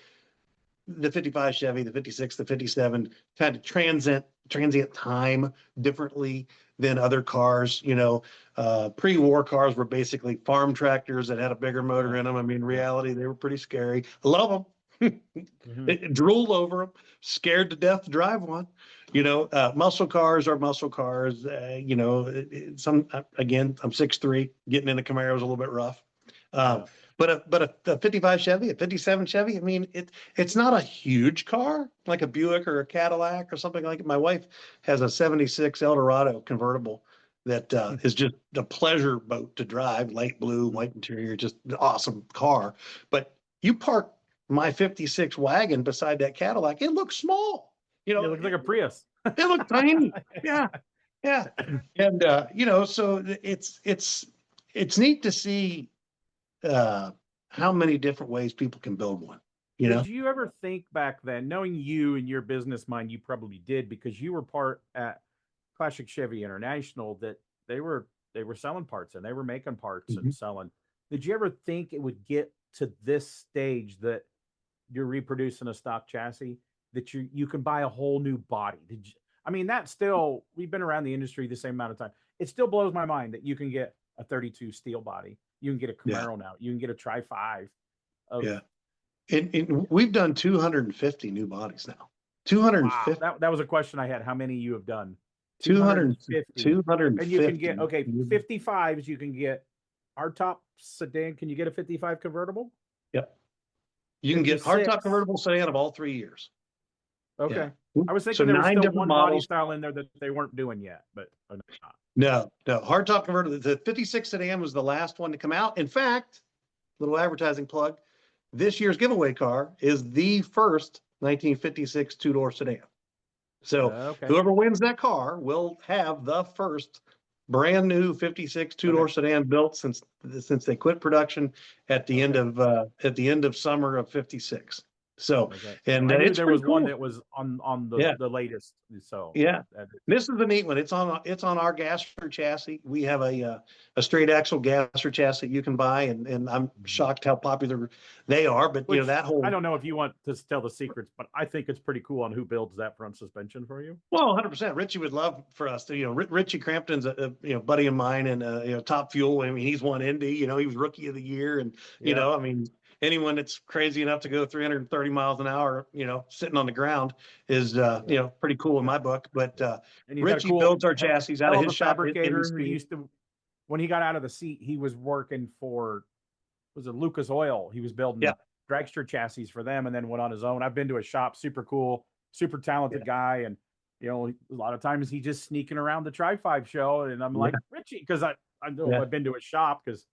the 55 Chevy, the 56, the 57 kind of transient time differently than other cars. Pre-war cars were basically farm tractors that had a bigger motor in them. I mean, in reality, they were pretty scary. I love them. Drooled over them, scared to death to drive one. Muscle cars are muscle cars. Again, I'm 6'3", getting into Camaro is a little bit rough. But a 55 Chevy, a 57 Chevy, I mean, it's not a huge car like a Buick or a Cadillac or something like it. My wife has a 76 Eldorado convertible that is just a pleasure boat to drive, light blue, white interior, just an awesome car. But you park my 56 wagon beside that Cadillac, it looks small. It looks like a Prius. It looks tiny. Yeah. And so it's neat to see how many different ways people can build one. Did you ever think back then, knowing you and your business mind, you probably did, because you were part at Classic Chevy International, that they were selling parts and they were making parts and selling. Did you ever think it would get to this stage that you're reproducing a stock chassis, that you can buy a whole new body? That's still, we've been around the industry the same amount of time. It still blows my mind that you can get a 32 steel body. You can get a Camaro now. You can get a Tri-5. And we've done 250 new bodies now. 250. Wow. That was a question I had. How many you have done? 250. And you can get, 55s. You can get hardtop sedan. Can you get a 55 convertible? Yep. You can get hardtop convertible sedan of all 3 years. Okay. I was thinking there was still one body style in there that they weren't doing yet, but no. Hardtop convertible. The 56 sedan was the last one to come out. In fact, little advertising plug, this year's giveaway car is the first 1956 two-door sedan. So whoever wins that car will have the first brand new 56 two-door sedan built since they quit production at the end of summer of 56. So and I knew there was one that was on the latest. So this is the neat one. It's on our gasser chassis. We have a straight axle gasser chassis you can buy, and I'm shocked how popular they are. But that whole, I don't know if you want to tell the secrets, but I think it's pretty cool on who builds that front suspension for you. Well, 100%. Richie would love for us to. Richie Crampton's a buddy of mine, and Top Fuel. I mean, he's won Indy. He was Rookie of the Year, and anyone that's crazy enough to go 330 miles an hour, sitting on the ground is, pretty cool in my book. But Richie builds our chassis out of his shop. Fabricator who used to, when he got out of the seat, he was working for, was it Lucas Oil? He was building dragster chassis for them, and then went on his own. I've been to his shop, super cool, super talented guy, and a lot of times he's just sneaking around the Tri-5 show, and I'm like, Richie, because I know I've been to his shop because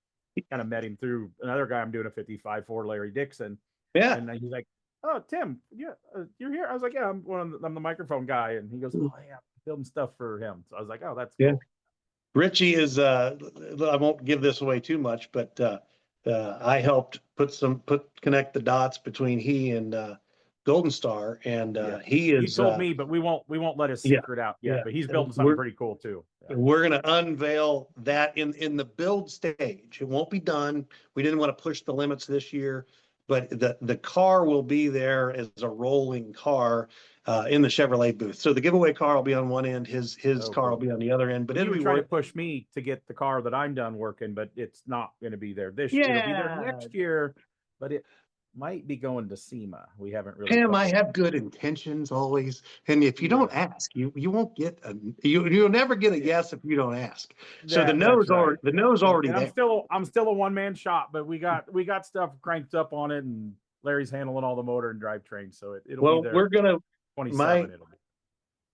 kind of met him through another guy I'm doing a 55 for, Larry Dixon. Yeah. And he's like, oh, Tim, you're here. I was like, yeah, I'm the microphone guy. And he goes, oh, yeah, I'm building stuff for him. So I was like, oh, that's cool. Richie is, I won't give this away too much, but I helped connect the dots between he and Golden Star, and he told me, but we won't let his secret out yet. But he's building something pretty cool too. We're going to unveil that in the build stage. It won't be done. We didn't want to push the limits this year, but the car will be there as a rolling car in the Chevrolet booth. So the giveaway car will be on one end, his car will be on the other end. But it'll be trying to push me to get the car that I'm done working, but it's not going to be there this year. It'll be there next year, but it might be going to SEMA. We haven't really. Tim, I have good intentions always, and if you don't ask, you won't get you'll never get a yes if you don't ask. So the no's already and there. I'm still a one-man shop, but we got stuff cranked up on it, and Larry's handling all the motor and drivetrain, so it'll be there. We're gonna 27.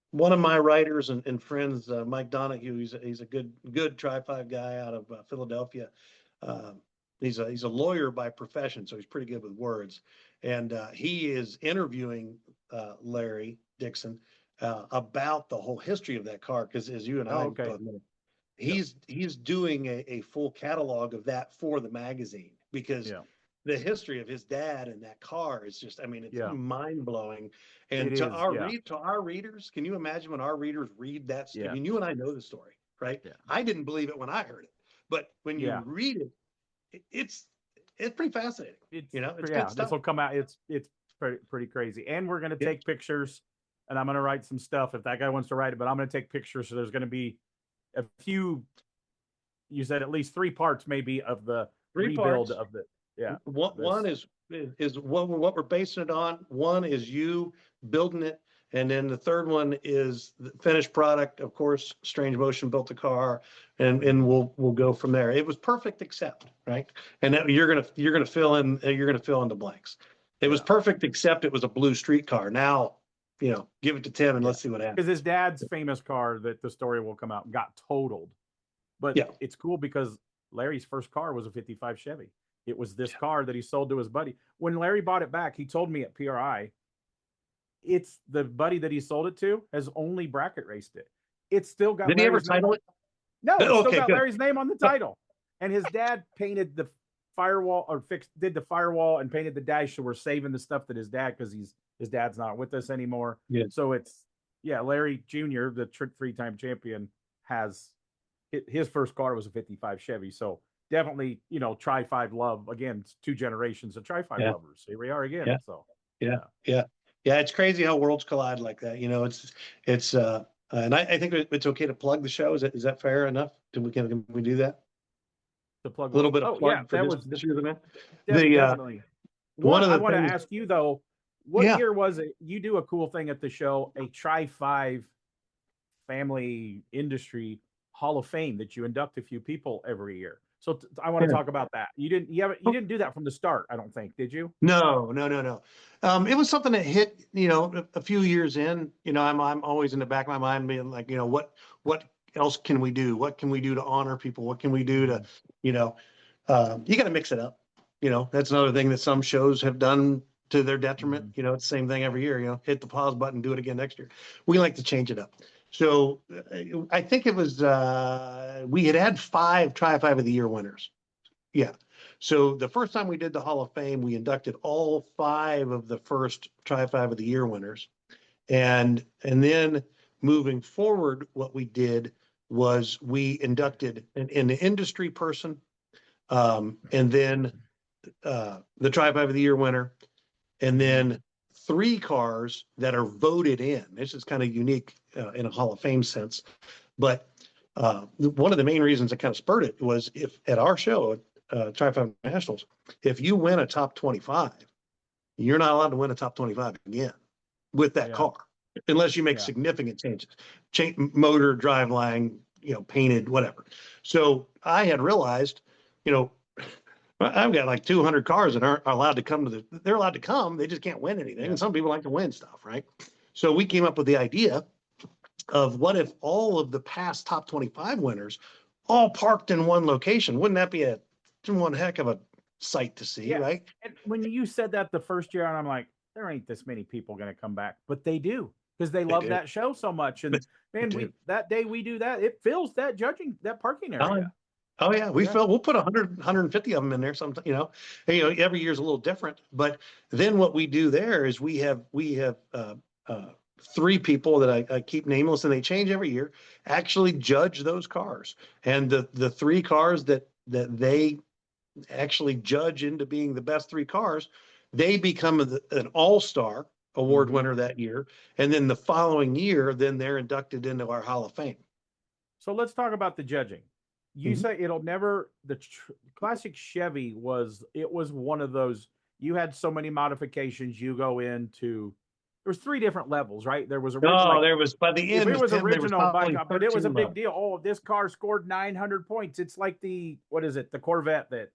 One of my writers and friends, Mike Donahue, he's a good Tri-5 guy out of Philadelphia. He's a lawyer by profession, so he's pretty good with words. And he is interviewing Larry Dixon about the whole history of that car, because as you and I both know, he's doing a full catalog of that for the magazine, because the history of his dad and that car is just, it's mind-blowing. And to our readers, can you imagine when our readers read that? I mean, you and I know the story, right? Yeah. I didn't believe it when I heard it, but when you read it, it's pretty fascinating. It's good stuff. This will come out. It's pretty crazy. And we're going to take pictures, and I'm going to write some stuff if that guy wants to write it, but I'm going to take pictures. So there's going to be a few, you said at least 3 parts maybe of the rebuild of the, One is what we're basing it on. One is you building it. And then the third one is the finished product. Of course, Strange Motion built the car, and we'll go from there. It was perfect except, right? And that you're gonna fill in the blanks. It was perfect except it was a blue street car. Now, give it to Tim and let's see what happens. Because his dad's famous car that the story will come out got totaled, but it's cool because Larry's first car was a 55 Chevy. It was this car that he sold to his buddy. When Larry bought it back, he told me at PRI, it's the buddy that he sold it to has only bracket raced it. It's still got. Did he ever title it? No, it's still got Larry's name on the title. And his dad painted the firewall did the firewall and painted the dash. So we're saving the stuff that his dad, because his dad's not with us anymore. Yeah. So it's Larry Jr., the 3-time champion, has his first car was a 55 Chevy. So definitely, Tri-5 love. Again, it's 2 generations of Tri-5 lovers. Here we are again. Yeah. So Yeah, it's crazy how worlds collide like that. It's and I think it's okay to plug the show. Is that fair enough? Can we do that? To plug a little bit of plug for this year's event. Definitely. I want to ask you though, what year was it? You do a cool thing at the show, a Tri-5 family industry Hall of Fame that you induct a few people every year. So I want to talk about that. You didn't do that from the start, I don't think, did you? No. It was something that hit, a few years in. I'm always in the back of my mind being like, what else can we do? What can we do to honor people? What can we do to, you got to mix it up. That's another thing that some shows have done to their detriment. It's the same thing every year. Hit the pause button, do it again next year. We like to change it up. So I think it was, we had 5 Tri-5 of the Year winners. Yeah. So the first time we did the Hall of Fame, we inducted all 5 of the first Tri-5 of the Year winners. And then moving forward, what we did was we inducted an industry person, and then the Tri-5 of the Year winner, and then 3 cars that are voted in. This is kind of unique in a Hall of Fame sense. But one of the main reasons that kind of spurred it was if at our show, Tri-5 Nationals, if you win a top 25, you're not allowed to win a top 25 again with that car, unless you make significant changes, motor, driveline, painted, whatever. So I had realized, I've got like 200 cars that aren't allowed to come they're allowed to come. They just can't win anything. Yeah. And some people like to win stuff, right? So we came up with the idea of what if all of the past top 25 winners all parked in one location? Wouldn't that be one heck of a sight to see, Yeah. right? And when you said that the first year, and I'm like, there ain't this many people going to come back, but they do because they love do. that show so much. And man, that day we do that, it fills that parking area. Oh yeah, we'll put 100, 150 of them in there. Sometimes, every year's a little different. But then what we do there is we have three people that I keep nameless, and they change every year, actually judge those cars. And the three cars that they actually judge into being the best three cars, they become an all-star award winner that year. And then the following year, then they're inducted into our Hall of Fame. So let's talk about the judging. You say it'll never, classic Chevy was one of those, you had so many modifications, you go into, there was 3 different levels, right? There was original. There was, by the end, it was original, but it was a big levels. deal. Oh, this car scored 900 points. It's like the Corvette that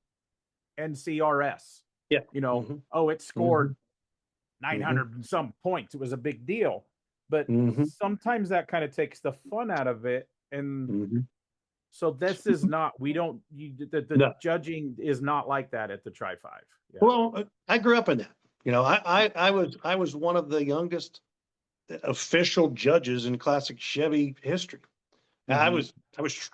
NCRS. Yeah. Oh, it scored 900 and some points. It was a big deal. But sometimes that kind of takes the fun out of it. And so this is not, the judging is not like that at the Tri-5. Yeah. Well, I grew up in that. I was one of the youngest official judges in classic Chevy history. I was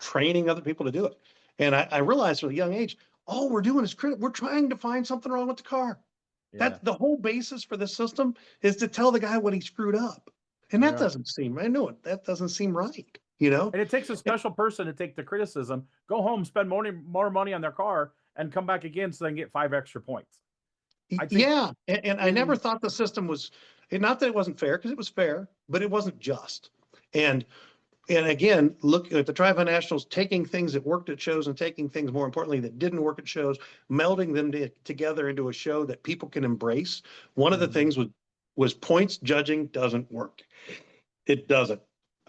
training other people to do it. And I realized at a young age, all we're doing is we're trying to find something wrong with the car. Yeah. That's the whole basis for the system, is to tell the guy what he screwed up. And that doesn't seem, that doesn't seem right. And it takes a special person to take the criticism, go home, spend more money on their car, and come back again so they can get 5 extra points. And I never thought the system was, not that it wasn't fair, because it was fair, but it wasn't just. And again, look at the Tri-5 Nationals, taking things that worked at shows and taking things, more importantly, that didn't work at shows, melding them together into a show that people can embrace. One of the things was points judging doesn't work. It doesn't.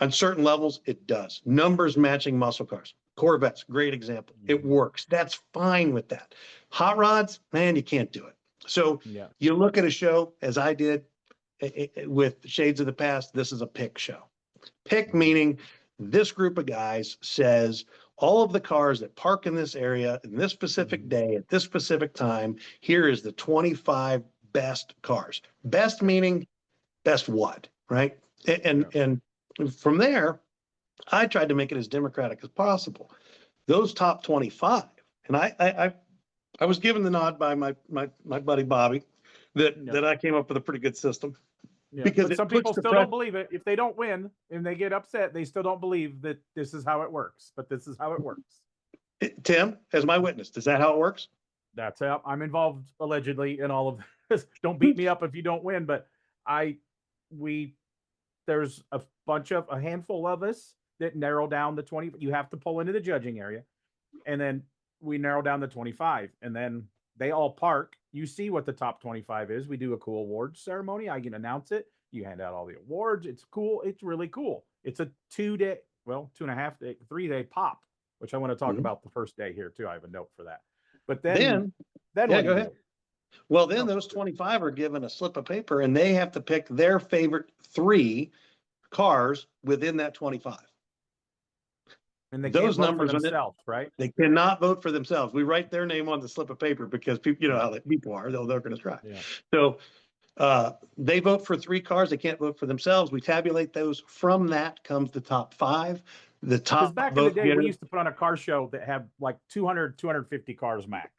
On certain levels, it does. Numbers matching muscle cars. Corvettes, great example. It works. That's fine with that. Hot rods, man, you can't do it. So you look at a show, as I did with Shades of the Past, this is a pick show. Pick meaning this group of guys says all of the cars that park in this area in this specific day at this specific time, here is the 25 best cars. Best meaning best what, right? And from there, I tried to make it as democratic as possible. Those top 25, and I was given the nod by my buddy Bobby that I came up with a pretty good system. Yeah. Because some people still don't believe it. If they don't win and they get upset, they still don't believe that this is how it works. But this is how it works. Tim, as my witness, is that how it works? That's how I'm involved allegedly in all of this. Don't beat me up if you don't win, but there's a handful of us that narrow down the 20. You have to pull into the judging area, and then we narrow down the 25, and then they all park. You see what the top 25 is. We do a cool awards ceremony. I can announce it. You hand out all the awards. It's cool. It's really cool. It's a 2-day, 2.5 day, 3-day pop, which I want to talk about the first day here too. I have a note for that. But then go ahead. Well, then those 25 are given a slip of paper, and they have to pick their favorite 3 cars within that 25. And they those numbers for themselves, right? They cannot vote for themselves. We write their name on the slip of paper because people, how people are, they're going to try. Yeah. So they vote for 3 cars. They can't vote for themselves. We tabulate those. From that comes the top 5. The top back in the day, we used to put on a car show that had like 200, 250 cars max.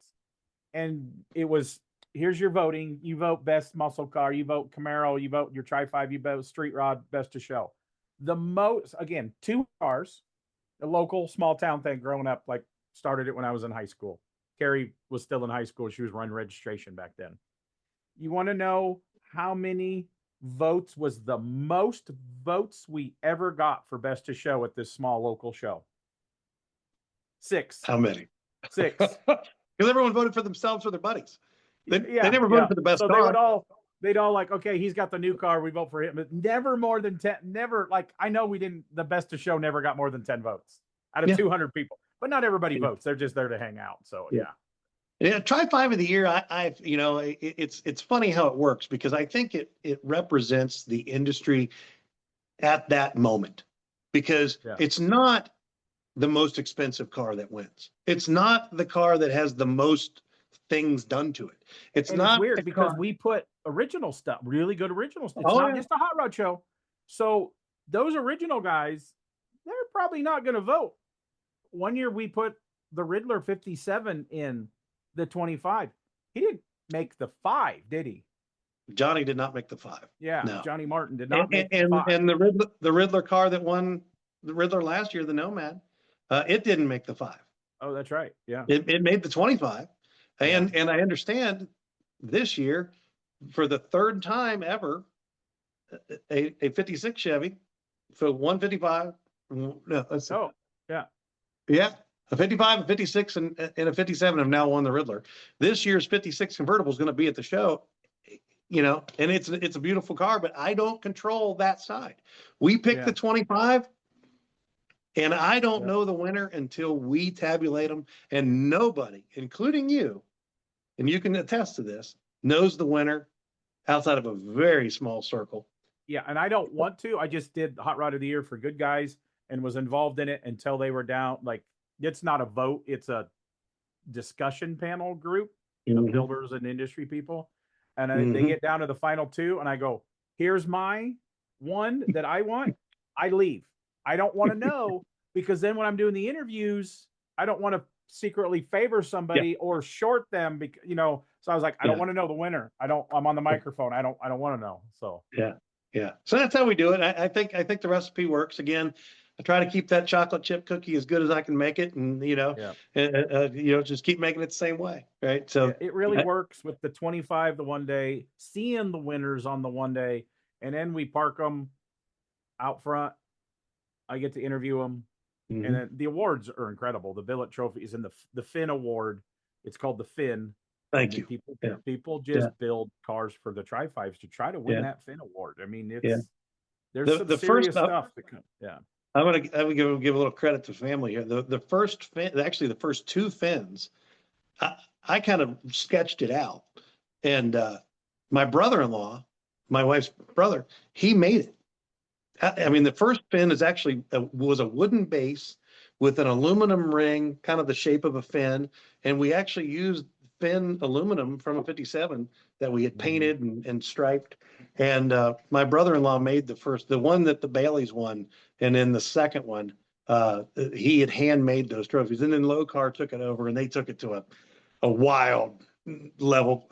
And it was, here's your voting. You vote best muscle car. You vote Camaro. You vote your Tri-5. You vote Street Rod, best to show. The most, again, 2 cars. A local small town thing growing up, like started it when I was in high school. Carrie was still in high school. She was running registration back then. You want to know how many votes was the most votes we ever got for best to show at this small local show? 6. How many? 6. Because everyone voted for themselves or their buddies. They never voted for the best car. They'd all like, okay, he's got the new car. We vote for him, but never more than 10. Never, like, I know we didn't, the best to show never got more than 10 votes out of 200 people, but not everybody votes. They're just there to hang out. So, yeah. Yeah, try 5 of the year. It's funny how it works because I think it represents the industry at that moment because Yeah. it's not the most expensive car that wins. It's not the car that has the most things done to it. It's And not it's the weird because car. we put original stuff, really good original stuff. It's Oh, not yeah. just a hot rod show. So those original guys, they're probably not going to vote. One year we put the Riddler 57 in the 25. He didn't make the 5, did he? Johnny did not make the 5. Yeah, No. Johnny Martin did not make the And 5. and the Riddler car that won the Riddler last year, the Nomad, it didn't make the 5. Oh, that's right. Yeah. It made the 25. And I understand this year, for the third time ever, a 56 Chevy, so 155. No, let's see. Oh, yeah. Yeah, a 55, a 56, and a 57 have now won the Riddler. This year's 56 convertible is going to be at the show, and it's a beautiful car, but I don't control that side. We pick the 25, and I don't know the winner until we tabulate them, and nobody, including you, and you can attest to this, knows the winner outside of a very small circle. Yeah, and I don't want to. I just did Hot Rod of the Year for Good Guys and was involved in it until they were down. Like, it's not a vote, it's a discussion panel group of builders and industry people. And they get down to the final 2, and I go, here's my one that I want. I leave. I don't want to know, because then when I'm doing the interviews, I don't want to secretly favor somebody or short them, because, so I was like, I don't want to know the winner. I'm on the microphone. I don't want to know. So yeah. So that's how we do it. I think the recipe works. Again, I try to keep that chocolate chip cookie as good as I can make it, and just keep making it the same way, right? So it really works with the 25 the one day, seeing the winners on the one day, and then we park them out front. I get to interview them, and then the awards are incredible. The billet trophies and the Finn Award. It's called the Finn. Thank you. People just build cars for the Tri-5s to try to win that Finn Award. I mean, there's some serious stuff that comes. Yeah. I'm gonna give a little credit to family here. The first fin, actually the first 2 fins, I kind of sketched it out, and my brother-in-law, my wife's brother, he made it. I mean, the first fin is actually was a wooden base with an aluminum ring, kind of the shape of a fin, and we actually used fin aluminum from a 57 that we had painted and striped. And my brother-in-law made the one that the Baileys won, and then the second one, he had handmade those trophies. And then Low Car took it over, and they took it to a wild level.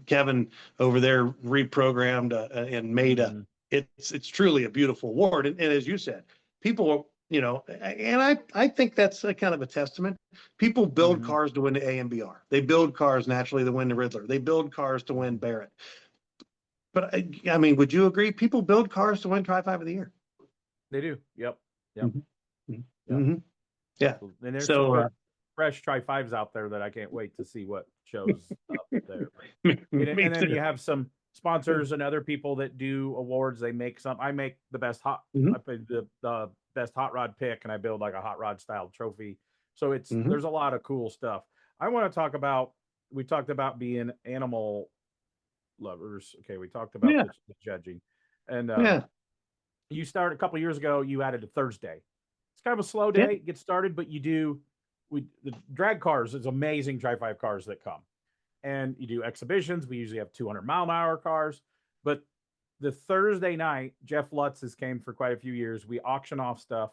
Kevin over there reprogrammed and made it's truly a beautiful award. And as you said, people, and I think that's a kind of a testament. People build cars to win the AMBR. They build cars naturally to win the Riddler. They build cars to win Barrett. But I mean, would you agree? People build cars to win Tri-5 of the Year. They do. Yep. Yeah. And there's So, some fresh Tri-5s out there that I can't wait to see what shows up there. And then you have some sponsors and other people that do awards. They make some. I make the best I put the best hot rod pick, and I build like a hot rod style trophy. So there's a lot of cool stuff. I want to talk about. We talked about being animal lovers. Okay, we talked about the judging, and you started a couple of years ago. You added a Thursday. It's kind of a slow day. Get started, but you do. The drag cars is amazing. Tri-5 cars that come. And you do exhibitions. We usually have 200-mile-an-hour cars. But the Thursday night, Jeff Lutz has came for quite a few years. We auction off stuff.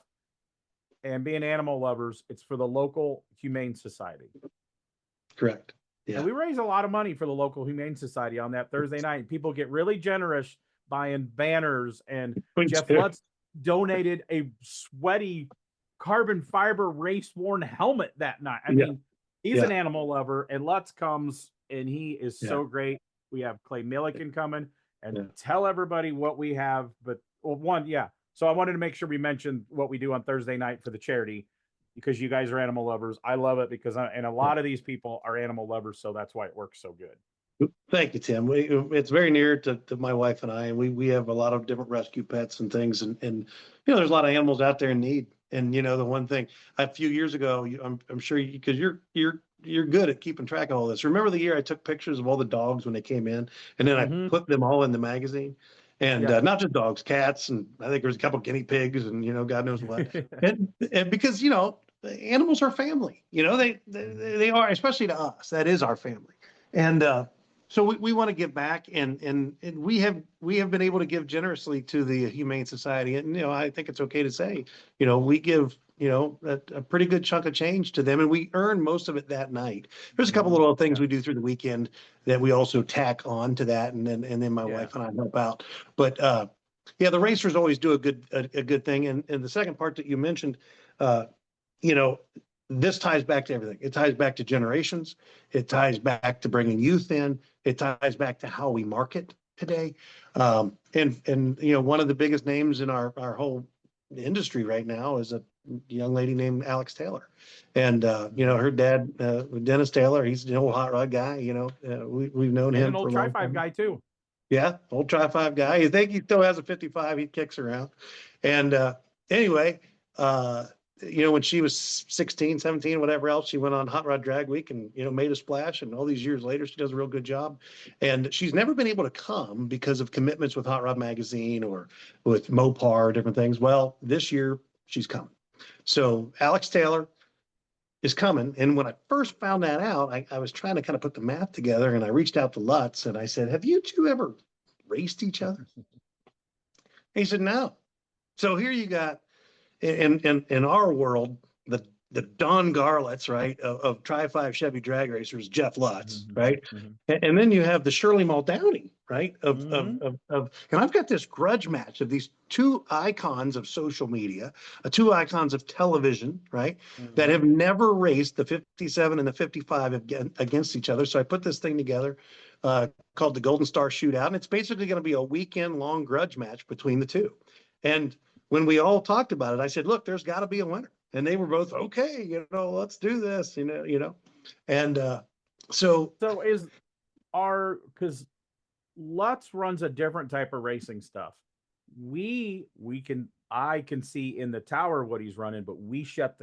And being animal lovers, it's for the local Humane Society. Correct. Yeah. And we raise a lot of money for the local Humane Society on that Thursday night. People get really generous buying banners. And Jeff Lutz donated a sweaty carbon fiber race-worn helmet that night. I mean, he's an animal lover. And Lutz comes, and he is so great. We have Clay Milliken coming, and tell everybody what we have. But so I wanted to make sure we mentioned what we do on Thursday night for the charity, because you guys are animal lovers. I love it because and a lot of these people are animal lovers, so that's why it works so good. Thank you, Tim. It's very near to my wife and I, and we have a lot of different rescue pets and things, and there's a lot of animals out there in need. And the one thing, a few years ago, I'm sure because you're you're good at keeping track of all this. Remember the year I took pictures of all the dogs when they came in, and then I put them all in the magazine, and not just dogs, cats, and I think there's a couple guinea pigs, and God knows what. and because animals are family. They are, especially to us. That is our family, and so we want to give back, and we have been able to give generously to the Humane Society, and I think it's okay to say, we give a pretty good chunk of change to them, and we earn most of it that night. There's a couple little things we do through the weekend that we also tack on to that, and then my wife and I help out. But the racers always do a good thing, and the second part that you mentioned, this ties back to everything. It ties back to generations. It ties back to bringing youth in. It ties back to how we market today. And one of the biggest names in our whole industry right now is a young lady named Alex Taylor. And, her dad, Dennis Taylor, he's an old hot rod guy. We've known him an old for a long Tri-5 time. guy too. Yeah, old Tri-5 guy. I think he still has a 55. He kicks around. And anyway, when she was 16, 17, whatever else, she went on Hot Rod Drag Week and, made a splash. And all these years later, she does a real good job. And she's never been able to come because of commitments with Hot Rod Magazine or with Mopar, different things. Well, this year she's coming. So Alex Taylor is coming. And when I first found that out, I was trying to kind of put the math together, and I reached out to Lutz and I said, have you two ever raced each other? And he said, no. So here you got, in our world, the Don Garlits, right, of Tri-5 Chevy drag racers, Jeff Lutz, right? And then you have the Shirley Muldowney, right? And I've got this grudge match of these two icons of social media, two icons of television, right? That have never raced the 57 and the 55 against each other. So I put this thing together called the Golden Star Shootout, and it's basically going to be a weekend-long grudge match between the two. And when we all talked about it, I said, look, there's got to be a winner. And they were both, okay, let's do this, And so because Lutz runs a different type of racing stuff. I can see in the tower what he's running, but we shut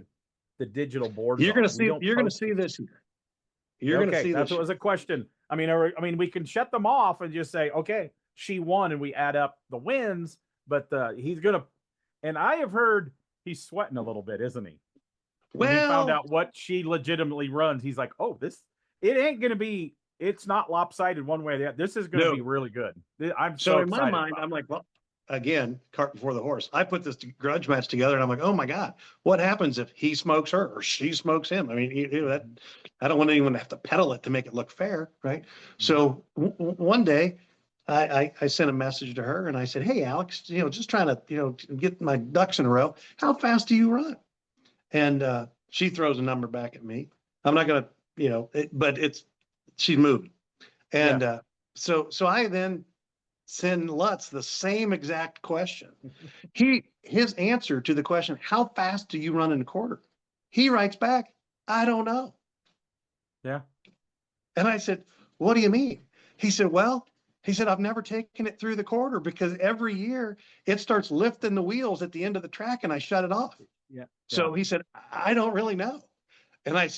the digital boards. You're going to see this year. You're going to see that's what was a question. I mean, we can shut them off and just say, okay, she won, and we add up the wins, but he's going to, and I have heard he's sweating a little bit, isn't he? When he found out what she legitimately runs, he's like, oh, it ain't going to be, it's not lopsided one way or the other. This is going to be really good. I'm so in my mind, I'm like, well, again, cart before the horse. I put this grudge match together, and I'm like, oh my God, what happens if he smokes her or she smokes him? I mean, that I don't want anyone to have to pedal it to make it look fair, right? So one day, I sent a message to her and I said, hey, Alex, just trying to, get my ducks in a row. How fast do you run? And she throws a number back at me. I'm not going to, she's moving. And so I then send Lutz the same exact question. His answer to the question, how fast do you run in a quarter? He writes back, I don't know. Yeah. And I said, what do you mean? He said, I've never taken it through the quarter because every year it starts lifting the wheels at the end of the track and I shut it off. Yeah. So he said, I don't really know. And I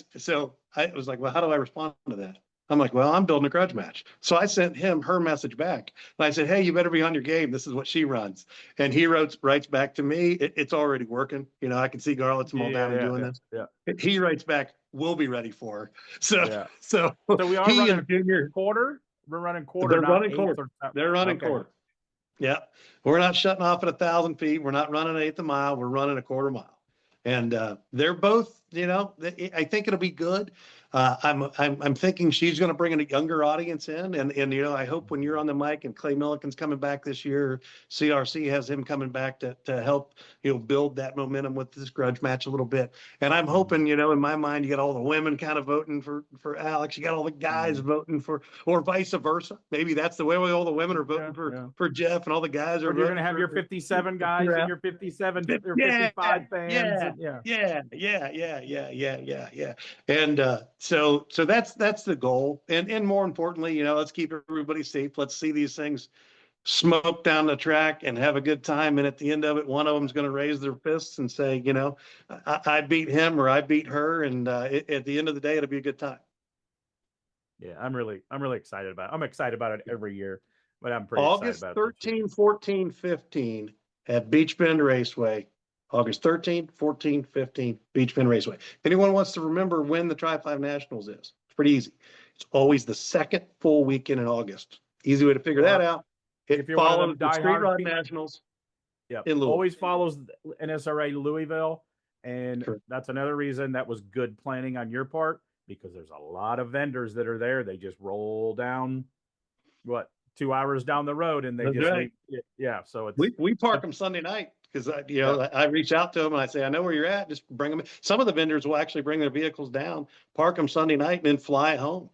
was like, well, how do I respond to that? I'm like, well, I'm building a grudge match. So I sent him her message back. And I said, hey, you better be on your game. This is what she runs. And he writes back to me, it's already working. I can see Garlits and Muldowney doing this. Yeah. He writes back, we'll be ready for her. So we are running Junior quarter. We're running quarter. They're running quarter. They're running quarter. Yeah. We're not shutting off at 1,000 feet. We're not running an eighth of a mile. We're running a quarter mile. And they're both, I think it'll be good. I'm thinking she's going to bring a younger audience in, and I hope when you're on the mic and Clay Milliken's coming back this year, CRC has him coming back to help build that momentum with this grudge match a little bit. And I'm hoping in my mind you got all the women kind of voting for Alex, you got all the guys voting for, or vice versa. Maybe that's the way all the women are voting for Jeff, and all the guys are. You're going to have your 57 guys and your 57 or 55 fans. Yeah. And so that's the goal. And more importantly, let's keep everybody safe. Let's see these things smoke down the track and have a good time. And at the end of it, one of them's going to raise their fists and say, I beat him or I beat her. And at the end of the day, it'll be a good time. Yeah, I'm really excited about it. I'm excited about it every year, but I'm pretty August excited about it. 13, 14, 15 at Beach Bend Raceway. August 13, 14, 15, Beach Bend Raceway. If anyone wants to remember when the Tri-5 Nationals is, it's pretty easy. It's always the second full weekend in August. Easy way to figure that out. It follows the Street Rod Nationals. Yeah, always follows NSRA Louisville. And that's another reason that was good planning on your part, because there's a lot of vendors that are there. They just roll down, 2 hours down the road, and they So it's we park them Sunday night because I reach out to them and I say, I know where you're at. Just bring them. Some of the vendors will actually bring their vehicles down, park them Sunday night, and then fly home.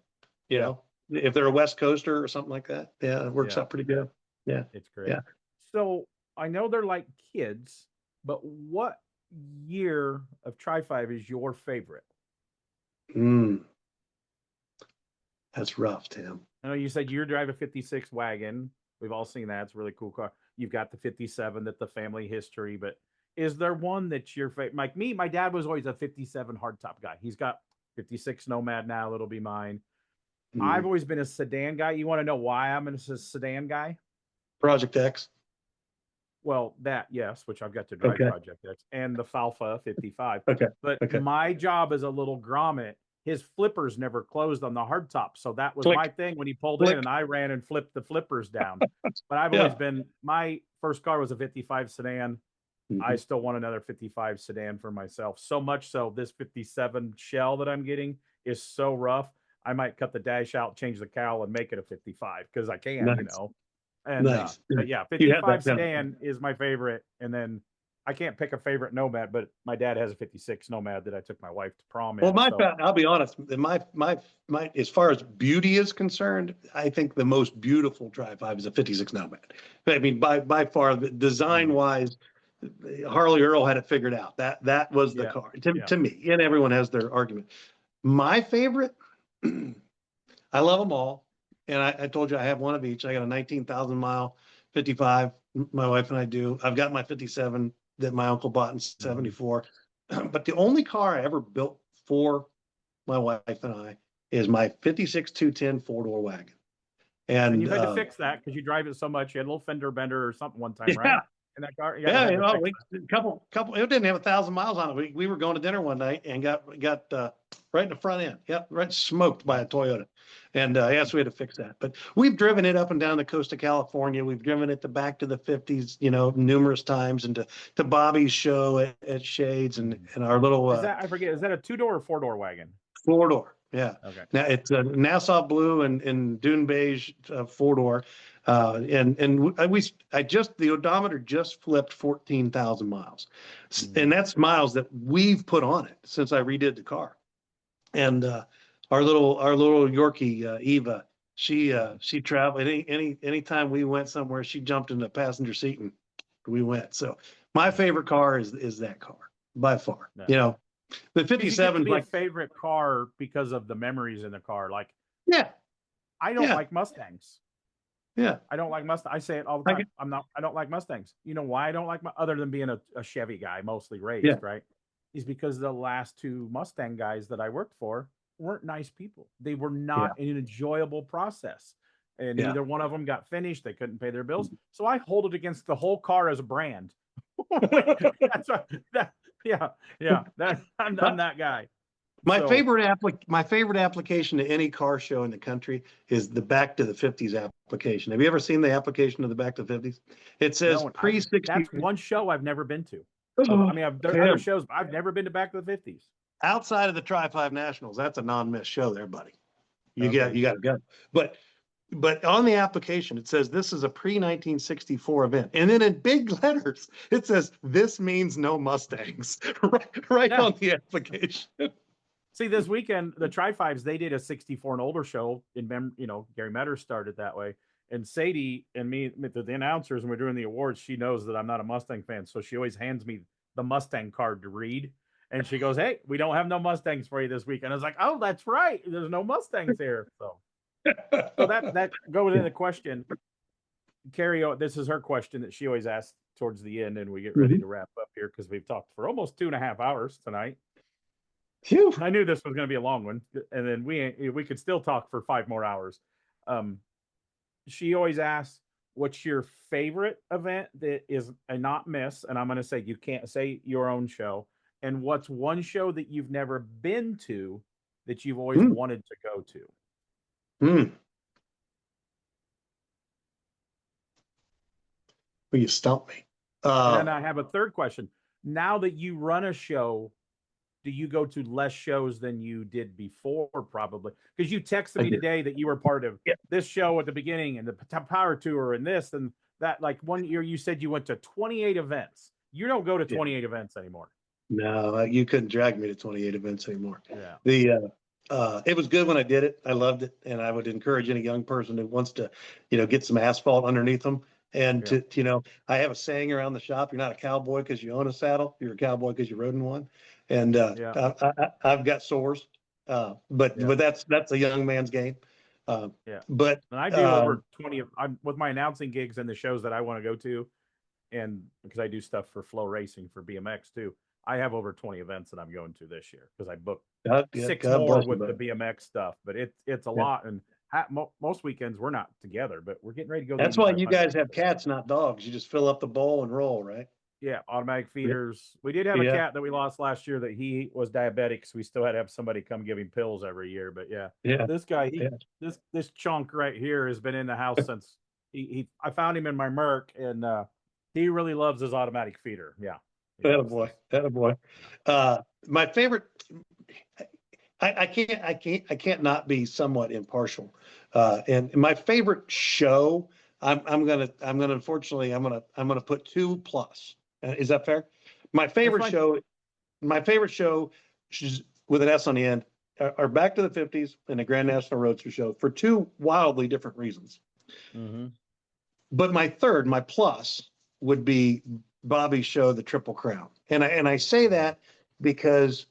You know, if they're a West Coaster or something like that. Yeah, it works out pretty good. Yeah, it's great. Yeah. So I know they're like kids, but what year of Tri-5 is your favorite? That's rough, Tim. I know you said you drive a 56 wagon. We've all seen that. It's a really cool car. You've got the 57 that's the family history, but is there one that's your favorite? Like me, my dad was always a 57 hardtop guy. He's got 56 Nomad now. It'll be mine. I've always been a sedan guy. You want to know why I'm a sedan guy? Project X. Well, yes, which I've got to drive Project X and the Falfa 55. But my job as a little grommet, his flippers never closed on the hardtop. So that was my thing when he pulled in, and I ran and flipped the flippers down. But I've always been, my first car was a 55 sedan. I still want another 55 sedan for myself. So much so this 57 shell that I'm getting is so rough. I might cut the dash out, change the cowl, and make it a 55 because I can, And but yeah, 55 sedan is my favorite. And then I can't pick a favorite Nomad, but my dad has a 56 Nomad that I took my wife to prom in. Well, I'll be honest, my as far as beauty is concerned, I think the most beautiful Tri-5 is a 56 Nomad. I mean, by far, design wise, Harley Earl had it figured out. That was the car to me, and everyone has their argument. My favorite, I love them all. And I told you I have one of each. I got a 19,000 mile 55. My wife and I do. I've got my 57 that my uncle bought in 74. But the only car I ever built for my wife and I is my 56 210 four-door wagon. And you've had to fix that because you drive it so much. You had a little fender bender or something one time, right? In that car? Couple. It didn't have 1,000 miles on it. We were going to dinner one night and got right in the front end. Yep, right smoked by a Toyota. And yes, we had to fix that. But we've driven it up and down the coast of California. We've driven it back to the 50s, numerous times, and to Bobby's show at Shades and our little. Is that a 2-door or 4-door wagon? 4-door. Yeah. Okay. Now it's a Nassau blue and Dune beige 4-door. The odometer just flipped 14,000 miles. And that's miles that we've put on it since I redid the car. And our little Yorkie, Eva, she traveled anytime we went somewhere, she jumped in the passenger seat and we went. So my favorite car is that car by far. No. The 57 is like a favorite car because of the memories in the car. Like, I don't like Mustangs. Yeah. I don't like Mustangs. I say it all the time. I don't like Mustangs. You know why I don't like other than being a Chevy guy, mostly raised, right? Is because the last 2 Mustang guys that I worked for weren't nice people. They were not an enjoyable process. And neither one of them got finished. They couldn't pay their bills. So I hold it against the whole car as a brand. That's I'm that guy. My favorite application to any car show in the country is the Back to the 50s application. Have you ever seen the application of the Back to the 50s? It says pre-60. That's one show I've never been to. I mean, there are other shows, but I've never been to Back to the 50s. Outside of the Tri-5 Nationals, that's a non-miss show there, buddy. You got to go. But on the application, it says this is a pre-1964 event. And then in big letters, it says this means no Mustangs right on the application. See, this weekend, the Tri-5s, they did a 64 and older show. Gary Metter started that way. And Sadie and me, the announcers, when we're doing the awards, she knows that I'm not a Mustang fan. So she always hands me the Mustang card to read. And she goes, hey, we don't have no Mustangs for you this week. And I was like, oh, that's right. There's no Mustangs here. So that goes into the question. Carrie, this is her question that she always asks towards the end, and we get ready to wrap up here because we've talked for almost 2.5 hours tonight. Phew. I knew this was going to be a long one, and then we could still talk for 5 more hours. She always asks, "What's your favorite event that is a not miss?" And I'm going to say you can't say your own show. And what's one show that you've never been to that you've always wanted to go to? Well, you stumped me. And then I have a third question. Now that you run a show, do you go to less shows than you did before? Probably because you texted me today that you were part of this show at the beginning and the power tour and this and that. Like one year, you said you went to 28 events. You don't go to 28 events anymore. No, you couldn't drag me to 28 events anymore. Yeah. It was good when I did it. I loved it, and I would encourage any young person who wants to, get some asphalt underneath them. And to, I have a saying around the shop: you're not a cowboy because you own a saddle. You're a cowboy because you rode in one. And I've got sores, but that's a young man's game. But and I do over 20. I'm with my announcing gigs and the shows that I want to go to, and because I do stuff for Flow Racing for BMX too. I have over 20 events that I'm going to this year because I booked 6 more with the BMX stuff, but it's a lot. And most weekends we're not together, but we're getting ready to go. That's why you guys have cats, not dogs. You just fill up the bowl and roll, right? Yeah, automatic feeders. We did have a cat that we lost last year that he was diabetic, so we still had to have somebody come give him pills every year. But this guy, this chunk right here has been in the house since I found him in my Merc, and he really loves his automatic feeder. Yeah. Attaboy. My favorite, I can't not be somewhat impartial. And my favorite show, I'm gonna unfortunately I'm gonna put 2+. Is that fair? My favorite show, with an S on the end, are Back to the 50s and the Grand National Roadster show for 2 wildly different reasons. But my plus would be Bobby's show, The Triple Crown. And I say that because,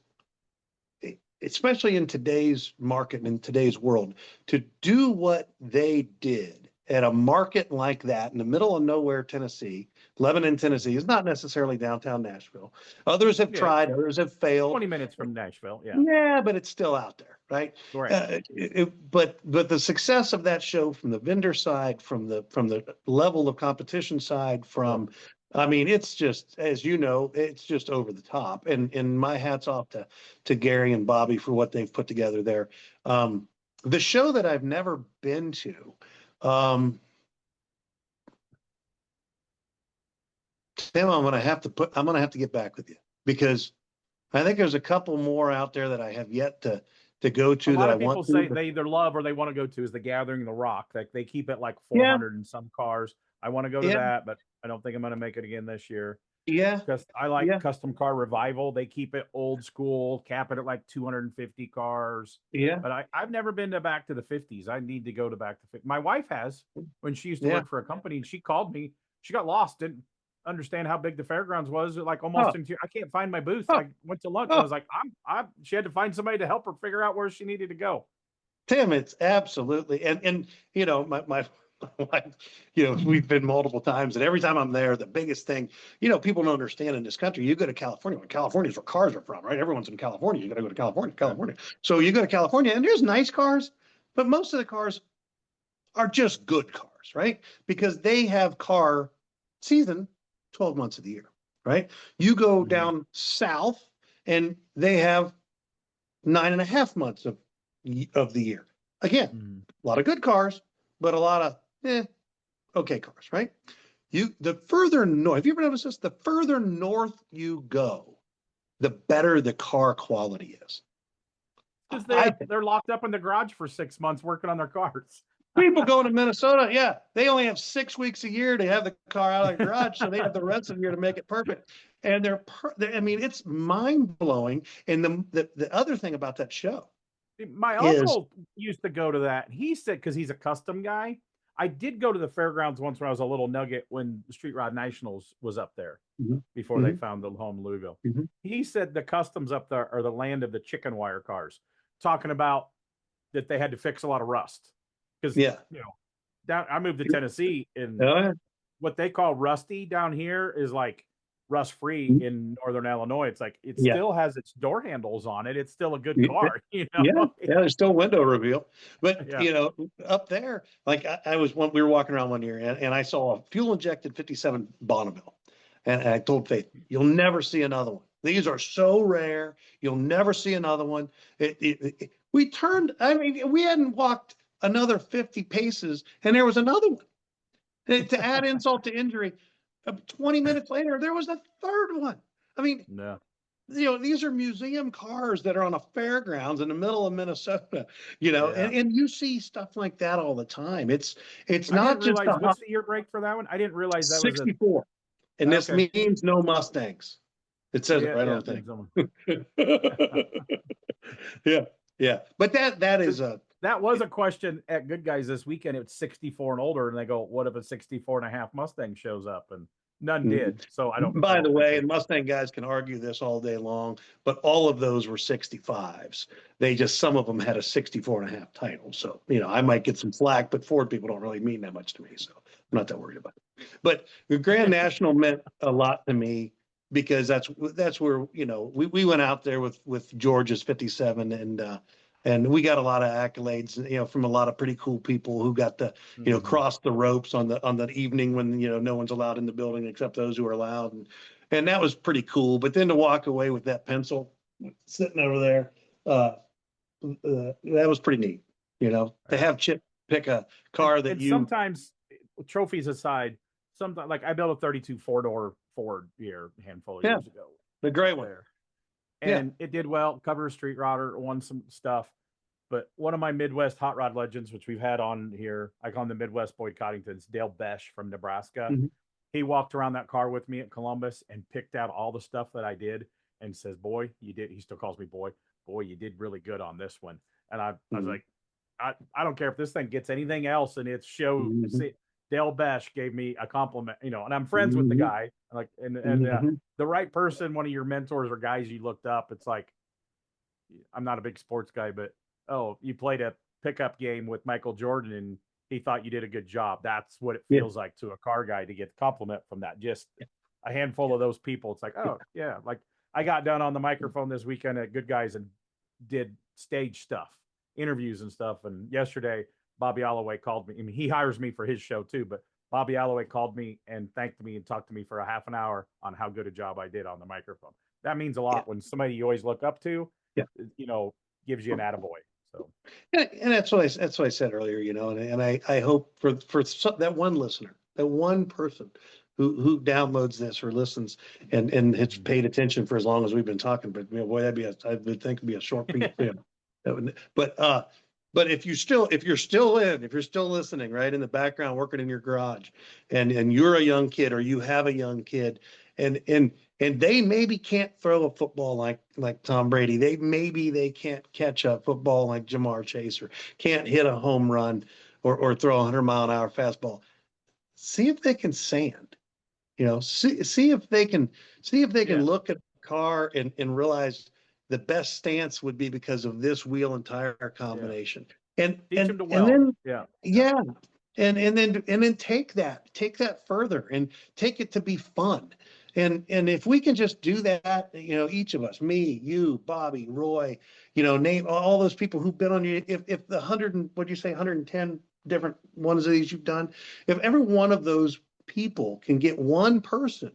especially in today's market and in today's world, to do what they did at a market like that in the middle of nowhere, Tennessee, Lebanon, Tennessee, is not necessarily downtown Nashville. Others have tried, others have failed. 20 minutes from Nashville, Yeah, but it's still out there, right? But the success of that show from the vendor side, from the level of competition side, it's just, as you know, it's just over the top. And my hat's off to Gary and Bobby for what they've put together there. The show that I've never been to, Tim, I'm gonna have to get back with you because I think there's a couple more out there that I have yet to go to. A lot of people say they either love or they want to go to is the Gathering the Rock. Like they keep it like 400 and some cars. I want to go to that, but I don't think I'm going to make it again this year. Because I like Custom Car Revival. They keep it old school, cap it at like 250 cars. But I've never been back to the 50s. I need to go to back to 50s. My wife has when she used to work for a company, and she called me. She got lost, didn't understand how big the fairgrounds was. Like almost I can't find my booth. I went to lunch. I was like, she had to find somebody to help her figure out where she needed to go. Tim, it's absolutely, and my we've been multiple times, and every time I'm there, the biggest thing, people don't understand in this country, you go to California, when California is where cars are from, right? Everyone's in California. You got to go to California. So you go to California, and there's nice cars, but most of the cars are just good cars, right? Because they have car season 12 months of the year, right? You go down south, and they have 9.5 months of the year. Again, a lot of good cars, but a lot of okay cars, right? The further north, have you ever noticed this? The further north you go, the better the car quality is. Because they're locked up in the garage for 6 months working on their cars. People going to Minnesota, they only have 6 weeks a year to have the car out of the garage, so they have the rest of the year to make it perfect. And it's mind blowing. And the other thing about that show, my uncle used to go to that. He said, because he's a custom guy. I did go to the fairgrounds once when I was a little nugget when the Street Rod Nationals was up there before they found the home in Louisville. He said the customs up there are the land of the chicken wire cars, talking about that they had to fix a lot of rust because I moved to Tennessee, and Yeah. what they call rusty down here is like rust free in Northern Illinois. It's like it Yeah. still has its door handles on it. It's still a good Yeah. car, you Yeah, know. there's still window reveal. But Yeah. you know, up there, like we were walking around one year and I saw a fuel injected 57 Bonneville. And I told Faith, you'll never see another one. These are so rare. You'll never see another one. We turned, I mean, we hadn't walked another 50 paces and there was another one. And to add insult to injury, 20 minutes later, there was a third one. I mean, No. you know, these are museum cars that are on a fairgrounds in the middle of Minnesota, you know, Yeah. and you see stuff like that all the time. It's I not didn't just realize what's the year break for that one. I didn't realize that was a 64. And this okay. means no Mustangs. It says it right on the thing. Yeah, yeah. But that is a that was a question at Good Guys this weekend. It's 64 and older, and they go, "What if a 64 and a half Mustang shows up?" And none did. So I don't. By the way, and Mustang guys can argue this all day long, but all of those were 65s. They just, some of them had a 64 and a half title. So, you know, I might get some flack, but Ford people don't really mean that much to me. So I'm not that worried about it. But the Grand National meant a lot to me because that's where, you know, we went out there with George's 57 and we got a lot of accolades, you know, from a lot of pretty cool people who got to, you know, cross the ropes on the evening when, you know, no one's allowed in the building except those who are allowed. And that was pretty cool. But then to walk away with that pencil sitting over there, that was pretty neat, you know, to have Chip pick a car that and you. Sometimes, trophies aside, sometimes like I built a 32 four-door Ford here a handful of years ago. The gray one. There. And it did well, cover a street rodder, won some stuff. But one of my Midwest hot rod legends, which we've had on here, I call him the Midwest Boyd Coddington's, Dale Besh from Nebraska. Mhm. He walked around that car with me at Columbus and picked out all the stuff that I did and says, "Boy, you did." He still calls me boy. "Boy, you did really good on this one." And I was like, I don't care if this thing gets anything else and it's show. See, Dale Besh gave me a compliment, you know, and I'm friends with the guy. Like, and the right person, one of your mentors or guys you looked up. It's like, I'm not a big sports guy, but oh, you played a pickup game with Michael Jordan and he thought you did a good job. That's what it feels like to a car guy to get the compliment from that. Just a handful of those people. It's like, oh yeah. Like I got done on the microphone this weekend at Good Guys and did stage stuff, interviews and stuff. And yesterday, Bobby Alloway called me. I mean, he hires me for his show too, but Bobby Alloway called me and thanked me and talked to me for a half an hour on how good a job I did on the microphone. That means a lot when somebody you always look up to, you know, gives you an attaboy. So, and that's what I said earlier, you know, and I hope for that one listener, that one person who downloads this or listens and has paid attention for as long as we've been talking. But you know, boy, I would think it'd be a short piece. But if you're still listening, right in the background, working in your garage, and you're a young kid or you have a young kid, and they maybe can't throw a football like Tom Brady. They can't catch a football like Jamar Chase or can't hit a home run or throw a 100-mile-an-hour fastball. See if they can sand. You know, see if they can look at the car and realize the best stance would be because of this wheel and tire combination. And then take that further and take it to be fun. And if we can just do that, you know, each of us, me, you, Bobby, Roy, you know, name all those people who've been on you. If the 110 different ones of these you've done, if every one of those people can get one person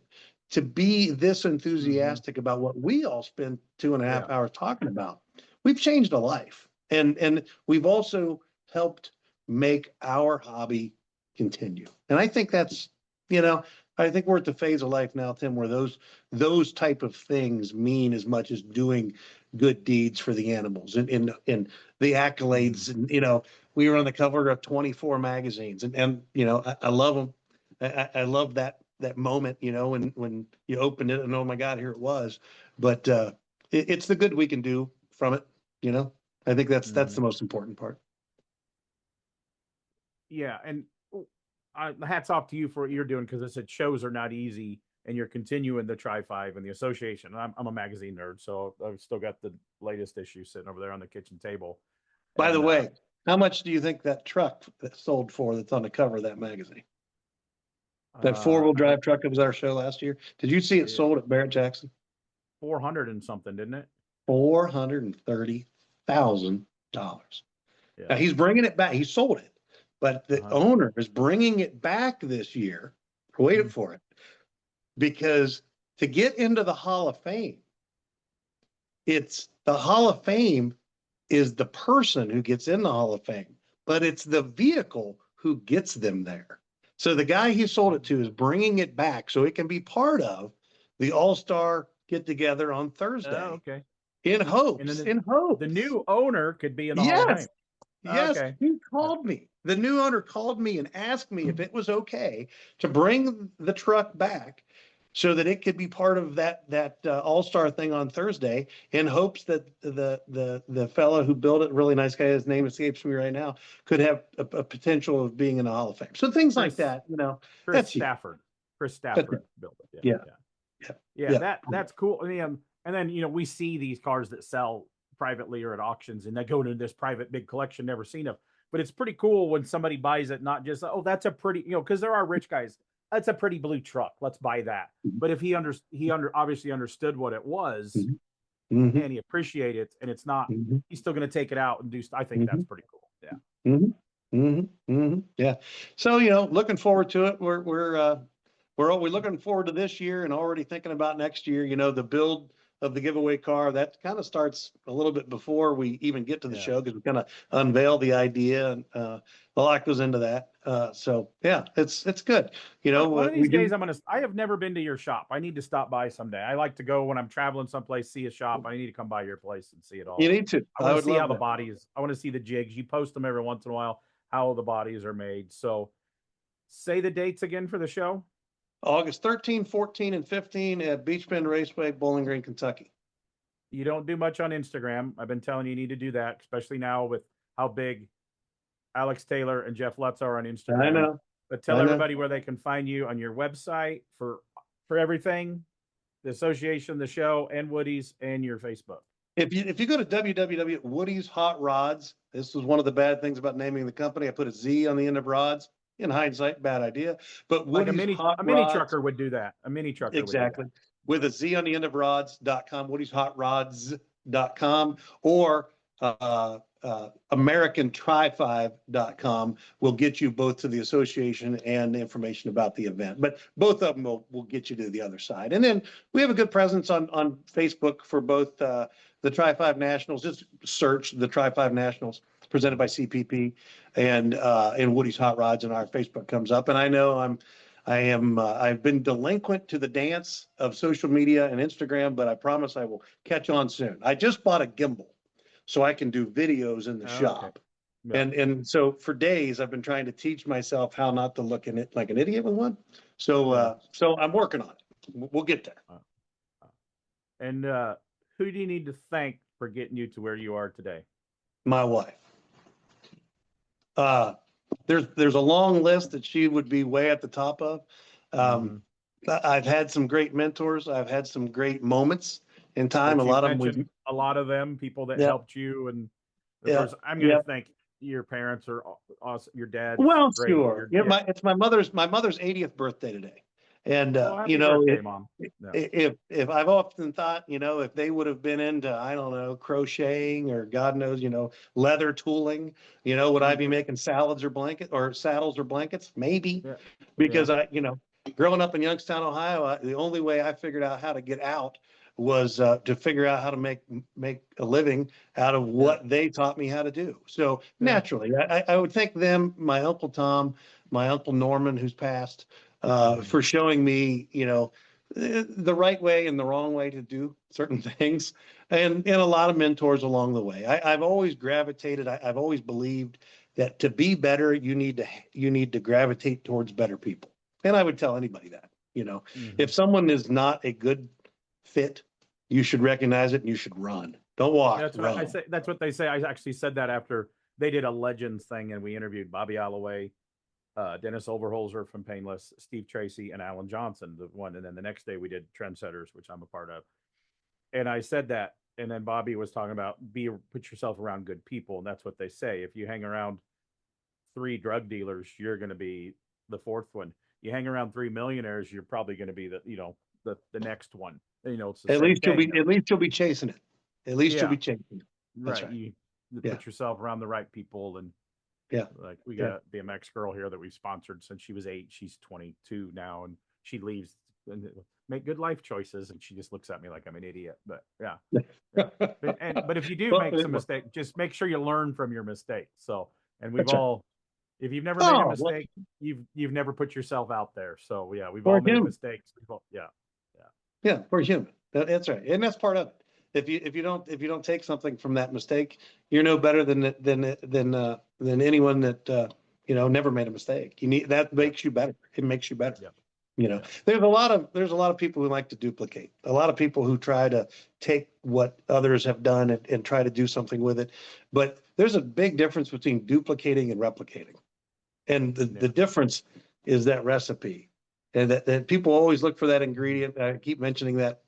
to be this enthusiastic about what we all spend 2.5 hours talking about, we've changed a life. And we've also helped make our hobby continue. And I think that's, you know, I think we're at the phase of life now, Tim, where those type of things mean as much as doing good deeds for the animals and the accolades. And, you know, we were on the cover of 24 magazines and you know, I love them. I love that moment, you know, when you opened it and oh my God, here it was. But it's the good we can do from it, you know. I think that's the most important part. Yeah, and hats off to you for what you're doing because I said shows are not easy, and you're continuing the Tri-5 and the association. I'm a magazine nerd, so I've still got the latest issue sitting over there on the kitchen table. By the way, How much do you think that truck that sold for that's on the cover of that magazine? That four-wheel drive truck that was at our show last year. Did you see it sold at Barrett Jackson? 400 and something, didn't it? $430,000. Yeah. Now he's bringing it back. He sold it, but the owner is bringing it back this year. Waiting for it, because to get into the Hall of Fame, it's the Hall of Fame is the person who gets in the Hall of Fame, but it's the vehicle who gets them there. So the guy he sold it to is bringing it back so it can be part of the All-Star get-together on Thursday. Oh, okay. In hopes. The new owner could be in the Hall of Fame. Yes, Okay. he called me. The new owner called me and asked me if it was okay to bring the truck back so that it could be part of that All-Star thing on Thursday, in hopes that the fellow who built it, really nice guy, his name escapes me right now, could have a potential of being in the Hall of Fame. So things like that, Chris Stafford built it. Yeah. That's cool. I mean, and then we see these cars that sell privately or at auctions, and they go into this private big collection never seen of. But it's pretty cool when somebody buys it, not just, oh, that's a pretty, because there are rich guys, that's a pretty blue truck, let's buy that. But if he obviously understood what it was, and he appreciated it, and it's not, he's still going to take it out and do. I think that's pretty cool. Yeah. Yeah. So looking forward to it. We're looking forward to this year and already thinking about next year. The build of the giveaway car, that kind of starts a little bit before we even get to the show, because we kind of unveil the idea, and a lot goes into that. So yeah, it's good. One of these days I have never been to your shop. I need to stop by someday. I like to go when I'm traveling someplace, see a shop. I need to come by your place and see it all. You need to. I want to see how the bodies, I want to see the jigs. You post them every once in a while, how the bodies are made. So say the dates again for the show. August 13, 14, and 15 at Beach Bend Raceway, Bowling Green, Kentucky. You don't do much on Instagram. I've been telling you need to do that, especially now with how big Alex Taylor and Jeff Lutz are on Instagram. I know. But tell everybody where they can find you on your website for everything, the association, the show, and Woody's, and your Facebook. If you go to www.Woody's Hot Rods, this was one of the bad things about naming the company. I put a Z on the end of rods. In hindsight, bad idea. But like Woody's a mini trucker would do that. A mini trucker exactly. With a Z on the end of rods.com, Woody'sHotRods.com, or AmericanTri5.com will get you both to the association and information about the event. But both of them will get you to the other side. And then we have a good presence on Facebook for both the Tri-5 Nationals. Just search the Tri-5 Nationals presented by CPP and Woody's Hot Rods, and our Facebook comes up. And I know I've been delinquent to the dance of social media and Instagram, but I promise I will catch on soon. I just bought a gimbal so I can do videos in the shop. Okay. Yeah. And so for days I've been trying to teach myself how not to look in it like an idiot with one. So so I'm working on it. We'll get there. And who do you need to thank for getting you to where you are today? My wife. There's a long list that she would be way at the top of. I've had some great mentors. I've had some great moments in time. A lot of them, people that helped you, and I'm going to thank your parents or awesome, your dad. Well, sure. It's my mother's 80th birthday today. And happy birthday, Mom. If I've often thought, if they would have been into, I don't know, crocheting or God knows, leather tooling, would I be making saddles or blankets? Maybe. Because growing up in Youngstown, Ohio, the only way I figured out how to get out was to figure out how to make a living out of what they taught me how to do. So naturally, I would thank them, my Uncle Tom, my Uncle Norman, who's passed, for showing me, the right way and the wrong way to do certain things, and a lot of mentors along the way. I've always gravitated. I've always believed that to be better, you need to gravitate towards better people. And I would tell anybody that, if someone is not a good fit, you should recognize it and you should run. Don't walk. That's run. What I say. That's what they say. I actually said that after they did a Legends thing, and we interviewed Bobby Alloway, Dennis Overholzer from Painless, Steve Tracy, and Alan Johnson, the one. And then the next day we did Trendsetters, which I'm a part of. And I said that and then Bobby was talking about put yourself around good people, and that's what they say. If you hang around 3 drug dealers, you're going to be the 4th one. You hang around 3 millionaires, you're probably going to be the next one. It's the At same least thing. you'll be chasing it. At least you'll be chasing it. That's right. You Yeah. put yourself around the right people, and like we got a BMX girl here that we've sponsored since she was 8. She's 22 now, and she leaves and make good life choices, and she just looks at me like I'm an idiot. But but if you do make some mistake, just make sure you learn from your mistake. So, and we've all, if you've never made a mistake, you've never put yourself out there. So we've all made mistakes. We're human. That's right, and that's part of it. If you don't take something from that mistake, you're no better than anyone that never made a mistake. That makes you better. It makes you better. There's a lot of people who like to duplicate. A lot of people who try to take what others have done and try to do something with it. But there's a big difference between duplicating and replicating. And the difference is that recipe. And that people always look for that ingredient. I keep mentioning that,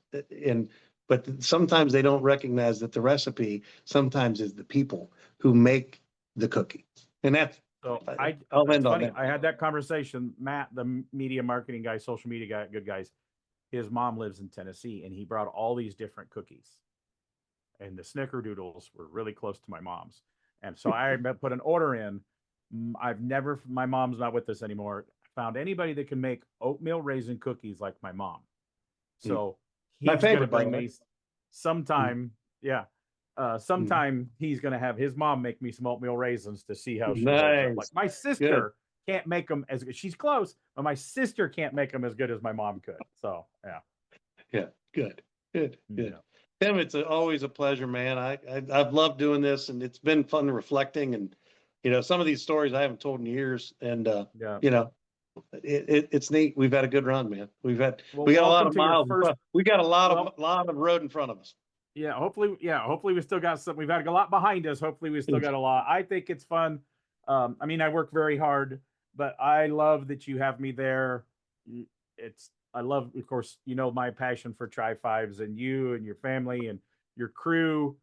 but sometimes they don't recognize that the recipe sometimes is the people who make the cookie. And that's I'll end on that. I had that conversation. Matt, the media marketing guy, social media guy, good guys, his mom lives in Tennessee, and he brought all these different cookies. And the snickerdoodles were really close to my mom's. And so I put an order in. My mom's not with us anymore, found anybody that can make oatmeal raisin cookies like my mom. So he's going to bring me sometime. Sometime he's going to have his mom make me some oatmeal raisins to see how she does. Like my sister can't make them as good. She's close, but my sister can't make them as good as my mom could. So good. Tim, it's always a pleasure, man. I've loved doing this, and it's been fun reflecting. And some of these stories I haven't told in years, and it's neat. We've had a good run, man. We got a lot of miles. We got a lot of road in front of us. Hopefully we still got some. We've had a lot behind us. Hopefully we still got a lot. I think it's fun. I work very hard, but I love that you have me there. I love, of course, my passion for Tri-5s, and you and your family and your crew.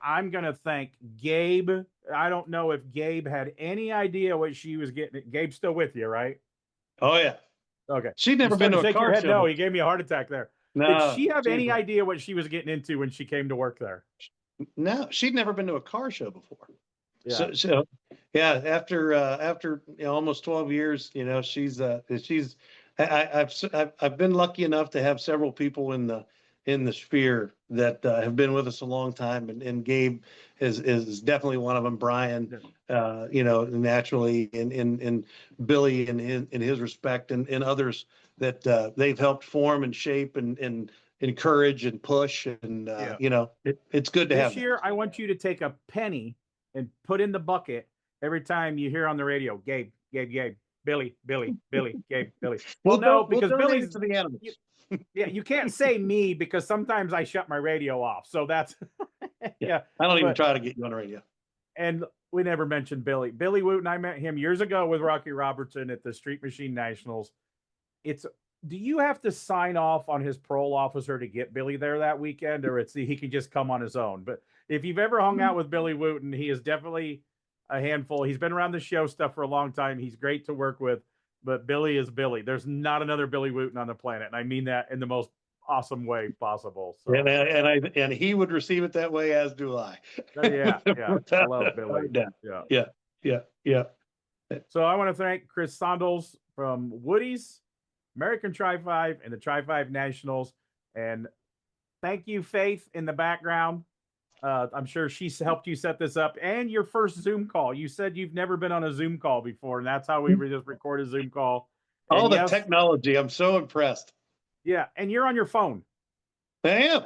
I'm going to thank Gabe. I don't know if Gabe had any idea what she was getting. Gabe's still with you, right? Oh, yeah. Okay. She'd never been to a car show. No, he gave me a heart attack there. No, did she have any idea what she was getting into when she came to work there? No, she'd never been to a car show before. After almost 12 years, I've been lucky enough to have several people in the sphere that have been with us a long time, and Gabe is definitely one of them. Brian, naturally, and Billy in his respect, and others that they've helped form and shape and encourage and push, and it's good to have. This year, I want you to take a penny and put in the bucket every time you hear on the radio, Gabe, Billy, Gabe, Billy. Well, no, because Billy's to the animals. You can't say me, because sometimes I shut my radio off. So that's I don't even try to get you on the radio. And we never mentioned Billy. Billy Wooten, I met him years ago with Rocky Robertson at the Street Machine Nationals. Do you have to sign off on his parole officer to get Billy there that weekend, or he can just come on his own? But if you've ever hung out with Billy Wooten, he is definitely a handful. He's been around the show stuff for a long time. He's great to work with, but Billy is Billy. There's not another Billy Wooten on the planet, and I mean that in the most awesome way possible. So. And he would receive it that way, as do I. Yeah. I love Billy. Yeah. So I want to thank Chris Sondles from Woody's, American Tri-5, and the Tri-5 Nationals. And thank you, Faith, in the background. I'm sure she's helped you set this up, and your first Zoom call. You said you've never been on a Zoom call before, and that's how we just record a Zoom call. All the technology. I'm so impressed. Yeah. And you're on your phone. I am.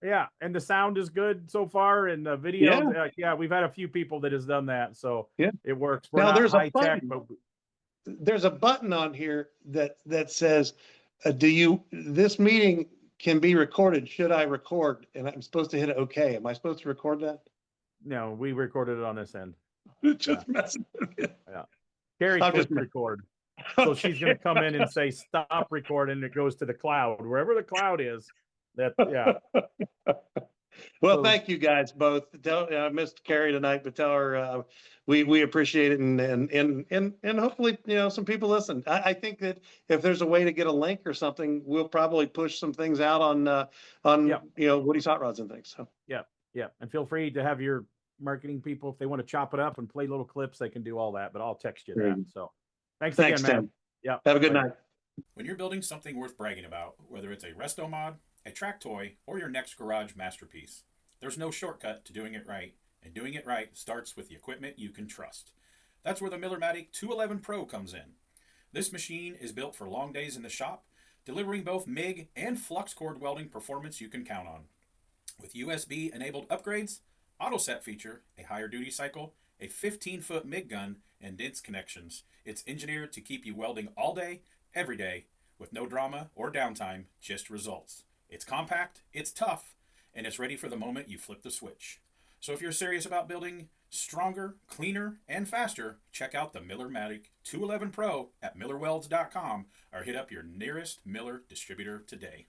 Yeah. And the sound is good so far, and the video. We've had a few people that has done that. So it works. We're now there's a button. There's a button on here that says, this meeting can be recorded. Should I record? And I'm supposed to hit OK. Am I supposed to record that? No, we recorded it on this end. Just messing with you. Yeah. Carrie clicked record. So she's going to come in and say, stop recording. It goes to the cloud, wherever the cloud is. Well, So- thank you guys both. I missed Carrie tonight, but tell her we appreciate it, and hopefully some people listen. I think that if there's a way to get a link or something, we'll probably push some things out on Yeah. Woody's Hot Rods and things. So Yeah, and feel free to have your marketing people, if they want to chop it up and play little clips, they can do all that. But I'll text you Very that. good. So thanks Thanks, again, man. Tim. Yeah. Have a good Bye. night. When you're building something worth bragging about, whether it's a resto mod, a track toy, or your next garage masterpiece, there's no shortcut to doing it right, and doing it right starts with the equipment you can trust. That's where the Millermatic 211 Pro comes in. This machine is built for long days in the shop, delivering both MIG and flux cord welding performance you can count on. With USB-enabled upgrades, auto set feature, a higher duty cycle, a 15-foot MIG gun, and dense connections, it's engineered to keep you welding all day, every day, with no drama or downtime, just results. It's compact, it's tough, and it's ready for the moment you flip the switch. So if you're serious about building stronger, cleaner, and faster, check out the Millermatic 211 Pro at millerwelds.com or hit up your nearest Miller distributor today.